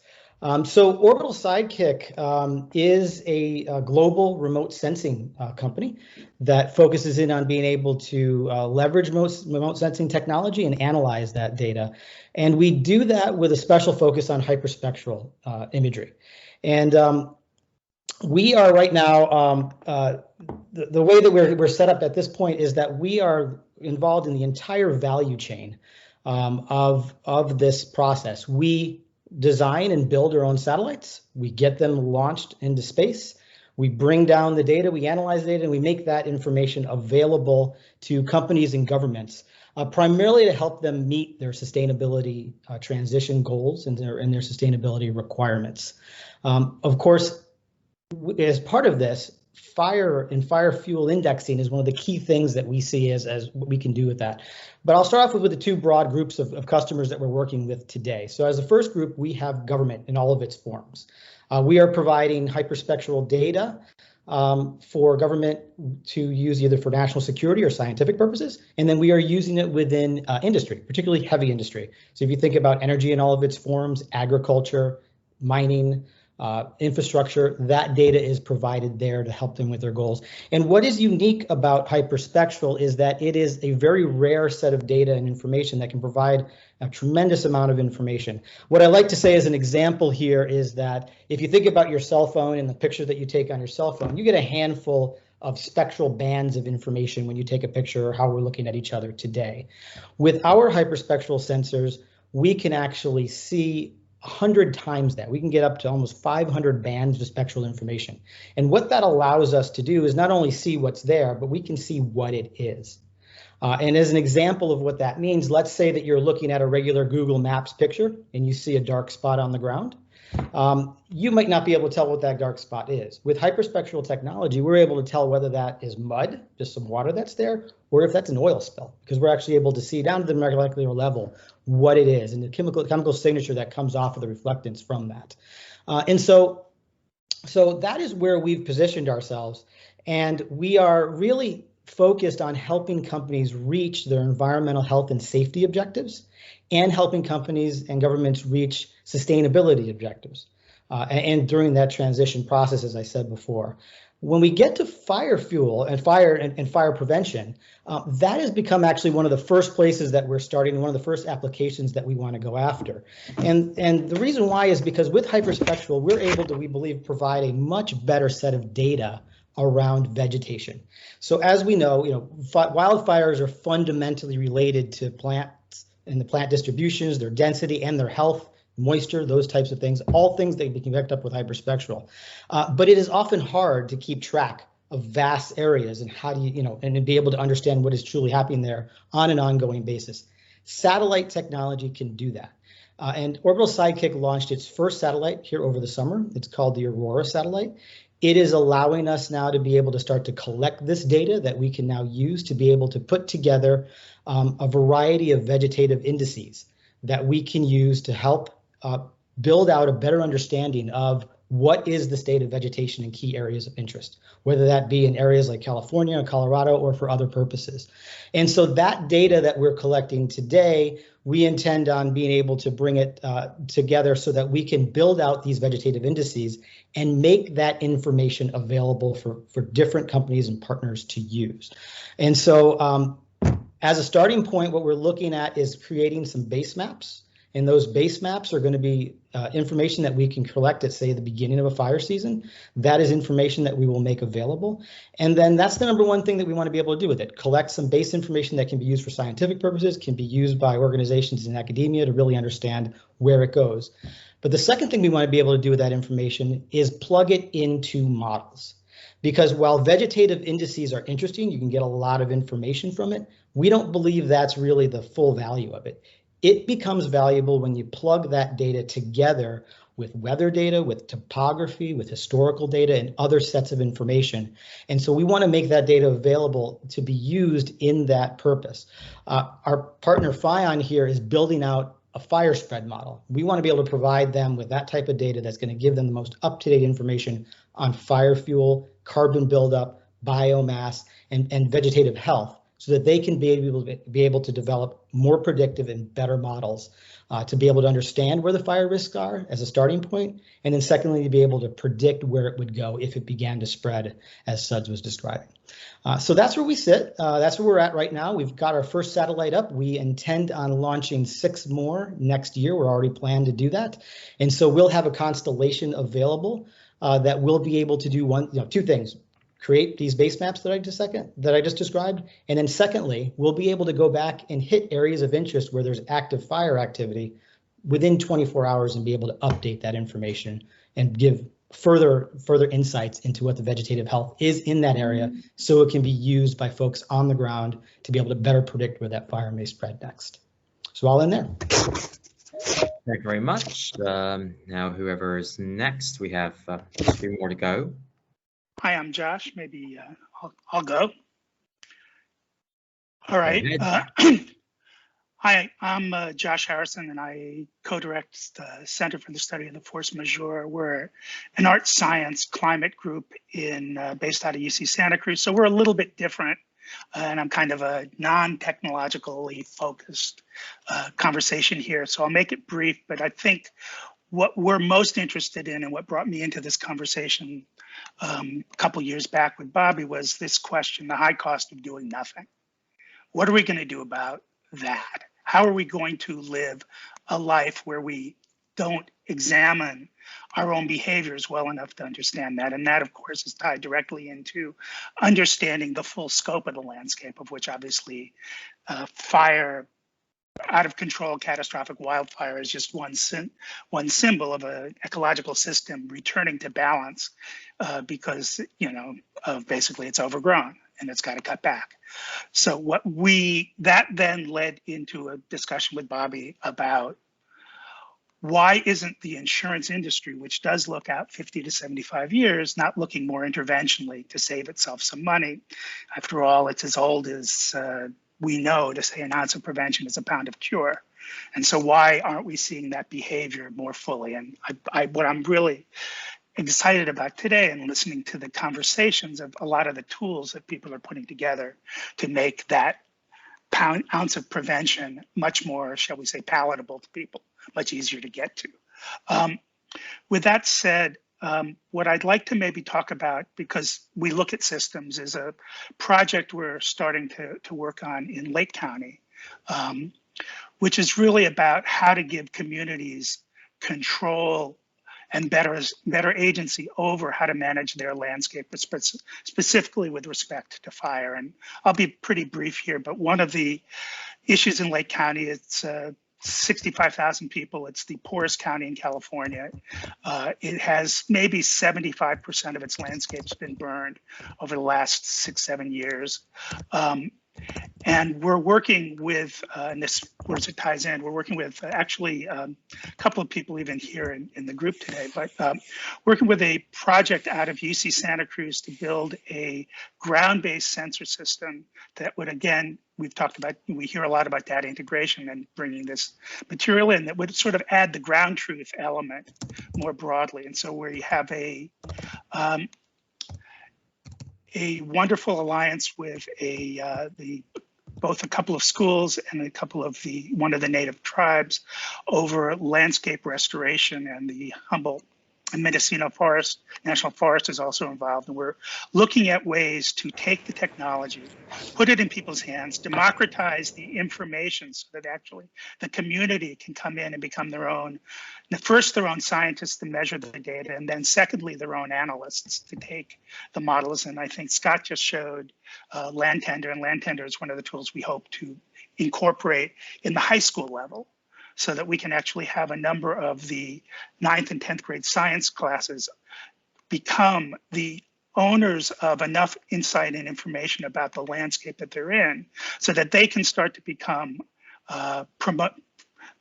So Orbital Sidekick is a global remote sensing company that focuses in on being able to leverage remote sensing technology and analyze that data. And we do that with a special focus on hyperspectral imagery. And we are right now, the way that we're set up at this point is that we are involved in the entire value chain of this process. We design and build our own satellites. We get them launched into space. We bring down the data, we analyze the data, and we make that information available to companies and governments, primarily to help them meet their sustainability transition goals and their sustainability requirements. Of course, as part of this, fire and fire fuel indexing is one of the key things that we see as what we can do with that. But I'll start off with the two broad groups of customers that we're working with today. So as the first group, we have government in all of its forms. We are providing hyperspectral data for government to use either for national security or scientific purposes. And then we are using it within industry, particularly heavy industry. So if you think about energy in all of its forms, agriculture, mining, infrastructure, that data is provided there to help them with their goals. And what is unique about hyperspectral is that it is a very rare set of data and information that can provide a tremendous amount of information. What I like to say as an example here is that if you think about your cell phone and the picture that you take on your cell phone, you get a handful of spectral bands of information when you take a picture or how we're looking at each other today. With our hyperspectral sensors, we can actually see 100 times that. We can get up to almost 500 bands of spectral information. And what that allows us to do is not only see what's there, but we can see what it is. And as an example of what that means, let's say that you're looking at a regular Google Maps picture and you see a dark spot on the ground. You might not be able to tell what that dark spot is. With hyperspectral technology, we're able to tell whether that is mud, just some water that's there, or if that's an oil spill, because we're actually able to see down to the molecular level what it is and the chemical signature that comes off of the reflectance from that. And so that is where we've positioned ourselves, and we are really focused on helping companies reach their environmental health and safety objectives and helping companies and governments reach sustainability objectives. And during that transition process, as I said before, when we get to fire fuel and fire prevention, that has become actually one of the first places that we're starting, one of the first applications that we want to go after. And the reason why is because with hyperspectral, we're able to, we believe, provide a much better set of data around vegetation. So as we know, wildfires are fundamentally related to plants and the plant distributions, their density and their health, moisture, those types of things, all things that we can pick up with hyperspectral. But it is often hard to keep track of vast areas and how do you, and be able to understand what is truly happening there on an ongoing basis. Satellite technology can do that. And Orbital Sidekick launched its first satellite here over the summer. It's called the Aurora satellite. It is allowing us now to be able to start to collect this data that we can now use to be able to put together a variety of vegetative indices that we can use to help build out a better understanding of what is the state of vegetation in key areas of interest, whether that be in areas like California, Colorado, or for other purposes. And so that data that we're collecting today, we intend on being able to bring it together so that we can build out these vegetative indices and make that information available for different companies and partners to use. And so as a starting point, what we're looking at is creating some base maps. And those base maps are going to be information that we can collect at, say, the beginning of a fire season. That is information that we will make available. And then that's the number one thing that we want to be able to do with it. Collect some base information that can be used for scientific purposes, can be used by organizations in academia to really understand where it goes. But the second thing we want to be able to do with that information is plug it into models. Because while vegetative indices are interesting, you can get a lot of information from it, we don't believe that's really the full value of it. It becomes valuable when you plug that data together with weather data, with topography, with historical data, and other sets of information. And so we want to make that data available to be used in that purpose. Our partner Fion here is building out a fire spread model. We want to be able to provide them with that type of data that's going to give them the most up-to-date information on fire fuel, carbon buildup, biomass, and vegetative health, so that they can be able to develop more predictive and better models to be able to understand where the fire risks are as a starting point, and then secondly, to be able to predict where it would go if it began to spread, as Suds was describing. So that's where we sit. That's where we're at right now. We've got our first satellite up. We intend on launching 6 more next year. We're already planned to do that. And so we'll have a constellation available that will be able to do two things. Create these base maps that I just described, and then secondly, we'll be able to go back and hit areas of interest where there's active fire activity within 24 hours and be able to update that information and give further insights into what the vegetative health is in that area, so it can be used by folks on the ground to be able to better predict where that fire may spread next. So all in there. Thank you very much. Now, whoever is next, we have 2 more to go. Hi, I'm Josh. Maybe I'll go. All right. Hi, I'm Josh Harrison, and I co-direct the Center for the Study of the Force Majeure. We're an art science climate group based out of UC Santa Cruz. So we're a little bit different, and I'm kind of a non-technologically focused conversation here. So I'll make it brief, but I think what we're most interested in and what brought me into this conversation a couple years back with Bobby was this question: the high cost of doing nothing. What are we going to do about that? How are we going to live a life where we don't examine our own behaviors well enough to understand that? And that, of course, is tied directly into understanding the full scope of the landscape, of which obviously fire, out of control, catastrophic wildfire is just one symbol of an ecological system returning to balance because, of basically it's overgrown and it's got to cut back. So that then led into a discussion with Bobby about why isn't the insurance industry, which does look out 50 to 75 years, not looking more interventionally to save itself some money? After all, it's as old as we know to say an ounce of prevention is a pound of cure. And so why aren't we seeing that behavior more fully? And what I'm really excited about today and listening to the conversations of a lot of the tools that people are putting together to make that ounce of prevention much more, shall we say, palatable to people, much easier to get to. With that said, what I'd like to maybe talk about, because we look at systems, is a project we're starting to work on in Lake County, which is really about how to give communities control and better agency over how to manage their landscape, specifically with respect to fire. And I'll be pretty brief here, but one of the issues in Lake County, it's 65,000 people. It's the poorest county in California. It has maybe 75% of its landscapes been burned over the last 6-7 years. And we're working with, and this where it ties in, we're working with actually a couple of people even here in the group today, but working with a project out of UC Santa Cruz to build a ground-based sensor system that would, again, we've talked about, we hear a lot about data integration and bringing this material in that would sort of add the ground truth element more broadly. And so where you have a wonderful alliance with both a couple of schools and a couple of one of the native tribes over landscape restoration, and the Humboldt and Mendocino Forest, National Forest is also involved. And we're looking at ways to take the technology, put it in people's hands, democratize the information so that actually the community can come in and become their own, first their own scientists to measure the data, and then secondly, their own analysts to take the models. And I think Scott just showed Land Tender, and Land Tender is one of the tools we hope to incorporate in the high school level, so that we can actually have a number of the 9th and 10th grade science classes become the owners of enough insight and information about the landscape that they're in, so that they can start to become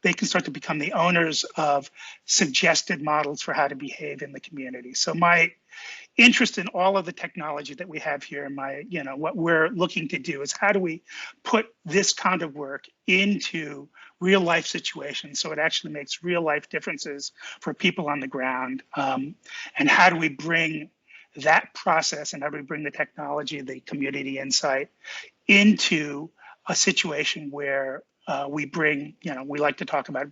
the owners of suggested models for how to behave in the community. So my interest in all of the technology that we have here, and what we're looking to do is how do we put this kind of work into real life situations so it actually makes real life differences for people on the ground, and how do we bring that process and how do we bring the technology, the community insight into a situation where we bring, we like to talk about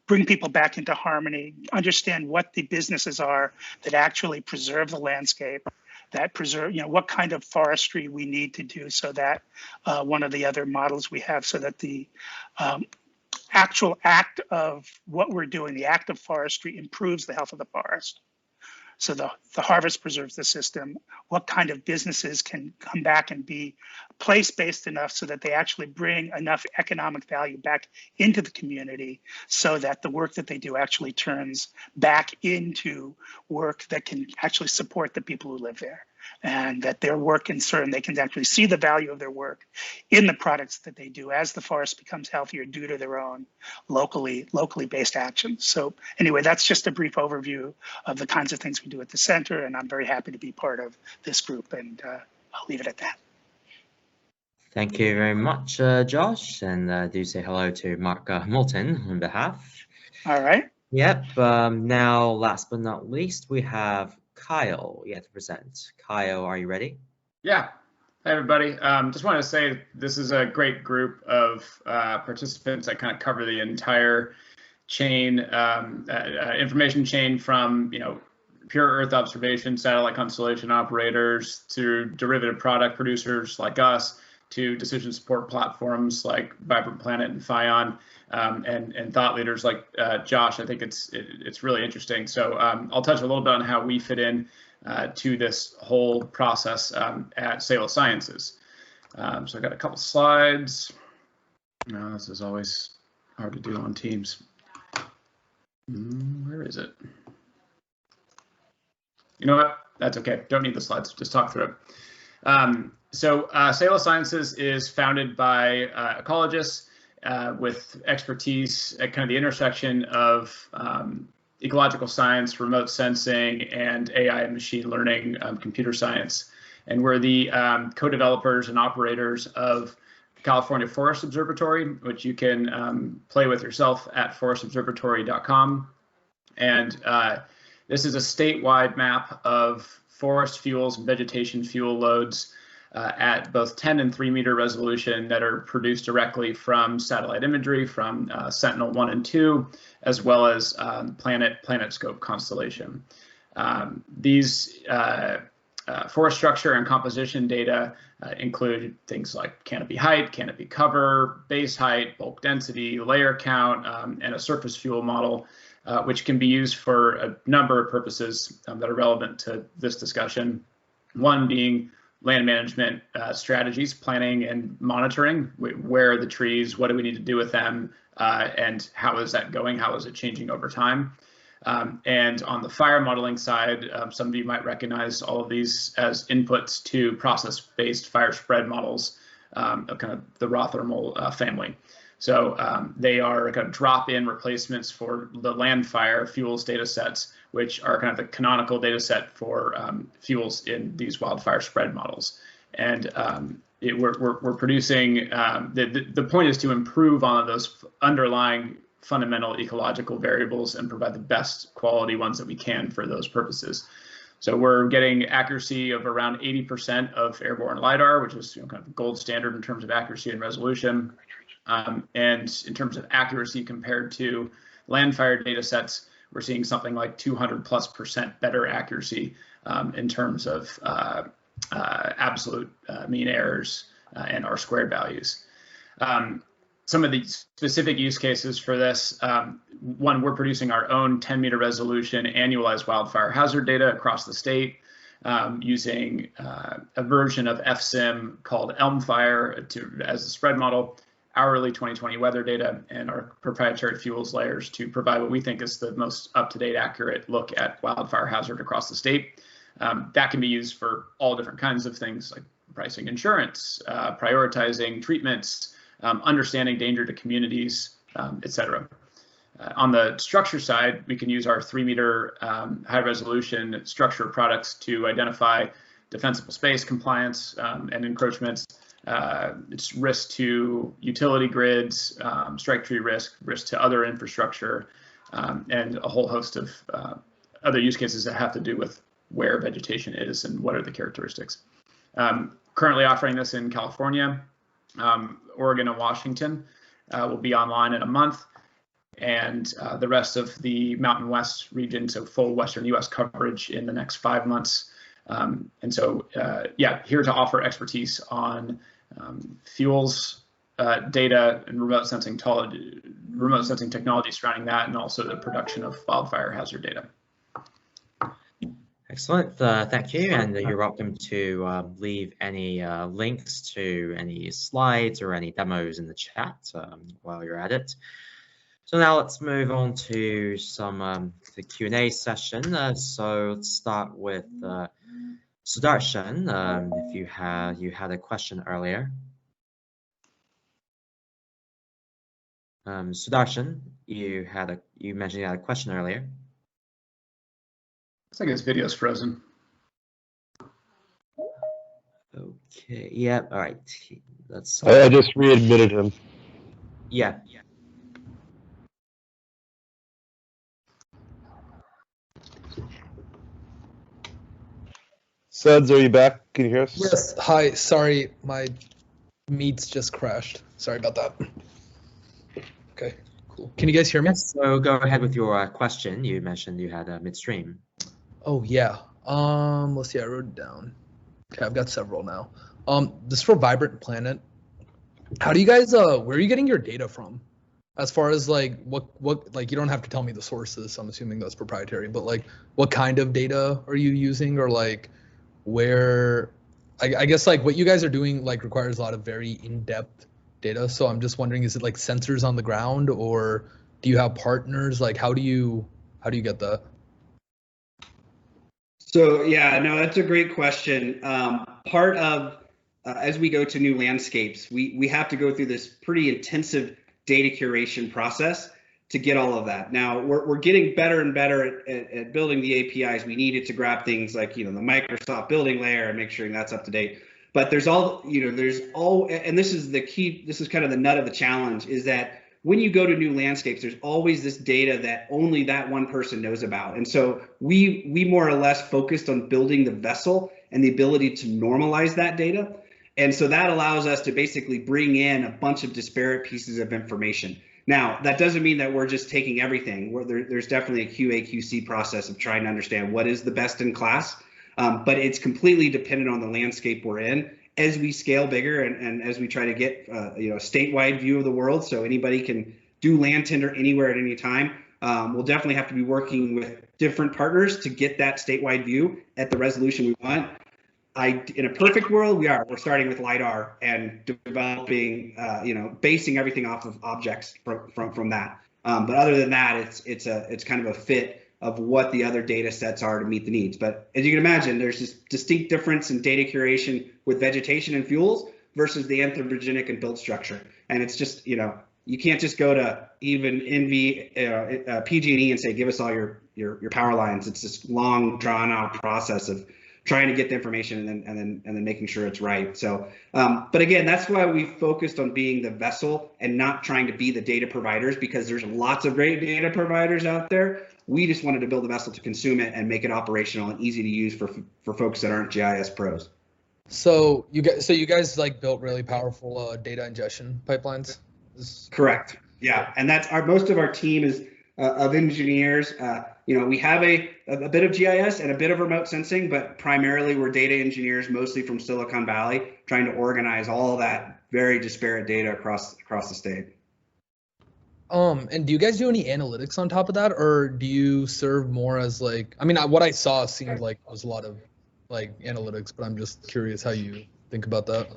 bring people back into harmony, understand what the businesses are that actually preserve the landscape, that preserve, what kind of forestry we need to do, so that one of the other models we have, so that the actual act of what we're doing, the act of forestry, improves the health of the forest. So the harvest preserves the system. What kind of businesses can come back and be place-based enough so that they actually bring enough economic value back into the community, so that the work that they do actually turns back into work that can actually support the people who live there, and that their work they can actually see the value of their work in the products that they do as the forest becomes healthier due to their own locally based actions. So anyway, that's just a brief overview of the kinds of things we do at the center, and I'm very happy to be part of this group, and I'll leave it at that. Thank you very much, Josh, and do say hello to Mark Moulton on behalf. All right. Yep. Now, last but not least, we have Kyle yet to present. Kyle, are you ready? Yeah. Hi, everybody. Just want to say this is a great group of participants that kind of cover the entire chain, information chain from, pure Earth observation, satellite constellation operators, to derivative product producers like us, to decision support platforms like Vibrant Planet and Fion, and thought leaders like Josh. I think it's really interesting. So I'll touch a little bit on how we fit in to this whole process at Salo Sciences. So I got a couple slides. This is always hard to do on Teams. Where is it? You know what? That's okay. Don't need the slides. Just talk through it. So Salo Sciences is founded by ecologists with expertise at kind of the intersection of ecological science, remote sensing, and AI and machine learning, computer science. And we're the co-developers and operators of the California Forest Observatory, which you can play with yourself at forestobservatory.com. And this is a statewide map of forest fuels and vegetation fuel loads at both 10 and 3 meter resolution that are produced directly from satellite imagery from Sentinel-1 and 2, as well as PlanetScope constellation. These forest structure and composition data include things like canopy height, canopy cover, base height, bulk density, layer count, and a surface fuel model, which can be used for a number of purposes that are relevant to this discussion. One being land management strategies, planning and monitoring. Where are the trees? What do we need to do with them? And how is that going? How is it changing over time? And on the fire modeling side, some of you might recognize all of these as inputs to process-based fire spread models of kind of the raw thermal family. So they are kind of drop-in replacements for the Landfire fuels data sets, which are kind of the canonical data set for fuels in these wildfire spread models. And we're producing, the point is to improve on those underlying fundamental ecological variables and provide the best quality ones that we can for those purposes. So we're getting accuracy of around 80% of airborne LiDAR, which is kind of gold standard in terms of accuracy and resolution. And in terms of accuracy compared to Landfire data sets, we're seeing something like 200+% better accuracy in terms of absolute mean errors and R-squared values. Some of the specific use cases for this, one, we're producing our own 10-meter resolution annualized wildfire hazard data across the state using a version of FSIM called Elmfire as a spread model, hourly 2020 weather data, and our proprietary fuels layers to provide what we think is the most up-to-date, accurate look at wildfire hazard across the state. That can be used for all different kinds of things like pricing insurance, prioritizing treatments, understanding danger to communities, et cetera. On the structure side, we can use our 3-meter high-resolution structure products to identify defensible space compliance and encroachments. It's risk to utility grids, strike tree risk to other infrastructure, and a whole host of other use cases that have to do with where vegetation is and what are the characteristics. Currently offering this in California, Oregon, and Washington will be online in a month, and the rest of the Mountain West region, so full Western US coverage in the next 5 months. And so, yeah, here to offer expertise on fuels data and remote sensing technology surrounding that, and also the production of wildfire hazard data. Excellent, thank you, and you're welcome to leave any links to any slides or any demos in the chat while you're at it. So now let's move on to some the Q&A session. So let's start with Sudarshan. If you had a question earlier. Sudarshan, you mentioned you had a question earlier. Looks like his video's frozen. Okay. Yeah. All right. Let's. I just readmitted him. Yeah. Suds, are you back? Can you hear us? Yes. Hi. Sorry, my meets just crashed. Sorry about that. Okay. Cool. Can you guys hear me? Yes, so go ahead with your question. You mentioned you had a midstream. Oh yeah. Let's see. I wrote it down. Okay, I've got several now. This is for Vibrant Planet. How do you guys where are you getting your data from? As far as like what like, you don't have to tell me the sources, I'm assuming that's proprietary, but like what kind of data are you using, or like where I guess like what you guys are doing like requires a lot of very in-depth data. So I'm just wondering, is it like sensors on the ground, or do you have partners? Like how do you get that? So yeah, no, that's a great question. Part of as we go to new landscapes, we have to go through this pretty intensive data curation process to get all of that. Now we're getting better and better at building the APIs we needed to grab things like the Microsoft building layer and make sure that's up to date. But there's and this is the key. This is kind of the nut of the challenge, is that when you go to new landscapes, there's always this data that only that one person knows about. And so we more or less focused on building the vessel and the ability to normalize that data. And so that allows us to basically bring in a bunch of disparate pieces of information. Now, that doesn't mean that we're just taking everything. There's definitely a QA/QC process of trying to understand what is the best in class, but it's completely dependent on the landscape we're in. As we scale bigger and as we try to get a statewide view of the world, so anybody can do land tender anywhere at any time, we'll definitely have to be working with different partners to get that statewide view at the resolution we want. In a perfect world, we're starting with LiDAR and developing, basing everything off of objects from that. But other than that, it's kind of a fit of what the other data sets are to meet the needs. But as you can imagine, there's this distinct difference in data curation with vegetation and fuels, versus the anthropogenic and built structure. And it's just, you know, you can't just go to even PG&E and say, give us all your power lines. It's this long drawn out process of trying to get the information and then making sure it's right. So, but again, that's why we focused on being the vessel and not trying to be the data providers, because there's lots of great data providers out there. We just wanted to build a vessel to consume it and make it operational and easy to use for folks that aren't GIS pros. So you guys like built really powerful data ingestion pipelines? Correct. Yeah, and that's most of our team is of engineers. You know, we have a bit of GIS and a bit of remote sensing, but primarily we're data engineers, mostly from Silicon Valley, trying to organize all that very disparate data across the state. And do you guys do any analytics on top of that, or do you serve more as like, I mean, what I saw seemed like it was a lot of like analytics, but I'm just curious how you think about that.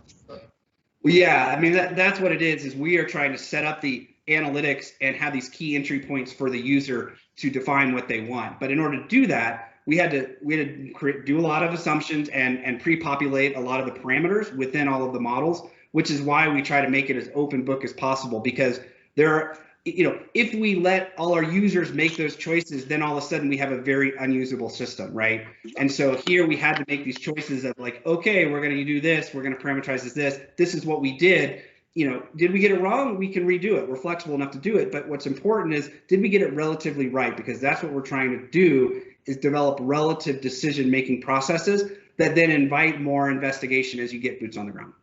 Well, yeah, I mean, that's what it is we are trying to set up the analytics and have these key entry points for the user to define what they want. But in order to do that, we had to do a lot of assumptions and pre-populate a lot of the parameters within all of the models, which is why we try to make it as open book as possible, because there are, you know, if we let all our users make those choices, then all of a sudden we have a very unusable system, right? And so here we had to make these choices of like, okay, we're going to do this, we're going to parameterize this is what we did. You know, did we get it wrong? We can redo it. We're flexible enough to do it. But what's important is, did we get it relatively right? Because that's what we're trying to do, is develop relative decision-making processes that then invite more investigation as you get boots on the ground.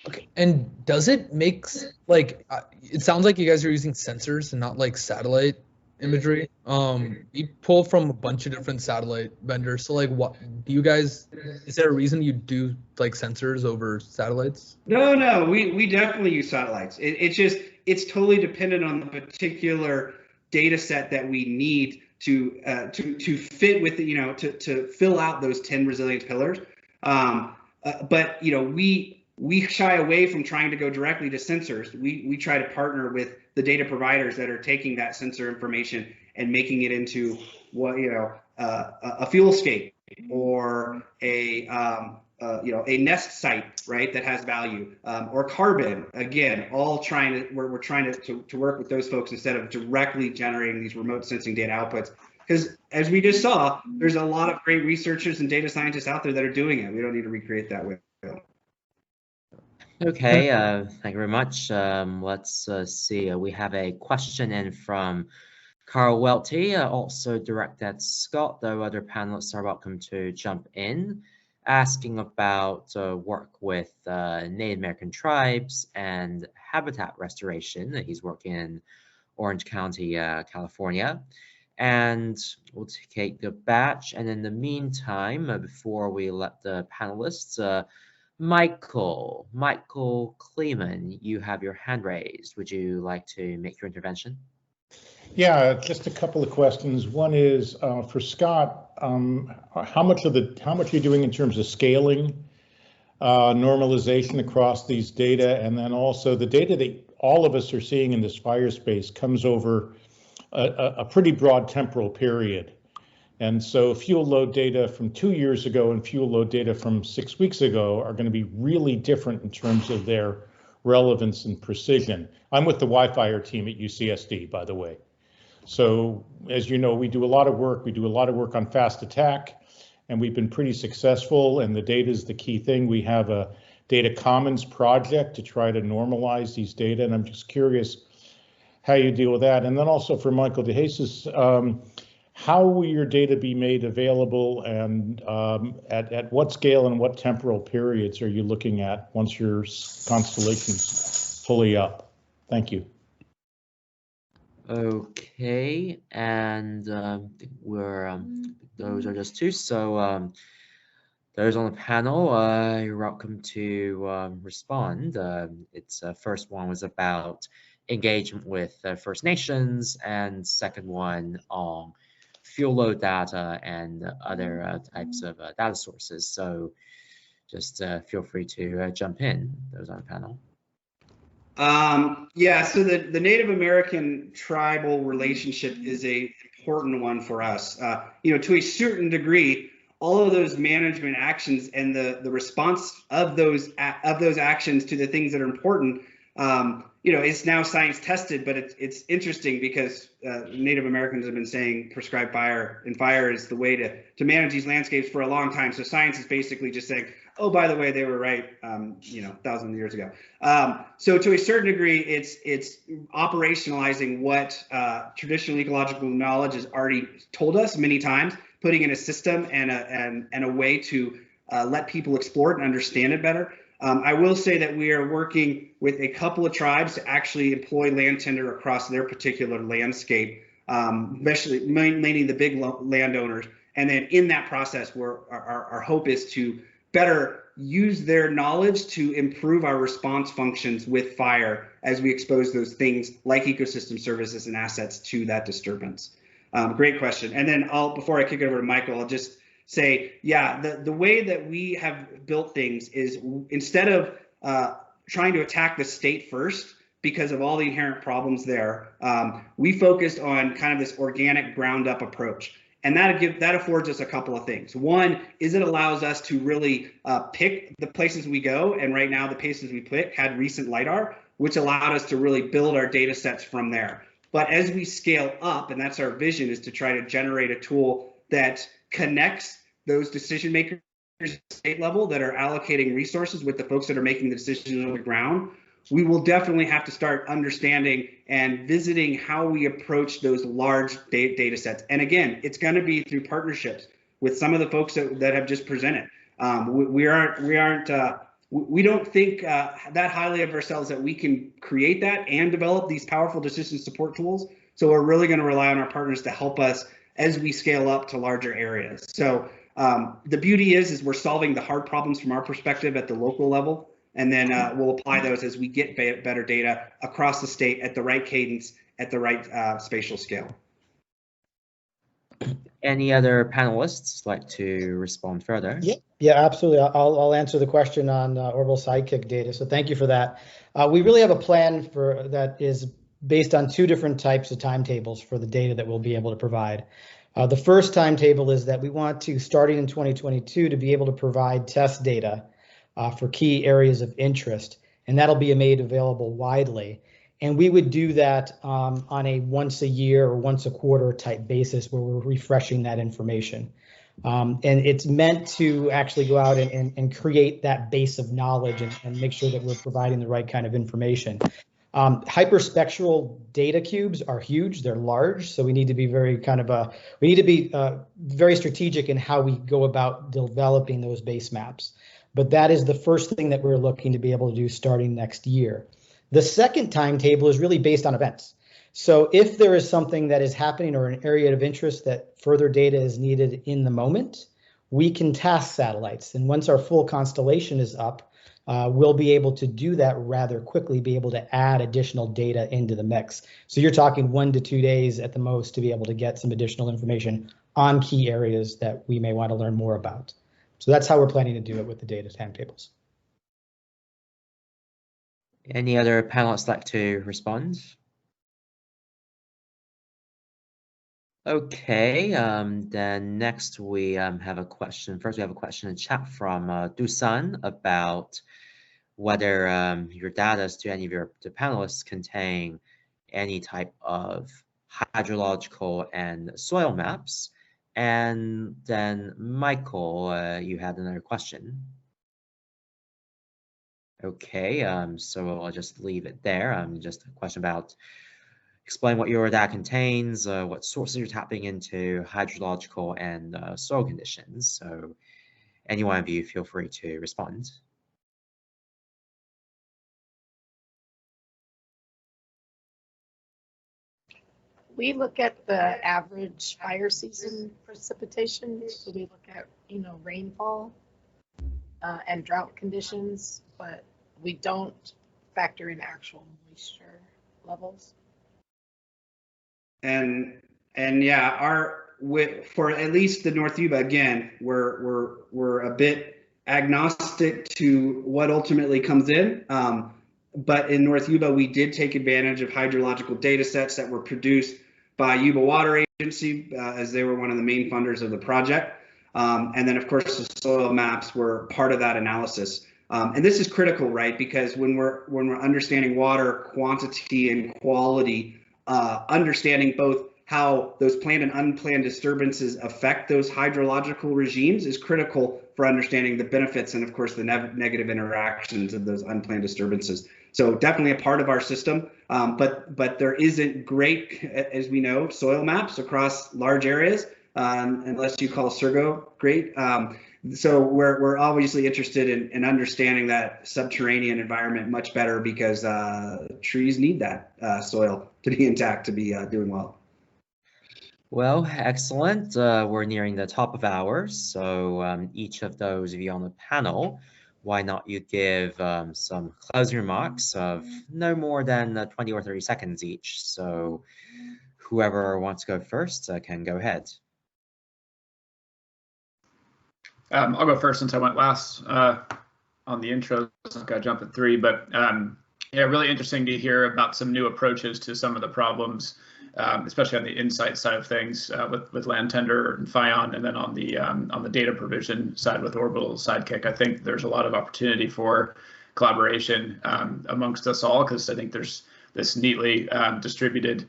Okay. And does it make, like, it sounds like you guys are using sensors and not like satellite imagery. You pull from a bunch of different satellite vendors. So like, what do you guys, is there a reason you do like sensors over satellites? No, we definitely use satellites. It's totally dependent on the particular data set that we need to fit with, you know, to fill out those 10 resilience pillars. But, you know, we shy away from trying to go directly to sensors. We try to partner with the data providers that are taking that sensor information and making it into what, you know, a fuel scape or a you know, a nest site, right, that has value, or carbon. Again, all trying to, we're trying to work with those folks instead of directly generating these remote sensing data outputs. Because as we just saw, there's a lot of great researchers and data scientists out there that are doing it. We don't need to recreate that way. Okay, thank you very much. Let's see. We have a question in from Carl Welty, also directed at Scott, though other panelists are welcome to jump in, asking about work with Native American tribes and habitat restoration. He's working in Orange County, California. And we'll take the batch. And in the meantime, before we let the panelists, Michael Kleeman, you have your hand raised. Would you like to make your intervention? Yeah, just a couple of questions. One is for Scott. How much are you doing in terms of scaling, normalization across these data, and then also the data that all of us are seeing in this fire space comes over a pretty broad temporal period. And so fuel load data from 2 years ago and fuel load data from 6 weeks ago are going to be really different in terms of their relevance and precision. I'm with the Wildfire team at UCSD, by the way. So as you know, we do a lot of work. We do a lot of work on fast attack, and we've been pretty successful, and the data is the key thing. We have a data commons project to try to normalize these data, and I'm just curious how you deal with that. And then also for Michael DeJesus, how will your data be made available, and at what scale and what temporal periods are you looking at once your constellation's fully up? Thank you. Okay, and we're those are just two. So those on the panel, you're welcome to respond. Its first one was about engagement with First Nations, and second one on fuel load data and other types of data sources. So just feel free to jump in, those on the panel. Yeah, so the Native American tribal relationship is a important one for us. You know, to a certain degree, all of those management actions and the response of those actions to the things that are important, it's now science tested. But it's interesting because Native Americans have been saying prescribed fire, and fire is the way to manage these landscapes for a long time. So science is basically just saying, oh, by the way, they were right, thousands of years ago. So to a certain degree, it's operationalizing what traditional ecological knowledge has already told us many times, putting in a system and a way to let people explore it and understand it better. I will say that we are working with a couple of tribes to actually employ land tender across their particular landscape, especially mainly the big landowners. And then in that process, our hope is to better use their knowledge to improve our response functions with fire as we expose those things like ecosystem services and assets to that disturbance. Great question. And then before I kick it over to Michael, I'll just say, yeah, the way that we have built things is instead of trying to attack the state first because of all the inherent problems there, we focused on kind of this organic ground up approach. And that affords us a couple of things. One is it allows us to really pick the places we go. And right now the places we pick had recent LiDAR, which allowed us to really build our data sets from there. But as we scale up, and that's our vision, is to try to generate a tool that connects those decision makers at the state level that are allocating resources with the folks that are making the decisions on the ground. We will definitely have to start understanding and visiting how we approach those large data sets. And again, it's going to be through partnerships with some of the folks that have just presented. We don't think that highly of ourselves that we can create that and develop these powerful decision support tools. So we're really going to rely on our partners to help us as we scale up to larger areas. So the beauty is we're solving the hard problems from our perspective at the local level. And then we'll apply those as we get better data across the state at the right cadence, at the right spatial scale. Any other panelists like to respond further? Yeah, absolutely. I'll answer the question on orbital sidekick data. So thank you for that. We really have a plan that is based on two different types of timetables for the data that we'll be able to provide. The first timetable is that we want to, starting in 2022, to be able to provide test data for key areas of interest, and that'll be made available widely. And we would do that on a once a year or once a quarter type basis where we're refreshing that information. And it's meant to actually go out and create that base of knowledge and make sure that we're providing the right kind of information. Hyperspectral data cubes are huge, they're large, so we need to be very very strategic in how we go about developing those base maps. But that is the first thing that we're looking to be able to do starting next year. The second timetable is really based on events. So if there is something that is happening or an area of interest that further data is needed in the moment, we can task satellites. And once our full constellation is up, we'll be able to do that rather quickly, be able to add additional data into the mix. So you're talking 1 to 2 days at the most to be able to get some additional information on key areas that we may want to learn more about. So that's how we're planning to do it with the data timetables. Any other panelists like to respond? Okay, then next we have a question. First, we have a question in chat from Dusan about whether your data to any of the panelists contain any type of hydrological and soil maps. And then Michael, you had another question. Okay, so I'll just leave it there. Just a question about explain what your data contains, what sources you're tapping into, hydrological and soil conditions. So any one of you feel free to respond. We look at the average fire season precipitation. So we look at, rainfall and drought conditions, but we don't factor in actual moisture levels. And yeah, for at least the North Yuba, again, we're a bit agnostic to what ultimately comes in. But in North Yuba, we did take advantage of hydrological data sets that were produced by Yuba Water Agency, as they were one of the main funders of the project. And then, of course, the soil maps were part of that analysis. And this is critical, right? Because when we're understanding water quantity and quality, understanding both how those planned and unplanned disturbances affect those hydrological regimes is critical for understanding the benefits and, of course, the negative interactions of those unplanned disturbances. So definitely a part of our system, but there isn't great, as we know, soil maps across large areas, unless you call Surgo great. So we're obviously interested in understanding that subterranean environment much better, because trees need that soil to be intact to be doing well. Well, excellent. We're nearing the top of hours, so each of those of you on the panel, why not you give some closing remarks of no more than 20 or 30 seconds each. So whoever wants to go first can go ahead. I'll go first since I went last on the intro. So I've got to jump at 3, but yeah, really interesting to hear about some new approaches to some of the problems, especially on the insight side of things with Land Tender and FION, and then on the data provision side with Orbital Sidekick. I think there's a lot of opportunity for collaboration amongst us all, because I think there's this neatly distributed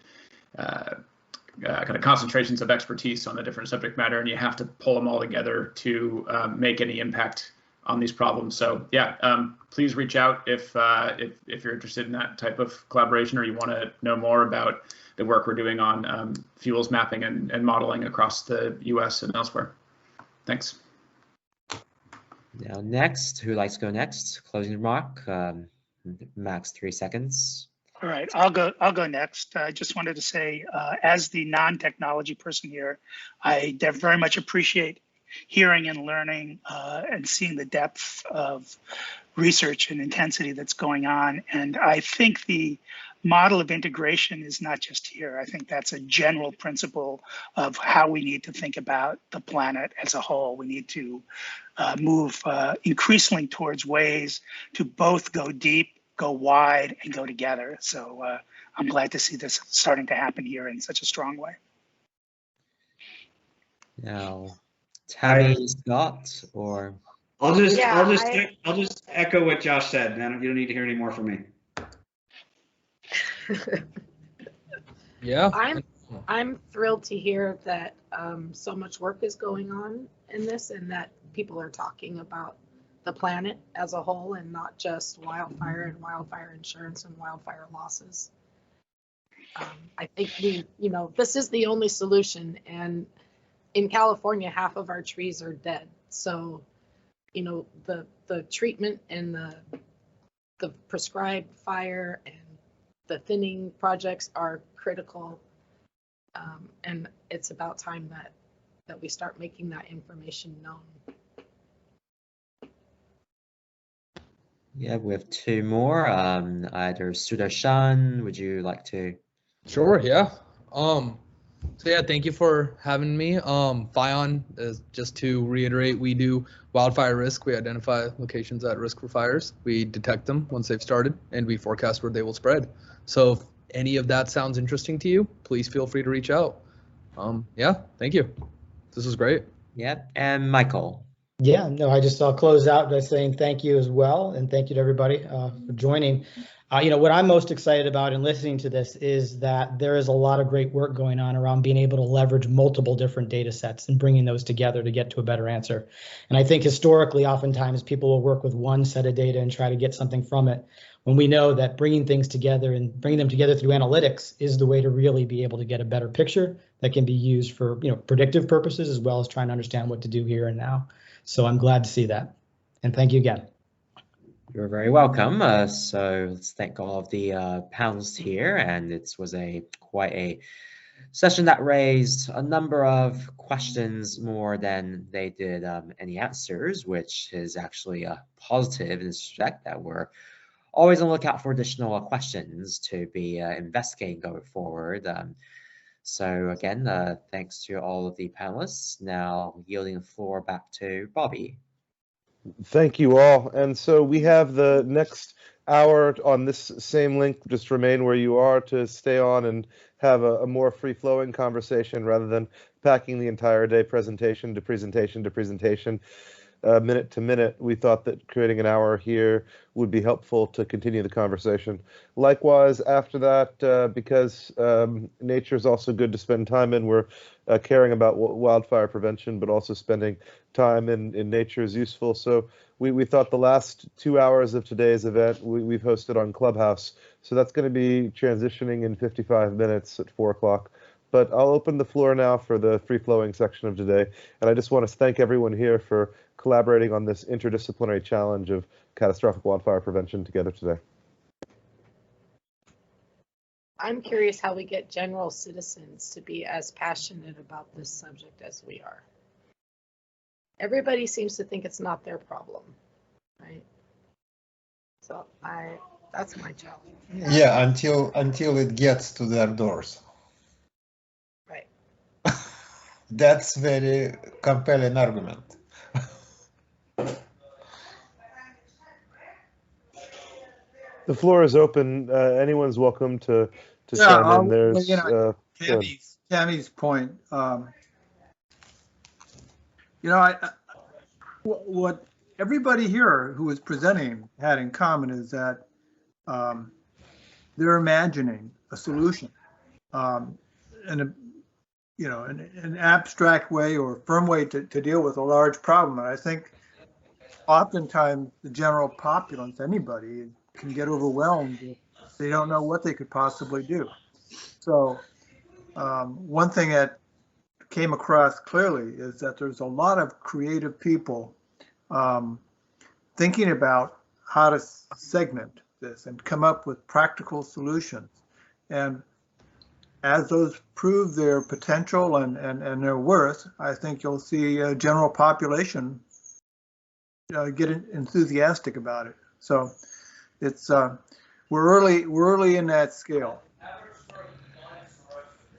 kind of concentrations of expertise on the different subject matter, and you have to pull them all together to make any impact on these problems. So yeah, please reach out if you're interested in that type of collaboration, or you want to know more about the work we're doing on fuels mapping and modeling across the US and elsewhere. Thanks. Now next, who likes to go next? Closing remark, max 3 seconds. All right, I'll go next. I just wanted to say, as the non-technology person here, I very much appreciate hearing and learning and seeing the depth of research and intensity that's going on. And I think the model of integration is not just here. I think that's a general principle of how we need to think about the planet as a whole. We need to move increasingly towards ways to both go deep, go wide, and go together. So I'm glad to see this starting to happen here in such a strong way. Now, Tammy, Scott, or I'll just echo what Josh said. Man, you don't need to hear any more from me. Yeah. I'm thrilled to hear that so much work is going on in this, and that people are talking about the planet as a whole and not just wildfire and wildfire insurance and wildfire losses. I think this is the only solution, and in California, half of our trees are dead. So, the treatment and the prescribed fire and the thinning projects are critical, and it's about time that we start making that information known. Yeah, we have 2 more. Either Sudarshan, would you like to? Sure, yeah. So yeah, thank you for having me. FION is, just to reiterate, we do wildfire risk. We identify locations at risk for fires. We detect them once they've started, and we forecast where they will spread. So if any of that sounds interesting to you, please feel free to reach out. Yeah, thank you. This was great. Yeah, and Michael. Yeah, no, I'll close out by saying thank you as well, and thank you to everybody for joining. What I'm most excited about in listening to this is that there is a lot of great work going on around being able to leverage multiple different data sets and bringing those together to get to a better answer. And I think historically, oftentimes people will work with one set of data and try to get something from it, when we know that bringing things together and bringing them together through analytics is the way to really be able to get a better picture that can be used for predictive purposes, as well as trying to understand what to do here and now. So I'm glad to see that. And thank you again. You're very welcome. So let's thank all of the panelists here. And it was quite a session that raised a number of questions more than they did any answers, which is actually a positive in this respect, that we're always on the lookout for additional questions to be investigating going forward. So again, thanks to all of the panelists. Now yielding the floor back to Bobby. Thank you all. And so we have the next hour on this same link. Just remain where you are to stay on and have a more free-flowing conversation rather than packing the entire day presentation to presentation to presentation. Minute to minute, we thought that creating an hour here would be helpful to continue the conversation. Likewise, after that, because nature is also good to spend time in, we're caring about wildfire prevention, but also spending time in nature is useful. So we thought the last 2 hours of today's event we've hosted on Clubhouse. So that's going to be transitioning in 55 minutes at 4 o'clock. But I'll open the floor now for the free-flowing section of today. And I just want to thank everyone here for collaborating on this interdisciplinary challenge of catastrophic wildfire prevention together today. I'm curious how we get general citizens to be as passionate about this subject as we are. Everybody seems to think it's not their problem, right? So that's my challenge. Yeah, until it gets to their doors. Right. That's very compelling argument. The floor is open. Anyone's welcome to chime in. There's Tammy's point. What everybody here who is presenting had in common is that they're imagining a solution in an abstract way or firm way to deal with a large problem. And I think oftentimes the general populace, anybody, can get overwhelmed if they don't know what they could possibly do. So one thing that came across clearly is that there's a lot of creative people thinking about how to segment this and come up with practical solutions. And as those prove their potential and their worth, I think you'll see a general population get enthusiastic about it. So it's we're early in that scale.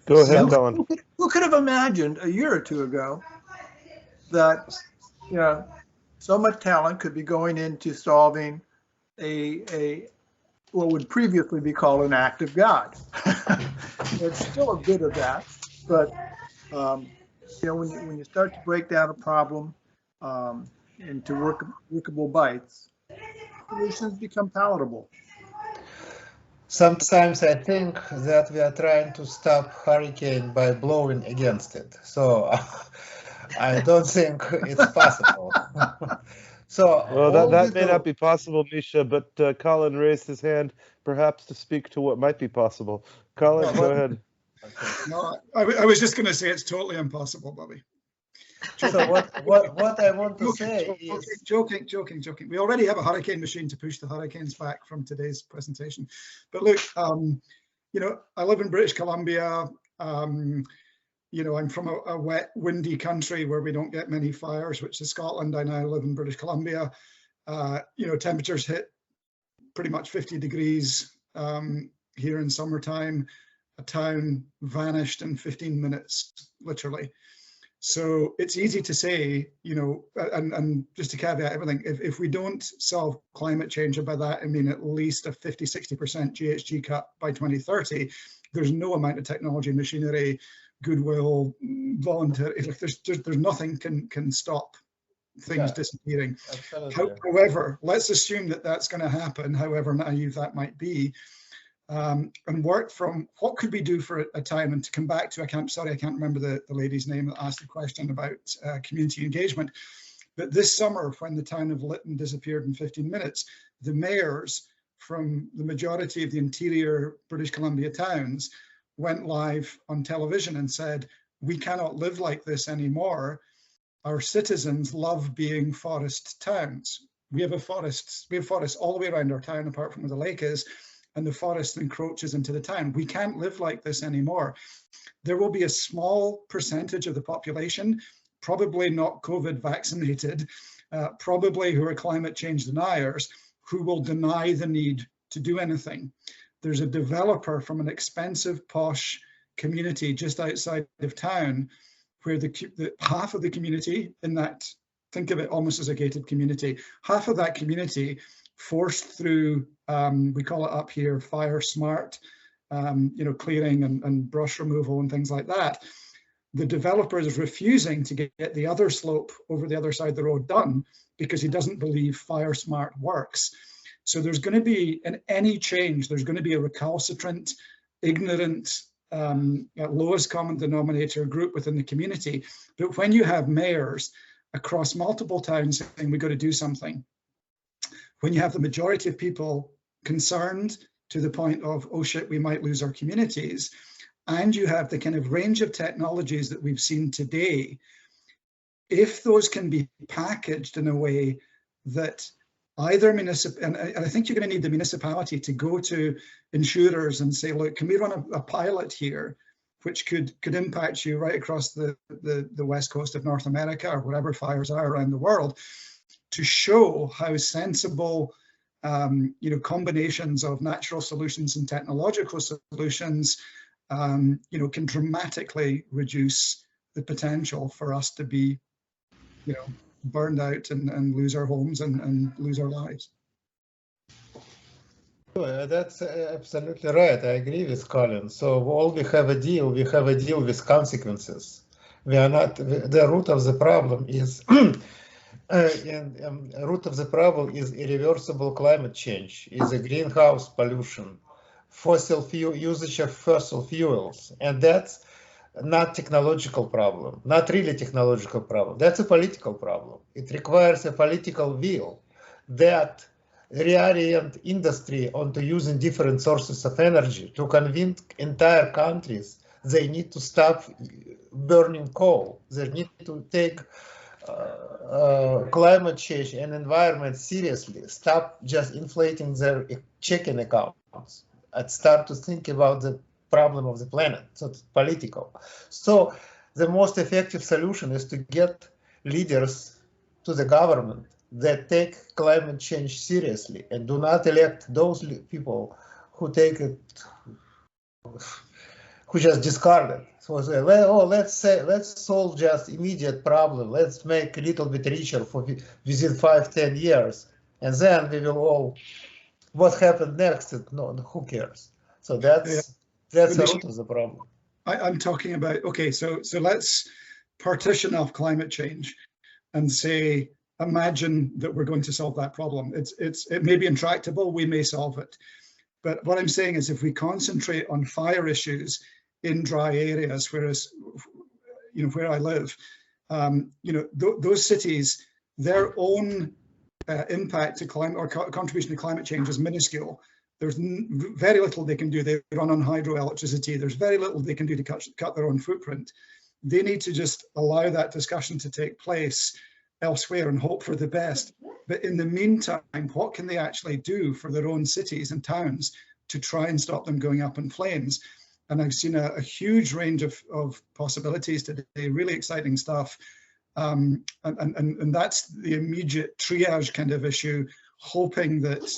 Go ahead, Colin. Who could have imagined a year or two ago that so much talent could be going into solving a what would previously be called an act of God? There's still a bit of that, but when you start to break down a problem into workable bites, solutions become palatable. Sometimes I think that we are trying to stop hurricane by blowing against it. So I don't think it's possible. So well, that may not be possible, Misha, but Colin raised his hand, perhaps to speak to what might be possible. Colin, go ahead. No, I was just going to say it's totally impossible, Bobby. So what I want to say is joking. We already have a hurricane machine to push the hurricanes back from today's presentation. But look, I live in British Columbia. I'm from a wet, windy country where we don't get many fires, which is Scotland. I now live in British Columbia. Temperatures hit pretty much 50 degrees here in summertime. A town vanished in 15 minutes, literally. So it's easy to say, and just to caveat everything, if we don't solve climate change, and by that I mean at least a 50–60% GHG cut by 2030, there's no amount of technology, machinery, goodwill, voluntary, there's nothing can stop things disappearing. However, let's assume that that's going to happen, however naive that might be. And work from what could we do for a time, and to come back to, I can't remember the lady's name that asked the question about community engagement, but this summer when the town of Lytton disappeared in 15 minutes, the mayors from the majority of the interior British Columbia towns went live on television and said, we cannot live like this anymore. Our citizens love being forest towns. We have forests all the way around our town apart from where the lake is, and the forest encroaches into the town. We can't live like this anymore. There will be a small percentage of the population, probably not COVID vaccinated, probably who are climate change deniers, who will deny the need to do anything. There's a developer from an expensive, posh community just outside of town where the half of the community in that, think of it almost as a gated community, half of that community forced through, we call it up here, fire smart, clearing and brush removal and things like that. The developer is refusing to get the other slope over the other side of the road done because he doesn't believe fire smart works. So there's going to be, in any change, there's going to be a recalcitrant, ignorant, lowest common denominator group within the community. But when you have mayors across multiple towns saying we've got to do something, when you have the majority of people concerned to the point of, oh shit, we might lose our communities, and you have the kind of range of technologies that we've seen today, if those can be packaged in a way that either municipal, and I think you're going to need the municipality to go to insurers and say, look, can we run a pilot here, which could impact you right across the west coast of North America or wherever fires are around the world, to show how sensible combinations of natural solutions and technological solutions can dramatically reduce the potential for us to be burned out and lose our homes and lose our lives. That's absolutely right. I agree with Colin. So all we have a deal with consequences. We are not, the root of the problem is root of the problem is irreversible climate change, is a greenhouse pollution, usage of fossil fuels, and that's not technological problem, not really technological problem. That's a political problem. It requires a political will that reorient industry onto using different sources of energy to convince entire countries they need to stop burning coal. They need to take climate change and environment seriously, stop just inflating their checking accounts and start to think about the problem of the planet. So it's political. So the most effective solution is to get leaders to the government that take climate change seriously and do not elect those people who take it, who just discard it. So say, well, let's solve just immediate problem. Let's make a little bit richer for within 5-10 years, and then we will all. What happened next? No, who cares? So that's the root of the problem. I'm talking about, okay, so let's partition off climate change and say, imagine that we're going to solve that problem. It may be intractable, we may solve it. But what I'm saying is, if we concentrate on fire issues in dry areas, whereas, where I live, those cities, their own impact to climate or contribution to climate change is minuscule. There's very little they can do. They run on hydroelectricity. There's very little they can do to cut their own footprint. They need to just allow that discussion to take place elsewhere and hope for the best. But in the meantime, what can they actually do for their own cities and towns to try and stop them going up in flames? And I've seen a huge range of possibilities today, really exciting stuff. And that's the immediate triage kind of issue, hoping that,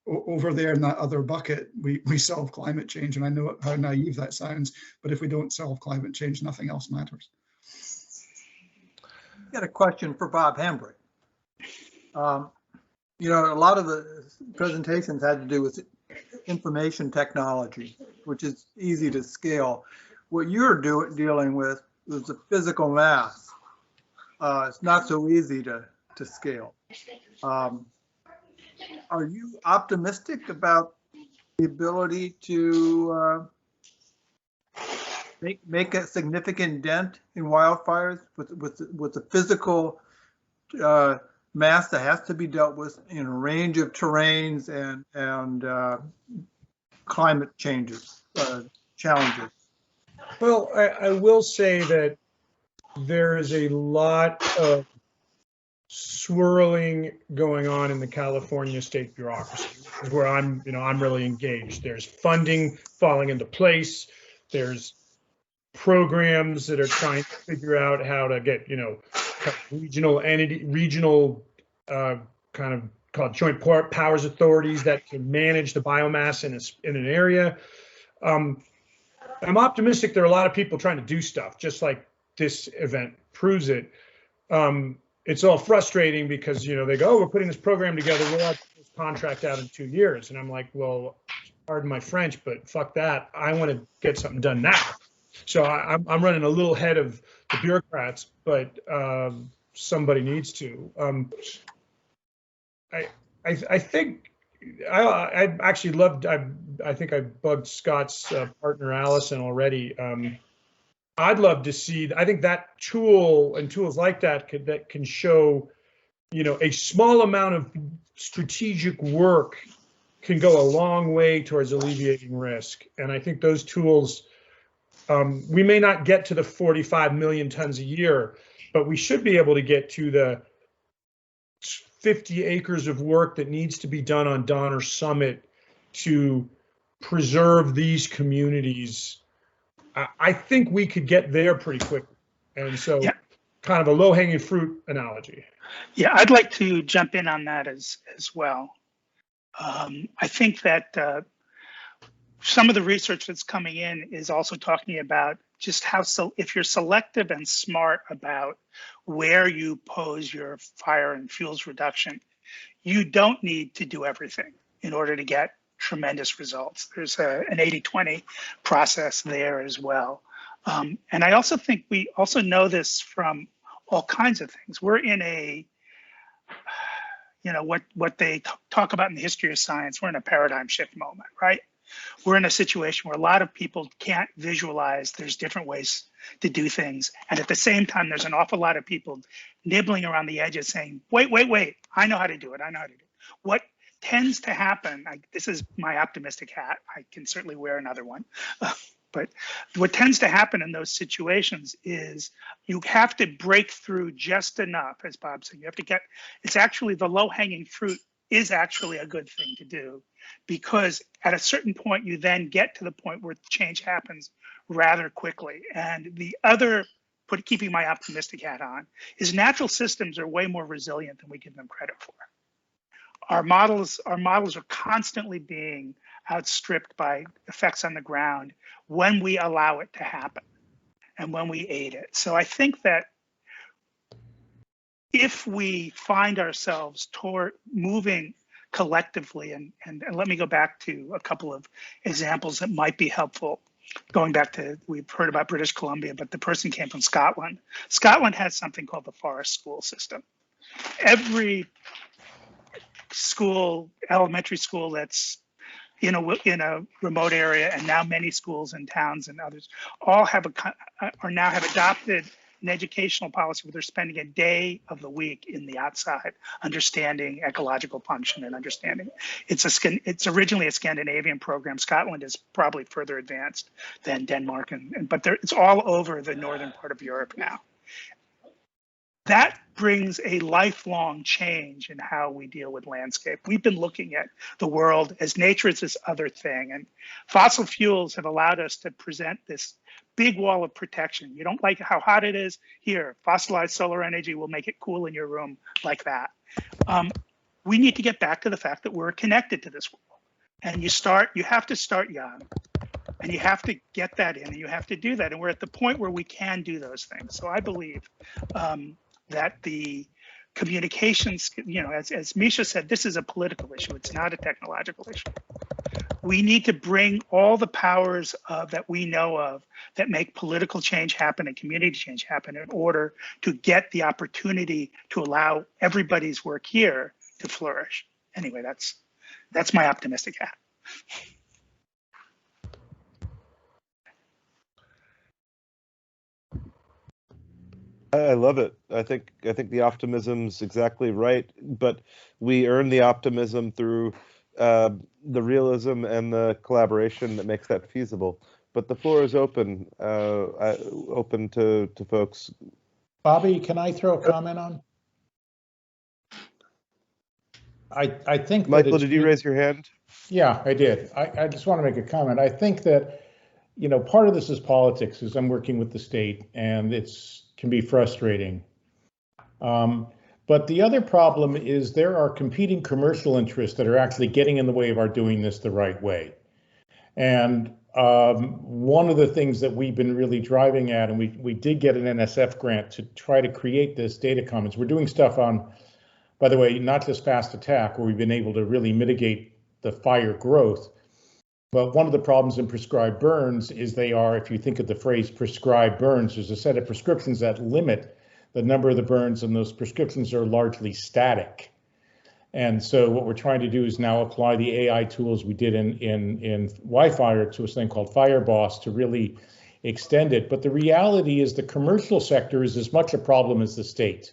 over there in that other bucket, we solve climate change. And I know how naive that sounds, but if we don't solve climate change, nothing else matters. I've got a question for Bob Hembrick. A lot of the presentations had to do with information technology, which is easy to scale. What you're dealing with is the physical mass. It's not so easy to scale. Are you optimistic about the ability to make a significant dent in wildfires with the physical mass that has to be dealt with in a range of terrains and climate changes, challenges? Well, I will say that there is a lot of swirling going on in the California state bureaucracy, where I'm really engaged. There's funding falling into place. There's programs that are trying to figure out how to get, regional kind of called joint powers authorities that can manage the biomass in an area. I'm optimistic there are a lot of people trying to do stuff, just like this event proves it. it's all frustrating because, you know, they go, oh, we're putting this program together, we'll have this contract out in 2 years. And I'm like, well, pardon my French, but fuck that. I want to get something done now. So I'm running a little ahead of the bureaucrats, but somebody needs to. I think I actually loved. I think I bugged Scott's partner Allison already. I'd love to see. I think that tool and tools like that can show, you know, a small amount of strategic work can go a long way towards alleviating risk. And I think those tools, we may not get to the 45 million tons a year, but we should be able to get to the 50 acres of work that needs to be done on Donner Summit to preserve these communities. I think we could get there pretty quickly. And so kind of a low-hanging fruit analogy. Yeah, I'd like to jump in on that as well. I think that some of the research that's coming in is also talking about just how, if you're selective and smart about where you pose your fire and fuels reduction, you don't need to do everything in order to get tremendous results. There's an 80-20 process there as well. And I also think we also know this from all kinds of things. We're in a, you know, what they talk about in the history of science, we're in a paradigm shift moment, right? We're in a situation where a lot of people can't visualize there's different ways to do things. And at the same time, there's an awful lot of people nibbling around the edges saying, wait, I know how to do it. I know how to do it. What tends to happen, this is my optimistic hat, I can certainly wear another one, but what tends to happen in those situations is you have to break through just enough, as Bob said, you have to get, it's actually the low-hanging fruit is actually a good thing to do, because at a certain point, you then get to the point where change happens rather quickly. And the other, keeping my optimistic hat on, is natural systems are way more resilient than we give them credit for. Our models are constantly being outstripped by effects on the ground when we allow it to happen and when we aid it. So I think that if we find ourselves toward moving collectively, and let me go back to a couple of examples that might be helpful. Going back to, we've heard about British Columbia, but the person came from Scotland. Scotland has something called the forest school system. Every school, elementary school that's in a remote area, and now many schools in towns and others, all have adopted an educational policy where they're spending a day of the week in the outside, understanding ecological function and understanding. It's originally a Scandinavian program. Scotland is probably further advanced than Denmark, but it's all over the northern part of Europe now. That brings a lifelong change in how we deal with landscape. We've been looking at the world as nature is this other thing, and fossil fuels have allowed us to present this big wall of protection. You don't like how hot it is? Here, fossilized solar energy will make it cool in your room like that. We need to get back to the fact that we're connected to this world. And you have to start young, and you have to get that in, and you have to do that. And we're at the point where we can do those things. So I believe that the communications, you know, as Misha said, this is a political issue. It's not a technological issue. We need to bring all the powers that we know of that make political change happen and community change happen in order to get the opportunity to allow everybody's work here to flourish. Anyway, that's my optimistic hat. I love it. I think the optimism's exactly right, but we earn the optimism through the realism and the collaboration that makes that feasible. But the floor is open, open to folks. Bobby, can I throw a comment on? I think Michael, did you raise your hand? Yeah, I did. I just want to make a comment. I think that, you know, part of this is politics, as I'm working with the state, and can be frustrating. But the other problem is there are competing commercial interests that are actually getting in the way of our doing this the right way. And one of the things that we've been really driving at, and we did get an NSF grant to try to create this data commons. We're doing stuff on, by the way, not just fast attack, where we've been able to really mitigate the fire growth. But one of the problems in prescribed burns is they are, if you think of the phrase prescribed burns, there's a set of prescriptions that limit the number of the burns, and those prescriptions are largely static. And so what we're trying to do is now apply the AI tools we did in Wildfire to a thing called FireBoss to really extend it. But the reality is the commercial sector is as much a problem as the state,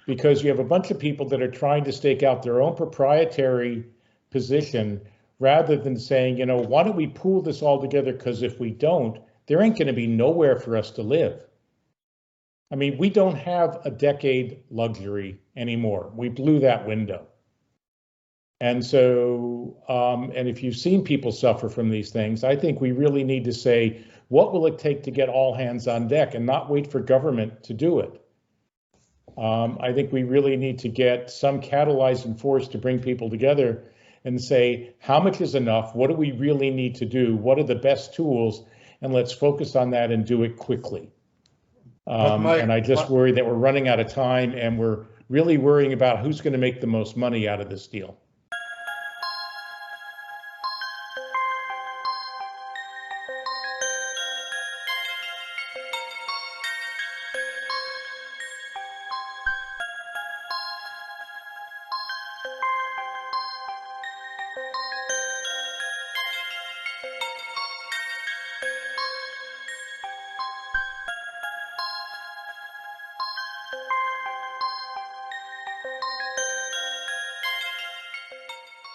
because you have a bunch of people that are trying to stake out their own proprietary position rather than saying, you know, why don't we pool this all together? Because if we don't, there ain't going to be nowhere for us to live. I mean, we don't have a decade luxury anymore. We blew that window. And so, and if you've seen people suffer from these things, I think we really need to say, what will it take to get all hands on deck and not wait for government to do it? I think we really need to get some catalyzing force to bring people together and say, how much is enough? What do we really need to do? What are the best tools? And let's focus on that and do it quickly. And I just worry that we're running out of time, and we're really worrying about who's going to make the most money out of this deal.